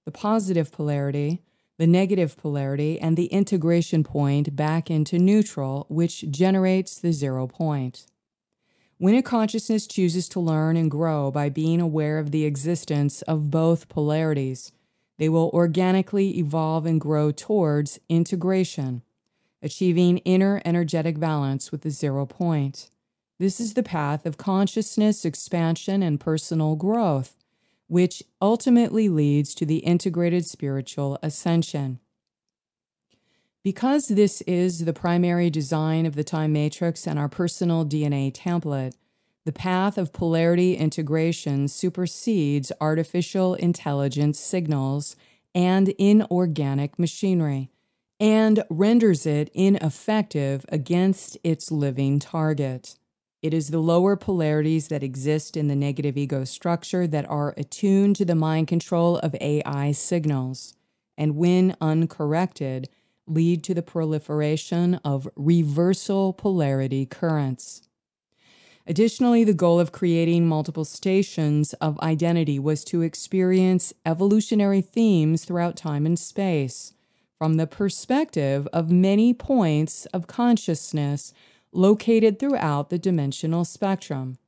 the positive polarity, the negative polarity, and the integration point back into neutral, which generates the 0 point. When a consciousness chooses to learn and grow by being aware of the existence of both polarities, they will organically evolve and grow towards integration, achieving inner energetic balance with the 0 point. This is the path of consciousness expansion and personal growth, which ultimately leads to the integrated spiritual ascension. Because this is the primary design of the time matrix and our personal DNA template, the path of polarity integration supersedes artificial intelligence signals and inorganic machinery, and renders it ineffective against its living target. It is the lower polarities that exist in the negative ego structure that are attuned to the mind control of AI signals, and when uncorrected, lead to the proliferation of reversal polarity currents. Additionally, the goal of creating multiple stations of identity was to experience evolutionary themes throughout time and space, from the perspective of many points of consciousness located throughout the dimensional spectrum,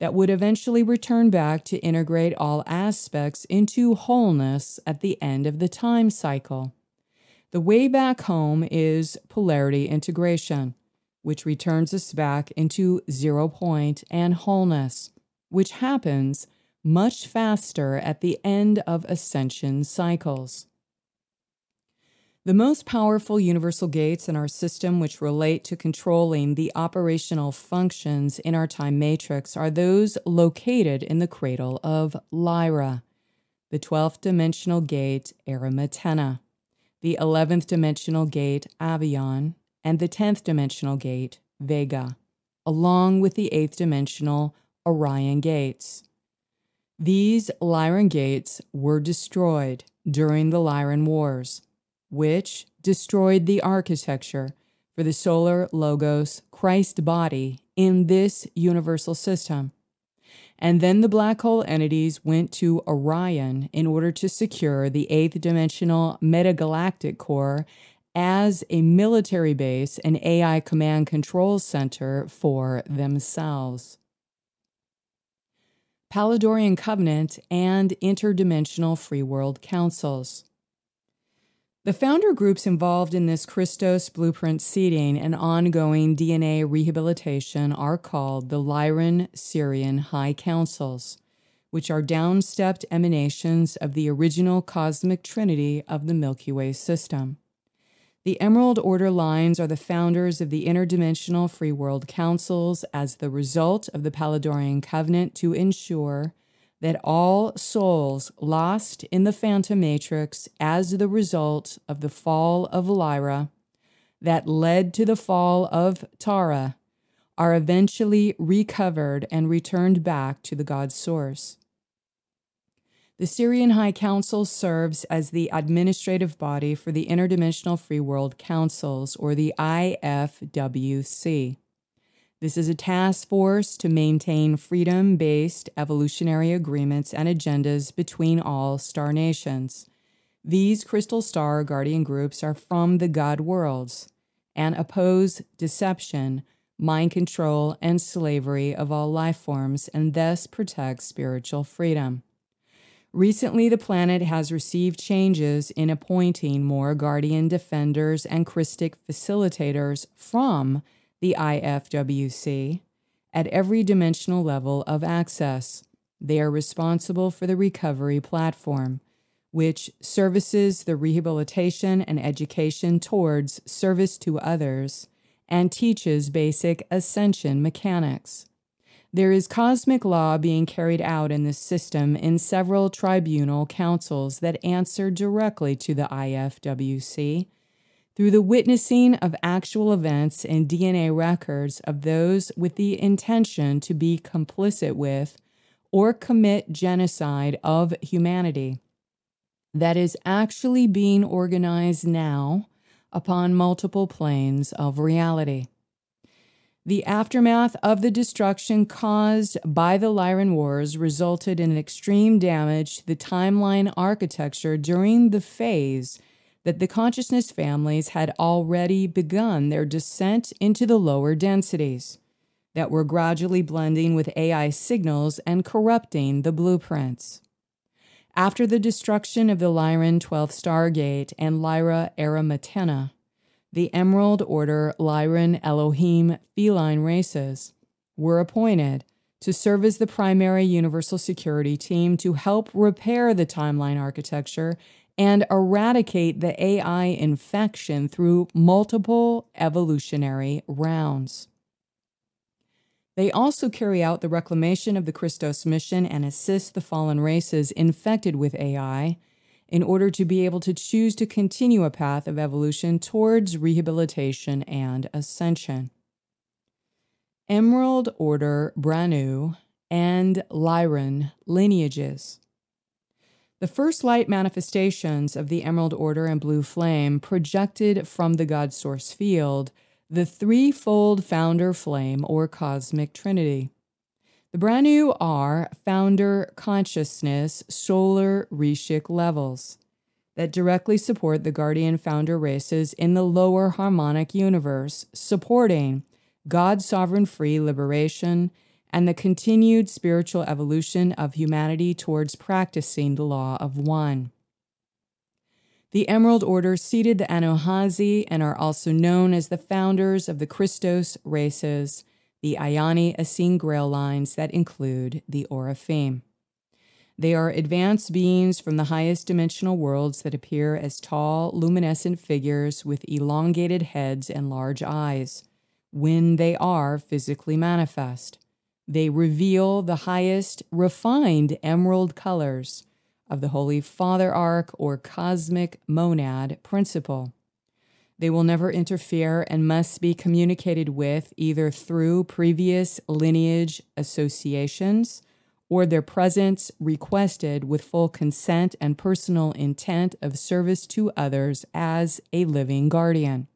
that would eventually return back to integrate all aspects into wholeness at the end of the time cycle. The way back home is polarity integration, which returns us back into 0 point and wholeness, which happens much faster at the end of ascension cycles. The most powerful universal gates in our system which relate to controlling the operational functions in our time matrix are those located in the cradle of Lyra, the 12th dimensional gate Arimatena, the 11th dimensional gate Avion, and the 10th dimensional gate Vega, along with the 8th dimensional Orion gates. These Lyran gates were destroyed during the Lyran Wars, which destroyed the architecture for the solar logos Christ body in this universal system. And then the black hole entities went to Orion in order to secure the 8th dimensional metagalactic core as a military base and AI command control center for themselves. Paladorian Covenant and Interdimensional Free World Councils. The founder groups involved in this Christos blueprint seeding and ongoing DNA rehabilitation are called the Lyran-Sirian High Councils, which are downstepped emanations of the original cosmic trinity of the Milky Way system. The Emerald Order lines are the founders of the Interdimensional Free World Councils as the result of the Paladorian Covenant to ensure that all souls lost in the Phantom Matrix as the result of the fall of Lyra that led to the fall of Tara are eventually recovered and returned back to the God Source. The Sirian High Council serves as the administrative body for the Interdimensional Free World Councils, or the IFWC. This is a task force to maintain freedom-based evolutionary agreements and agendas between all star nations. These crystal star guardian groups are from the God worlds and oppose deception, mind control, and slavery of all life forms, and thus protect spiritual freedom. Recently, the planet has received changes in appointing more guardian defenders and Christic facilitators from the IFWC at every dimensional level of access. They are responsible for the recovery platform, which services the rehabilitation and education towards service to others and teaches basic ascension mechanics. There is cosmic law being carried out in this system in several tribunal councils that answer directly to the IFWC through the witnessing of actual events and DNA records of those with the intention to be complicit with or commit genocide of humanity that is actually being organized now upon multiple planes of reality. The aftermath of the destruction caused by the Lyran Wars resulted in extreme damage to the timeline architecture during the phase that the consciousness families had already begun their descent into the lower densities that were gradually blending with AI signals and corrupting the blueprints. After the destruction of the Lyran 12th Stargate and Lyra Aramatena, the Emerald Order Lyran Elohim feline races were appointed to serve as the primary universal security team to help repair the timeline architecture and eradicate the AI infection through multiple evolutionary rounds. They also carry out the reclamation of the Christos mission and assist the fallen races infected with AI in order to be able to choose to continue a path of evolution towards rehabilitation and ascension. Emerald Order Branu and Lyran lineages. The first light manifestations of the Emerald Order and Blue Flame projected from the God Source field the threefold founder flame or cosmic trinity. The Branu are founder consciousness solar Rishik levels that directly support the guardian founder races in the lower harmonic universe, supporting God's sovereign free liberation and the continued spiritual evolution of humanity towards practicing the law of one. The Emerald Order seeded the Anuhazi and are also known as the founders of the Christos races, the Ayani Essene Grail lines that include the Oraphim. They are advanced beings from the highest dimensional worlds that appear as tall, luminescent figures with elongated heads and large eyes when they are physically manifest. They reveal the highest refined emerald colors of the Holy Father Arc or Cosmic Monad principle. They will never interfere and must be communicated with either through previous lineage associations or their presence requested with full consent and personal intent of service to others as a living guardian.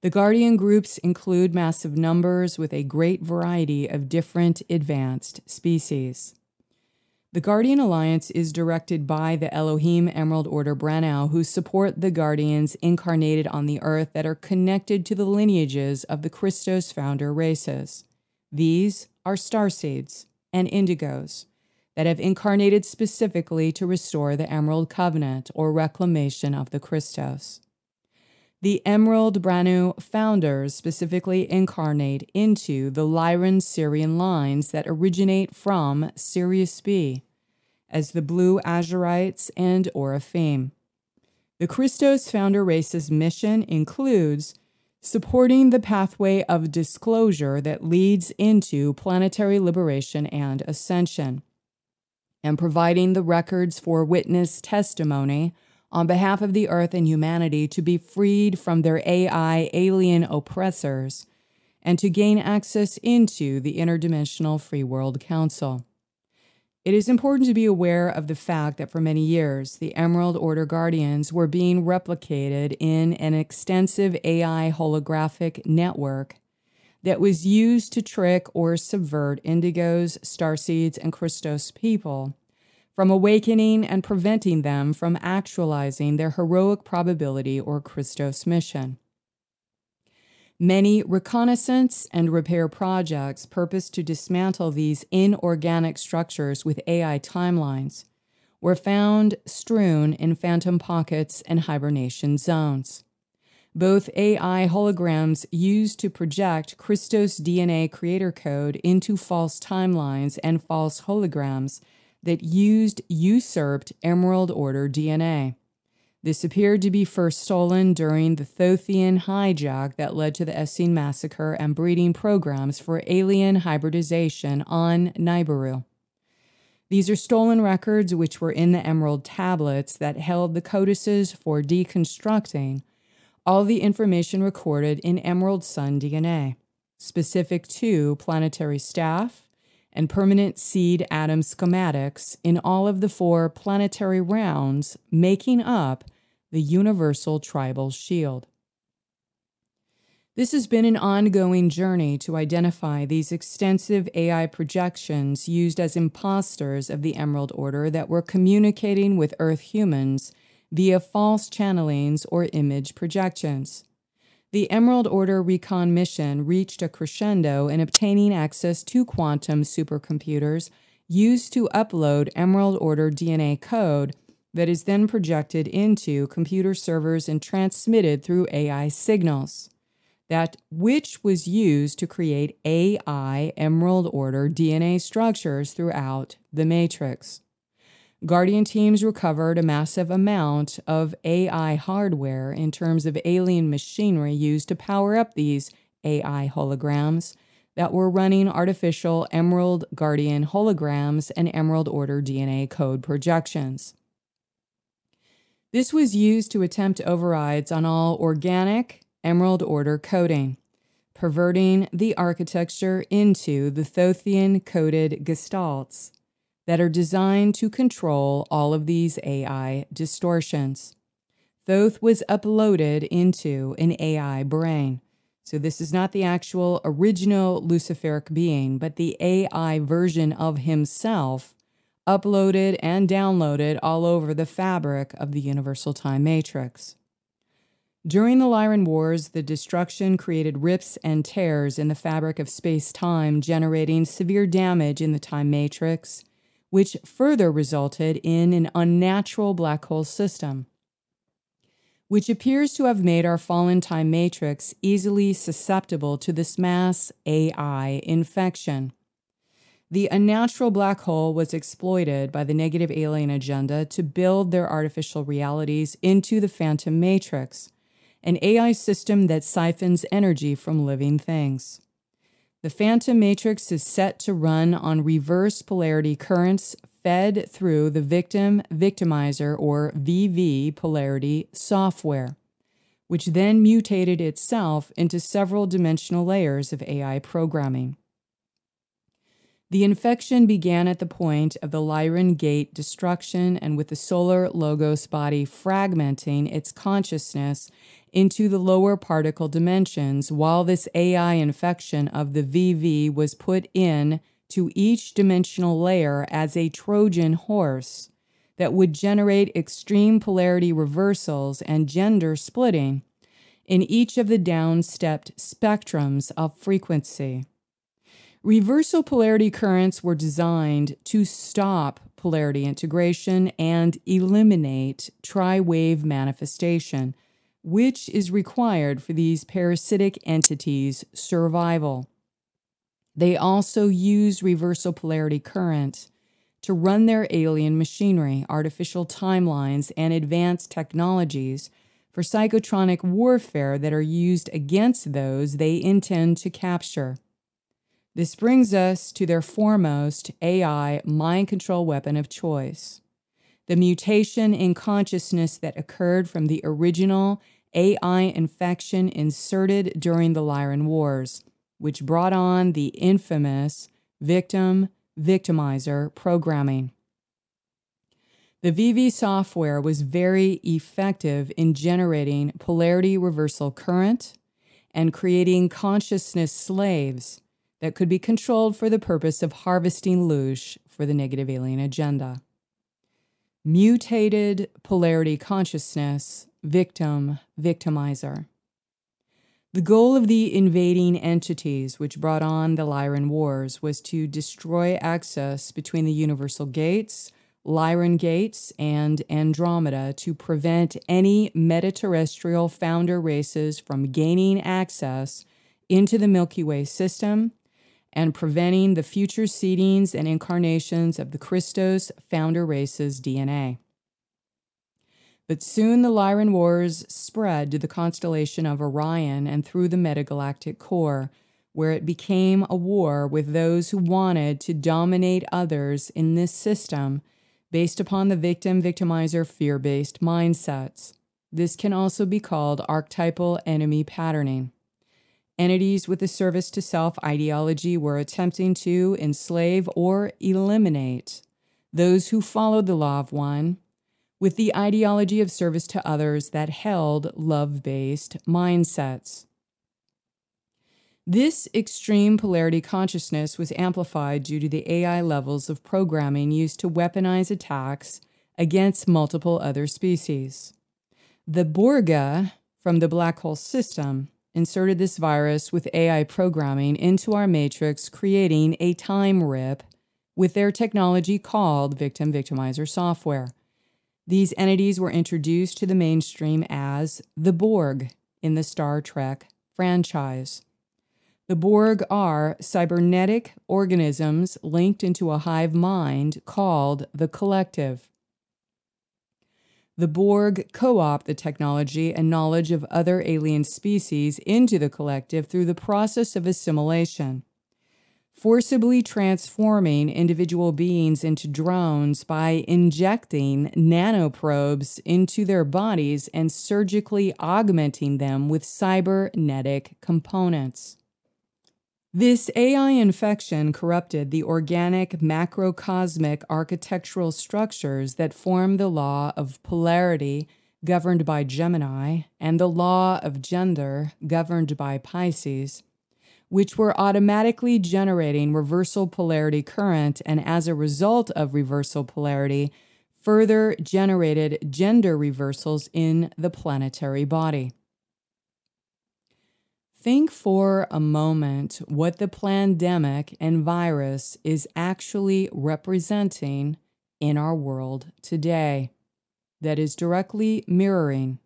The Guardian groups include massive numbers with a great variety of different advanced species. The Guardian Alliance is directed by the Elohim Emerald Order Branau, who support the Guardians incarnated on the earth that are connected to the lineages of the Christos founder races. These are starseeds and indigos that have incarnated specifically to restore the Emerald Covenant or reclamation of the Christos. The Emerald Branau founders specifically incarnate into the Lyran Syrian lines that originate from Sirius B as the Blue Azurites and Oraphim. The Christos founder race's mission includes supporting the pathway of disclosure that leads into planetary liberation and ascension, and providing the records for witness testimony on behalf of the earth and humanity to be freed from their AI alien oppressors and to gain access into the Interdimensional Free World Council. It is important to be aware of the fact that for many years, the Emerald Order Guardians were being replicated in an extensive AI holographic network that was used to trick or subvert indigos, starseeds, and Christos people from awakening and preventing them from actualizing their heroic probability or Christos mission. Many reconnaissance and repair projects purposed to dismantle these inorganic structures with AI timelines were found strewn in phantom pockets and hibernation zones. Both AI holograms used to project Christos DNA creator code into false timelines and false holograms that used usurped Emerald Order DNA. This appeared to be first stolen during the Thothian hijack that led to the Essene massacre and breeding programs for alien hybridization on Nibiru. These are stolen records which were in the Emerald tablets that held the codices for deconstructing all the information recorded in Emerald Sun DNA, specific to planetary staff and permanent seed atom schematics in all of the 4 planetary rounds making up the Universal Tribal Shield. This has been an ongoing journey to identify these extensive AI projections used as imposters of the Emerald Order that were communicating with Earth humans via false channelings or image projections. The Emerald Order Recon mission reached a crescendo in obtaining access to quantum supercomputers used to upload Emerald Order DNA code that is then projected into computer servers and transmitted through AI signals, that which was used to create AI Emerald Order DNA structures throughout the Matrix. Guardian teams recovered a massive amount of AI hardware in terms of alien machinery used to power up these AI holograms that were running artificial Emerald Guardian holograms and Emerald Order DNA code projections. This was used to attempt overrides on all organic Emerald Order coding, perverting the architecture into the Thothian coded gestalts that are designed to control all of these AI distortions. Thoth was uploaded into an AI brain. So this is not the actual original Luciferic being, but the AI version of himself uploaded and downloaded all over the fabric of the Universal Time Matrix. During the Lyran Wars, the destruction created rips and tears in the fabric of space-time, generating severe damage in the Time Matrix, which further resulted in an unnatural black hole system, which appears to have made our fallen time matrix easily susceptible to this mass AI infection. The unnatural black hole was exploited by the negative alien agenda to build their artificial realities into the phantom matrix, an AI system that siphons energy from living things. The phantom matrix is set to run on reverse polarity currents fed through the victim-victimizer or VV polarity software, which then mutated itself into several dimensional layers of AI programming. The infection began at the point of the Lyran Gate destruction and with the solar logos body fragmenting its consciousness into the lower particle dimensions, while this AI infection of the VV was put in to each dimensional layer as a Trojan horse that would generate extreme polarity reversals and gender splitting in each of the down-stepped spectrums of frequency. Reversal polarity currents were designed to stop polarity integration and eliminate tri-wave manifestation, which is required for these parasitic entities' survival. They also use reversal polarity current to run their alien machinery, artificial timelines, and advanced technologies for psychotronic warfare that are used against those they intend to capture. This brings us to their foremost AI mind control weapon of choice, the mutation in consciousness that occurred from the original AI infection inserted during the Lyran Wars, which brought on the infamous victim-victimizer programming. The VV software was very effective in generating polarity reversal current and creating consciousness slaves that could be controlled for the purpose of harvesting Loosh for the negative alien agenda. Mutated polarity consciousness, victim-victimizer. The goal of the invading entities which brought on the Lyran Wars was to destroy access between the Universal Gates, Lyran Gates, and Andromeda to prevent any metaterrestrial founder races from gaining access into the Milky Way system and preventing the future seedings and incarnations of the Christos founder race's DNA. But soon the Lyran Wars spread to the constellation of Orion and through the metagalactic core, where it became a war with those who wanted to dominate others in this system based upon the victim-victimizer fear-based mindsets. This can also be called archetypal enemy patterning. Entities with a service to self ideology were attempting to enslave or eliminate those who followed the law of one with the ideology of service to others that held love-based mindsets. This extreme polarity consciousness was amplified due to the AI levels of programming used to weaponize attacks against multiple other species. The Borga from the black hole system inserted this virus with AI programming into our matrix, creating a time rip with their technology called victim-victimizer software. These entities were introduced to the mainstream as the Borg in the Star Trek franchise. The Borg are cybernetic organisms linked into a hive mind called the Collective. The Borg co-opt the technology and knowledge of other alien species into the Collective through the process of assimilation, forcibly transforming individual beings into drones by injecting nanoprobes into their bodies and surgically augmenting them with cybernetic components. This AI infection corrupted the organic macrocosmic architectural structures that form the law of polarity governed by Gemini and the law of gender governed by Pisces, which were automatically generating reversal polarity current and as a result of reversal polarity, further generated gender reversals in the planetary body. Think for a moment what the pandemic and virus is actually representing in our world today that is directly mirroring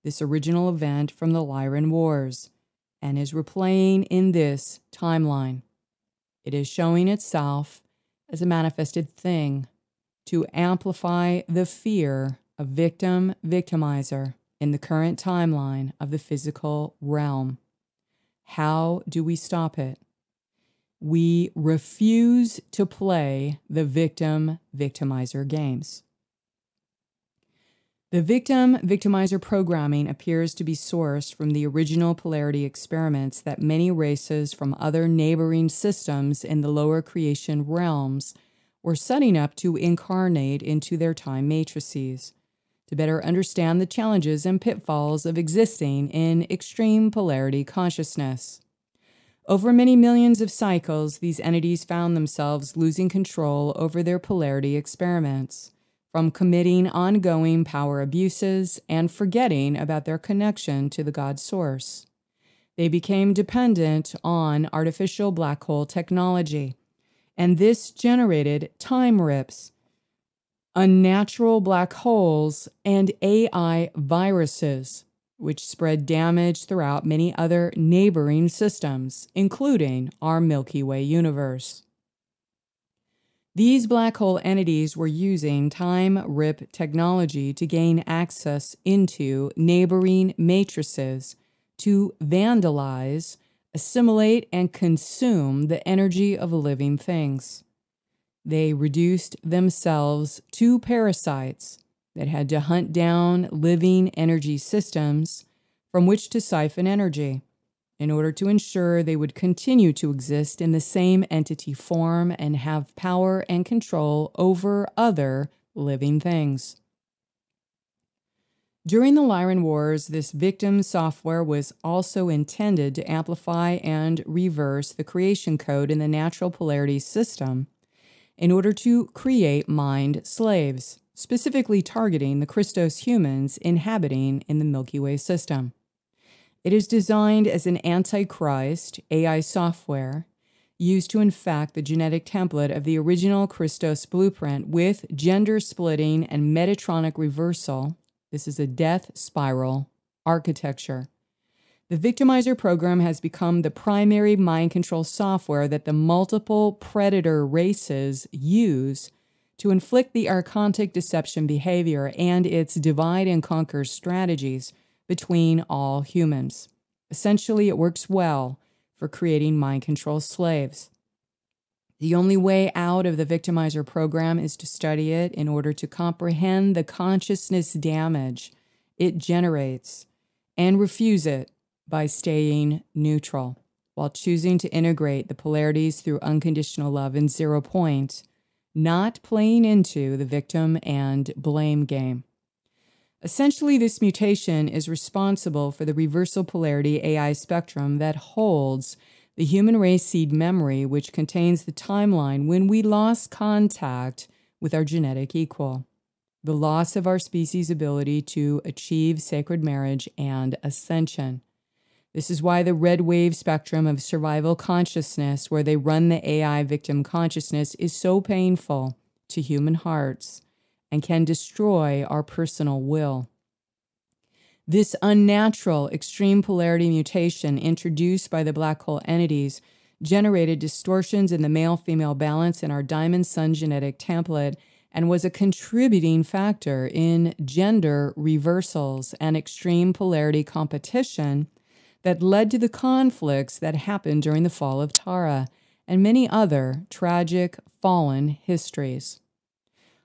this original event from the Lyran Wars and is replaying in this timeline. It is showing itself as a manifested thing to amplify the fear of victim-victimizer in the current timeline of the physical realm. How do we stop it? We refuse to play the victim-victimizer games. The victim-victimizer programming appears to be sourced from the original polarity experiments that many races from other neighboring systems in the lower creation realms were setting up to incarnate into their time matrices, to better understand the challenges and pitfalls of existing in extreme polarity consciousness. Over many millions of cycles, these entities found themselves losing control over their polarity experiments, from committing ongoing power abuses and forgetting about their connection to the God Source. They became dependent on artificial black hole technology, and this generated time rips, unnatural black holes, and AI viruses, which spread damage throughout many other neighboring systems, including our Milky Way universe. These black hole entities were using time rip technology to gain access into neighboring matrices to vandalize, assimilate, and consume the energy of living things. They reduced themselves to parasites that had to hunt down living energy systems from which to siphon energy, in order to ensure they would continue to exist in the same entity form and have power and control over other living things. During the Lyran Wars, this victim software was also intended to amplify and reverse the creation code in the natural polarity system in order to create mind slaves, specifically targeting the Christos humans inhabiting in the Milky Way system. It is designed as an antichrist AI software used to infect the genetic template of the original Christos blueprint with gender splitting and Metatronic reversal. This is a death spiral architecture. The Victimizer program has become the primary mind control software that the multiple predator races use to inflict the archontic deception behavior and its divide and conquer strategies between all humans. Essentially, it works well for creating mind control slaves. The only way out of the Victimizer program is to study it in order to comprehend the consciousness damage it generates and refuse it by staying neutral, while choosing to integrate the polarities through unconditional love and 0 point, not playing into the victim and blame game. Essentially, this mutation is responsible for the reversal polarity AI spectrum that holds the human race seed memory, which contains the timeline when we lost contact with our genetic equal, the loss of our species' ability to achieve sacred marriage and ascension. This is why the red wave spectrum of survival consciousness, where they run the AI victim consciousness, is so painful to human hearts and can destroy our personal will. This unnatural extreme polarity mutation introduced by the black hole entities generated distortions in the male-female balance in our diamond sun genetic template and was a contributing factor in gender reversals and extreme polarity competition that led to the conflicts that happened during the fall of Tara and many other tragic fallen histories.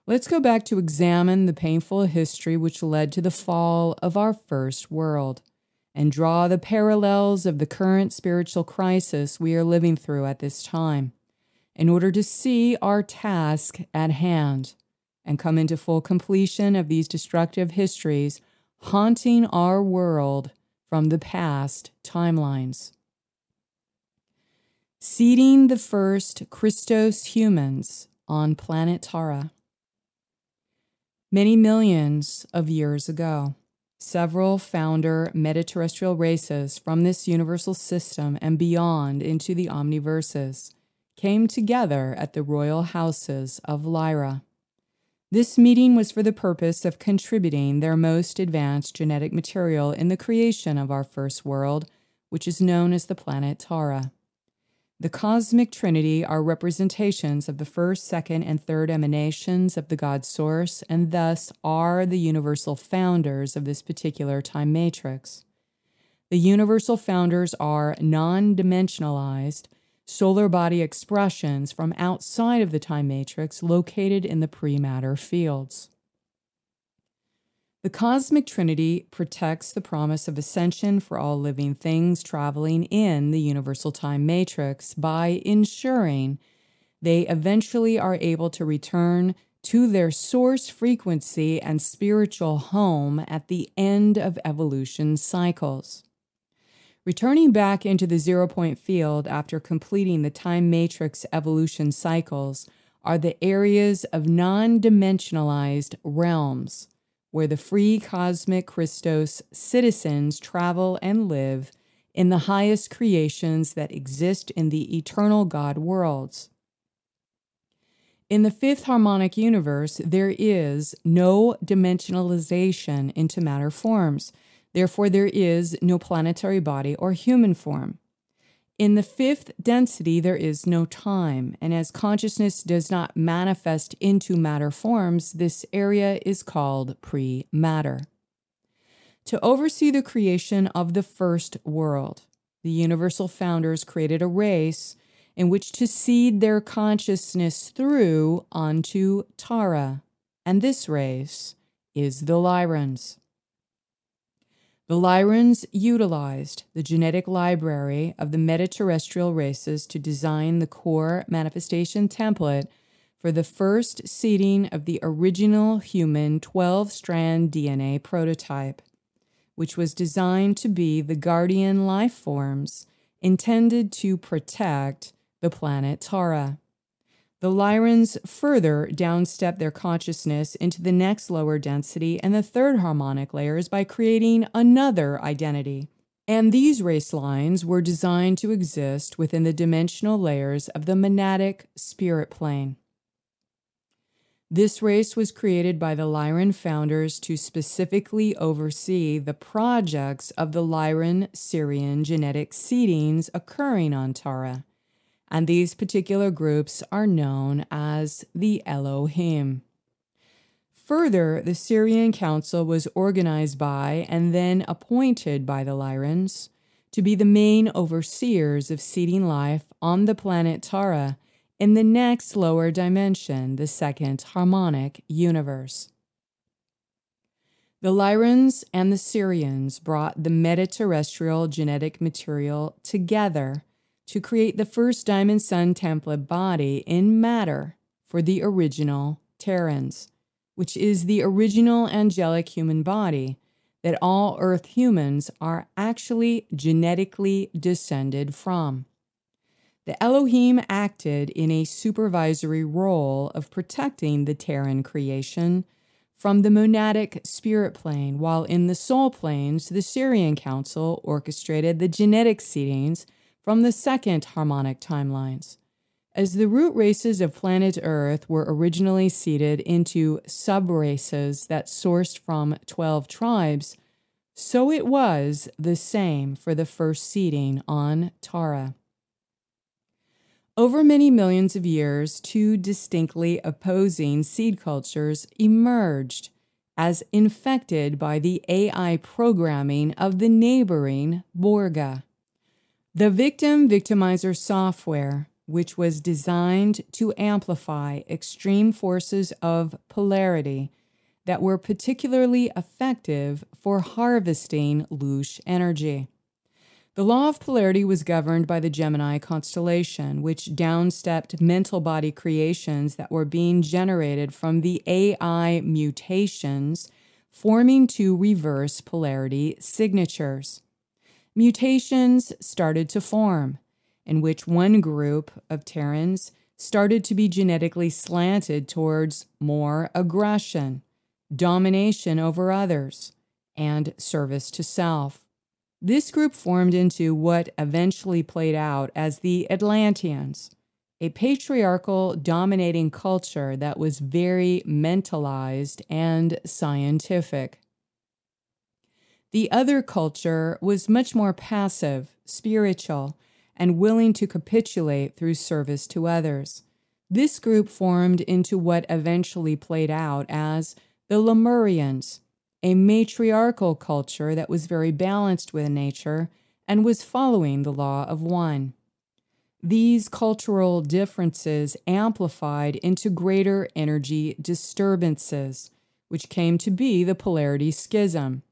Let's go back to examine the painful history which led to the fall of our first world and draw the parallels of the current spiritual crisis we are living through at this time in order to see our task at hand and come into full completion of these destructive histories haunting our world from the past timelines. Seeding the first Christos humans on planet Tara. Many millions of years ago, several founder metaterrestrial races from this universal system and beyond into the omniverses came together at the royal houses of Lyra. This meeting was for the purpose of contributing their most advanced genetic material in the creation of our first world, which is known as the planet Tara. The cosmic trinity are representations of the first, second, and third emanations of the God Source, and thus are the universal founders of this particular time matrix. The universal founders are non-dimensionalized solar body expressions from outside of the time matrix located in the pre-matter fields. The cosmic trinity protects the promise of ascension for all living things traveling in the universal time matrix by ensuring they eventually are able to return to their source frequency and spiritual home at the end of evolution cycles. Returning back into the zero-point field after completing the time matrix evolution cycles are the areas of non-dimensionalized realms where the free cosmic Christos citizens travel and live in the highest creations that exist in the eternal God worlds. In the fifth harmonic universe, there is no dimensionalization into matter forms. Therefore, there is no planetary body or human form. In the fifth density, there is no time, and as consciousness does not manifest into matter forms, this area is called pre-matter. To oversee the creation of the first world, the universal founders created a race in which to seed their consciousness through onto Tara, and this race is the Lyrans. The Lyrans utilized the genetic library of the metaterrestrial races to design the core manifestation template for the first seeding of the original human 12-strand DNA prototype, which was designed to be the guardian life forms intended to protect the planet Tara. The Lyrans further downstep their consciousness into the next lower density and the third harmonic layers by creating another identity. And these race lines were designed to exist within the dimensional layers of the monadic spirit plane. This race was created by the Lyran founders to specifically oversee the projects of the Lyran-Sirian genetic seedings occurring on Tara. And these particular groups are known as the Elohim. Further, the Sirian Council was organized by and then appointed by the Lyrans to be the main overseers of seeding life on the planet Tara in the next lower dimension, the second harmonic universe. The Lyrans and the Sirians brought the metaterrestrial genetic material together to create the first Diamond Sun template body in matter for the original Terrans, which is the original angelic human body that all Earth humans are actually genetically descended from. The Elohim acted in a supervisory role of protecting the Terran creation from the monadic spirit plane, while in the soul planes, the Sirian Council orchestrated the genetic seedings from the second harmonic timelines. As the root races of planet Earth were originally seeded into sub-races that sourced from 12 tribes, so it was the same for the first seeding on Tara. Over many millions of years, two distinctly opposing seed cultures emerged as infected by the AI programming of the neighboring Borga. The victim-victimizer software, which was designed to amplify extreme forces of polarity that were particularly effective for harvesting Lush energy. The law of polarity was governed by the Gemini constellation, which downstepped mental body creations that were being generated from the AI mutations, forming two reverse polarity signatures. Mutations started to form, in which one group of Terrans started to be genetically slanted towards more aggression, domination over others, and service to self. This group formed into what eventually played out as the Atlanteans, a patriarchal dominating culture that was very mentalized and scientific. The other culture was much more passive, spiritual, and willing to capitulate through service to others. This group formed into what eventually played out as the Lemurians, a matriarchal culture that was very balanced with nature and was following the law of one. These cultural differences amplified into greater energy disturbances, which came to be the polarity schism,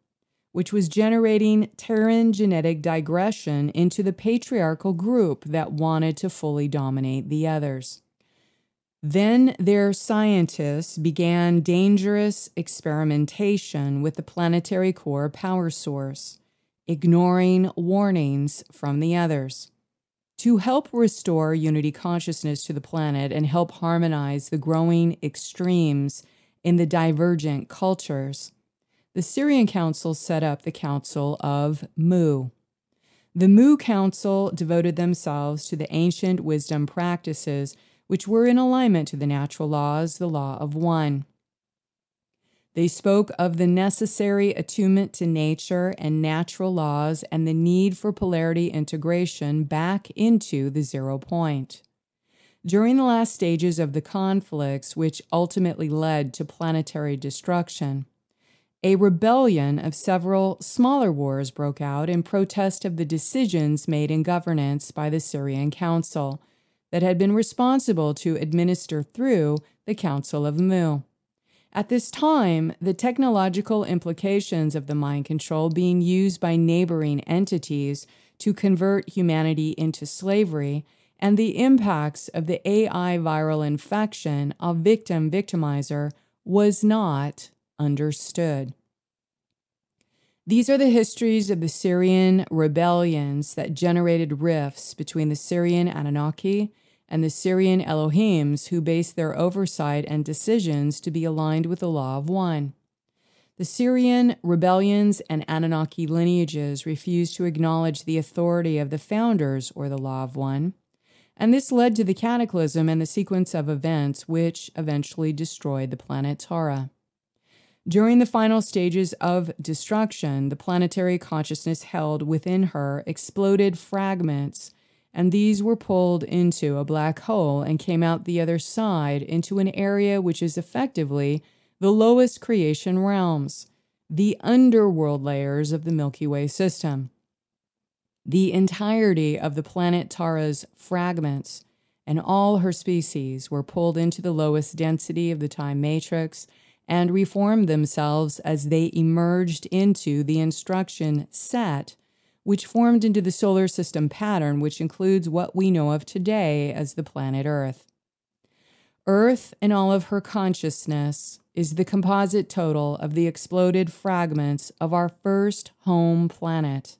which was generating Terran genetic digression into the patriarchal group that wanted to fully dominate the others. Then their scientists began dangerous experimentation with the planetary core power source, ignoring warnings from the others. To help restore unity consciousness to the planet and help harmonize the growing extremes in the divergent cultures, the Sirian Council set up the Council of Mu. The Mu Council devoted themselves to the ancient wisdom practices which were in alignment to the natural laws, the law of one. They spoke of the necessary attunement to nature and natural laws and the need for polarity integration back into the 0 point. During the last stages of the conflicts, which ultimately led to planetary destruction, a rebellion of several smaller wars broke out in protest of the decisions made in governance by the Sirian Council that had been responsible to administer through the Council of Mu. At this time, the technological implications of the mind control being used by neighboring entities to convert humanity into slavery and the impacts of the AI viral infection of victim-victimizer was not understood. These are the histories of the Sirian rebellions that generated rifts between the Sirian Anunnaki and the Sirian Elohims, who based their oversight and decisions to be aligned with the law of one. The Sirian rebellions and Anunnaki lineages refused to acknowledge the authority of the founders or the law of one, and this led to the cataclysm and the sequence of events which eventually destroyed the planet Tara. During the final stages of destruction, the planetary consciousness held within her exploded fragments, and these were pulled into a black hole and came out the other side into an area which is effectively the lowest creation realms, the underworld layers of the Milky Way system. The entirety of the planet Tara's fragments and all her species were pulled into the lowest density of the time matrix and reformed themselves as they emerged into the instruction set, which formed into the solar system pattern, which includes what we know of today as the planet Earth. Earth and all of her consciousness is the composite total of the exploded fragments of our first home planet,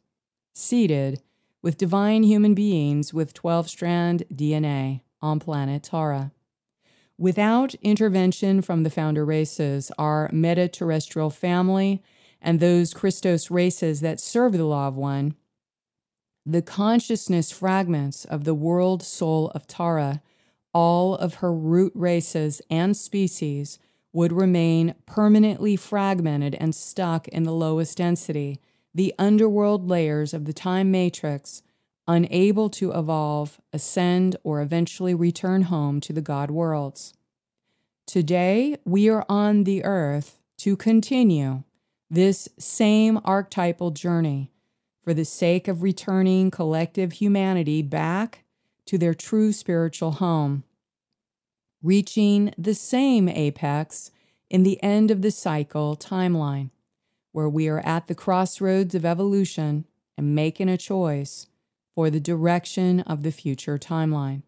seated with divine human beings with 12-strand DNA on planet Tara. Without intervention from the founder races, our meta-terrestrial family, and those Christos races that serve the law of one, the consciousness fragments of the world soul of Tara, all of her root races and species, would remain permanently fragmented and stuck in the lowest density, the underworld layers of the time matrix, unable to evolve, ascend, or eventually return home to the God worlds. Today, we are on the earth to continue this same archetypal journey for the sake of returning collective humanity back to their true spiritual home, reaching the same apex in the end of the cycle timeline, where we are at the crossroads of evolution and making a choice for the direction of the future timeline.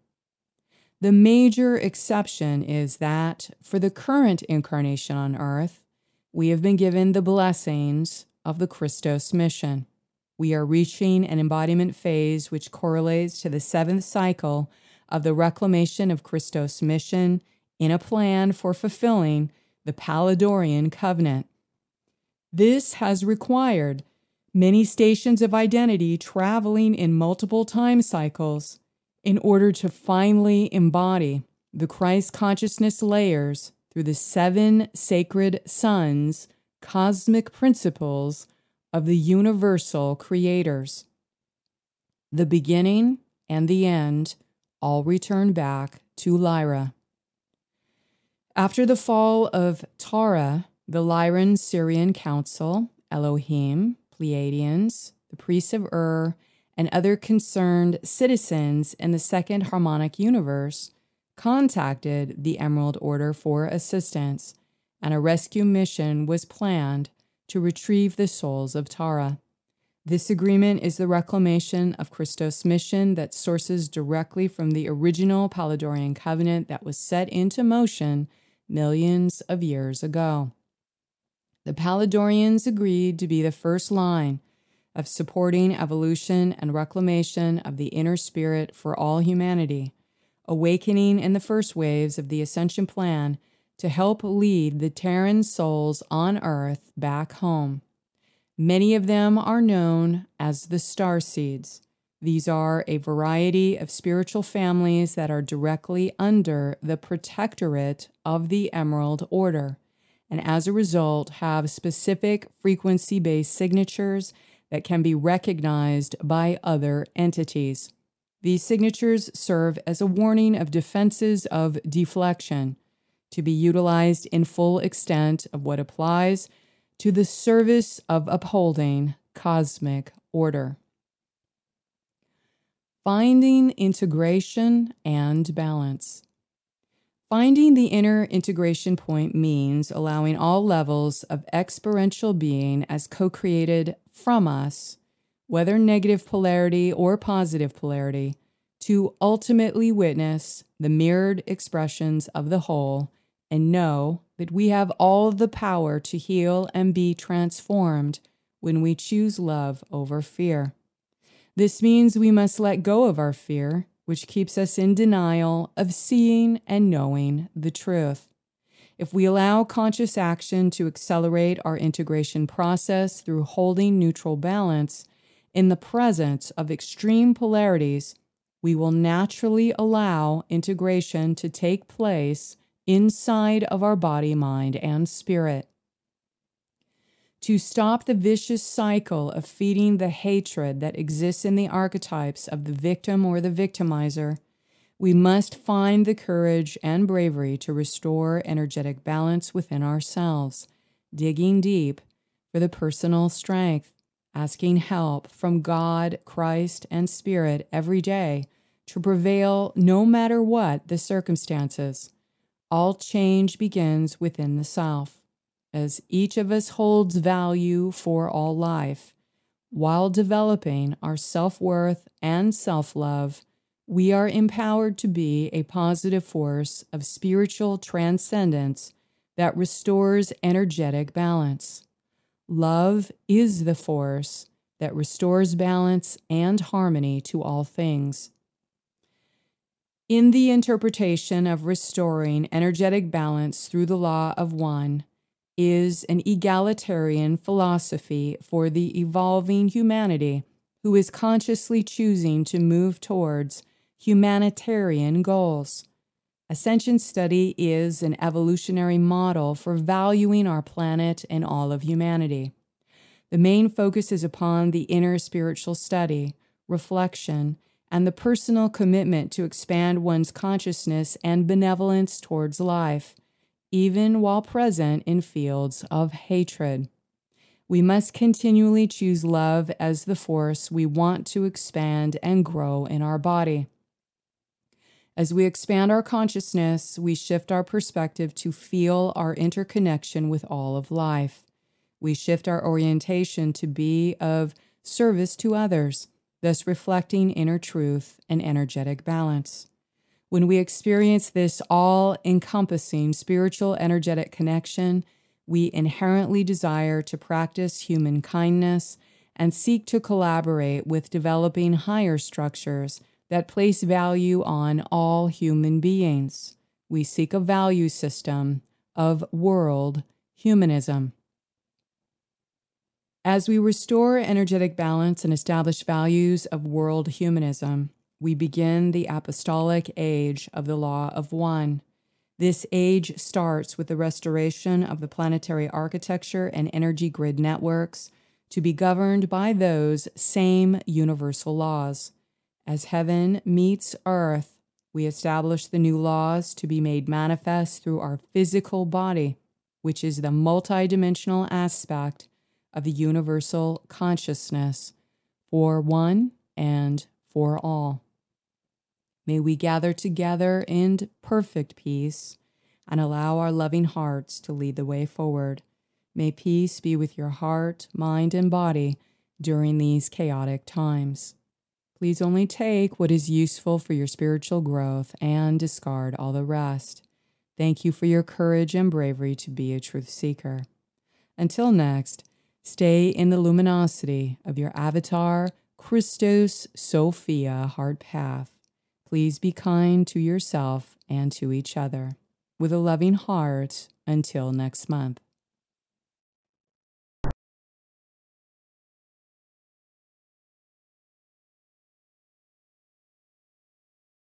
The major exception is that for the current incarnation on Earth, we have been given the blessings of the Christos mission. We are reaching an embodiment phase which correlates to the 7th cycle of the reclamation of Christos mission in a plan for fulfilling the Palladorian covenant. This has required many stations of identity traveling in multiple time cycles in order to finally embody the Christ consciousness layers through the 7 sacred sons, cosmic principles of the universal creators. The beginning and the end all return back to Lyra. After the fall of Tara, the Lyran Sirian Council, Elohim, Pleiadians, the priests of Ur, and other concerned citizens in the second harmonic universe contacted the Emerald Order for assistance, and a rescue mission was planned to retrieve the souls of Tara. This agreement is the reclamation of Christos' mission that sources directly from the original Palladorian covenant that was set into motion millions of years ago. The Palladorians agreed to be the first line of supporting evolution and reclamation of the inner spirit for all humanity, awakening in the first waves of the Ascension Plan to help lead the Terran souls on Earth back home. Many of them are known as the Star Seeds. These are a variety of spiritual families that are directly under the protectorate of the Emerald Order, and as a result have specific frequency-based signatures that can be recognized by other entities. These signatures serve as a warning of defenses of deflection, to be utilized in full extent of what applies to the service of upholding cosmic order. Finding integration and balance. Finding the inner integration point means allowing all levels of experiential being as co-created from us, whether negative polarity or positive polarity, to ultimately witness the mirrored expressions of the whole and know that we have all the power to heal and be transformed when we choose love over fear. This means we must let go of our fear, which keeps us in denial of seeing and knowing the truth. If we allow conscious action to accelerate our integration process through holding neutral balance in the presence of extreme polarities, we will naturally allow integration to take place inside of our body, mind, and spirit. To stop the vicious cycle of feeding the hatred that exists in the archetypes of the victim or the victimizer, we must find the courage and bravery to restore energetic balance within ourselves, digging deep for the personal strength, asking help from God, Christ, and Spirit every day to prevail no matter what the circumstances. All change begins within the self, as each of us holds value for all life. While developing our self-worth and self-love, we are empowered to be a positive force of spiritual transcendence that restores energetic balance. Love is the force that restores balance and harmony to all things. In the interpretation of restoring energetic balance through the law of one is an egalitarian philosophy for the evolving humanity who is consciously choosing to move towards humanitarian goals. Ascension study is an evolutionary model for valuing our planet and all of humanity. The main focus is upon the inner spiritual study, reflection, and the personal commitment to expand one's consciousness and benevolence towards life, even while present in fields of hatred. We must continually choose love as the force we want to expand and grow in our body. As we expand our consciousness, we shift our perspective to feel our interconnection with all of life. We shift our orientation to be of service to others, thus reflecting inner truth and energetic balance. When we experience this all-encompassing spiritual energetic connection, we inherently desire to practice human kindness and seek to collaborate with developing higher structures that place value on all human beings. We seek a value system of world humanism. As we restore energetic balance and establish values of world humanism, we begin the apostolic age of the law of one. This age starts with the restoration of the planetary architecture and energy grid networks to be governed by those same universal laws. As heaven meets earth, we establish the new laws to be made manifest through our physical body, which is the multidimensional aspect of the universal consciousness for one and for all. May we gather together in perfect peace and allow our loving hearts to lead the way forward. May peace be with your heart, mind, and body during these chaotic times. Please only take what is useful for your spiritual growth and discard all the rest. Thank you for your courage and bravery to be a truth seeker. Until next, stay in the luminosity of your avatar, Christos Sophia heart path. Please be kind to yourself and to each other. With a loving heart, until next month.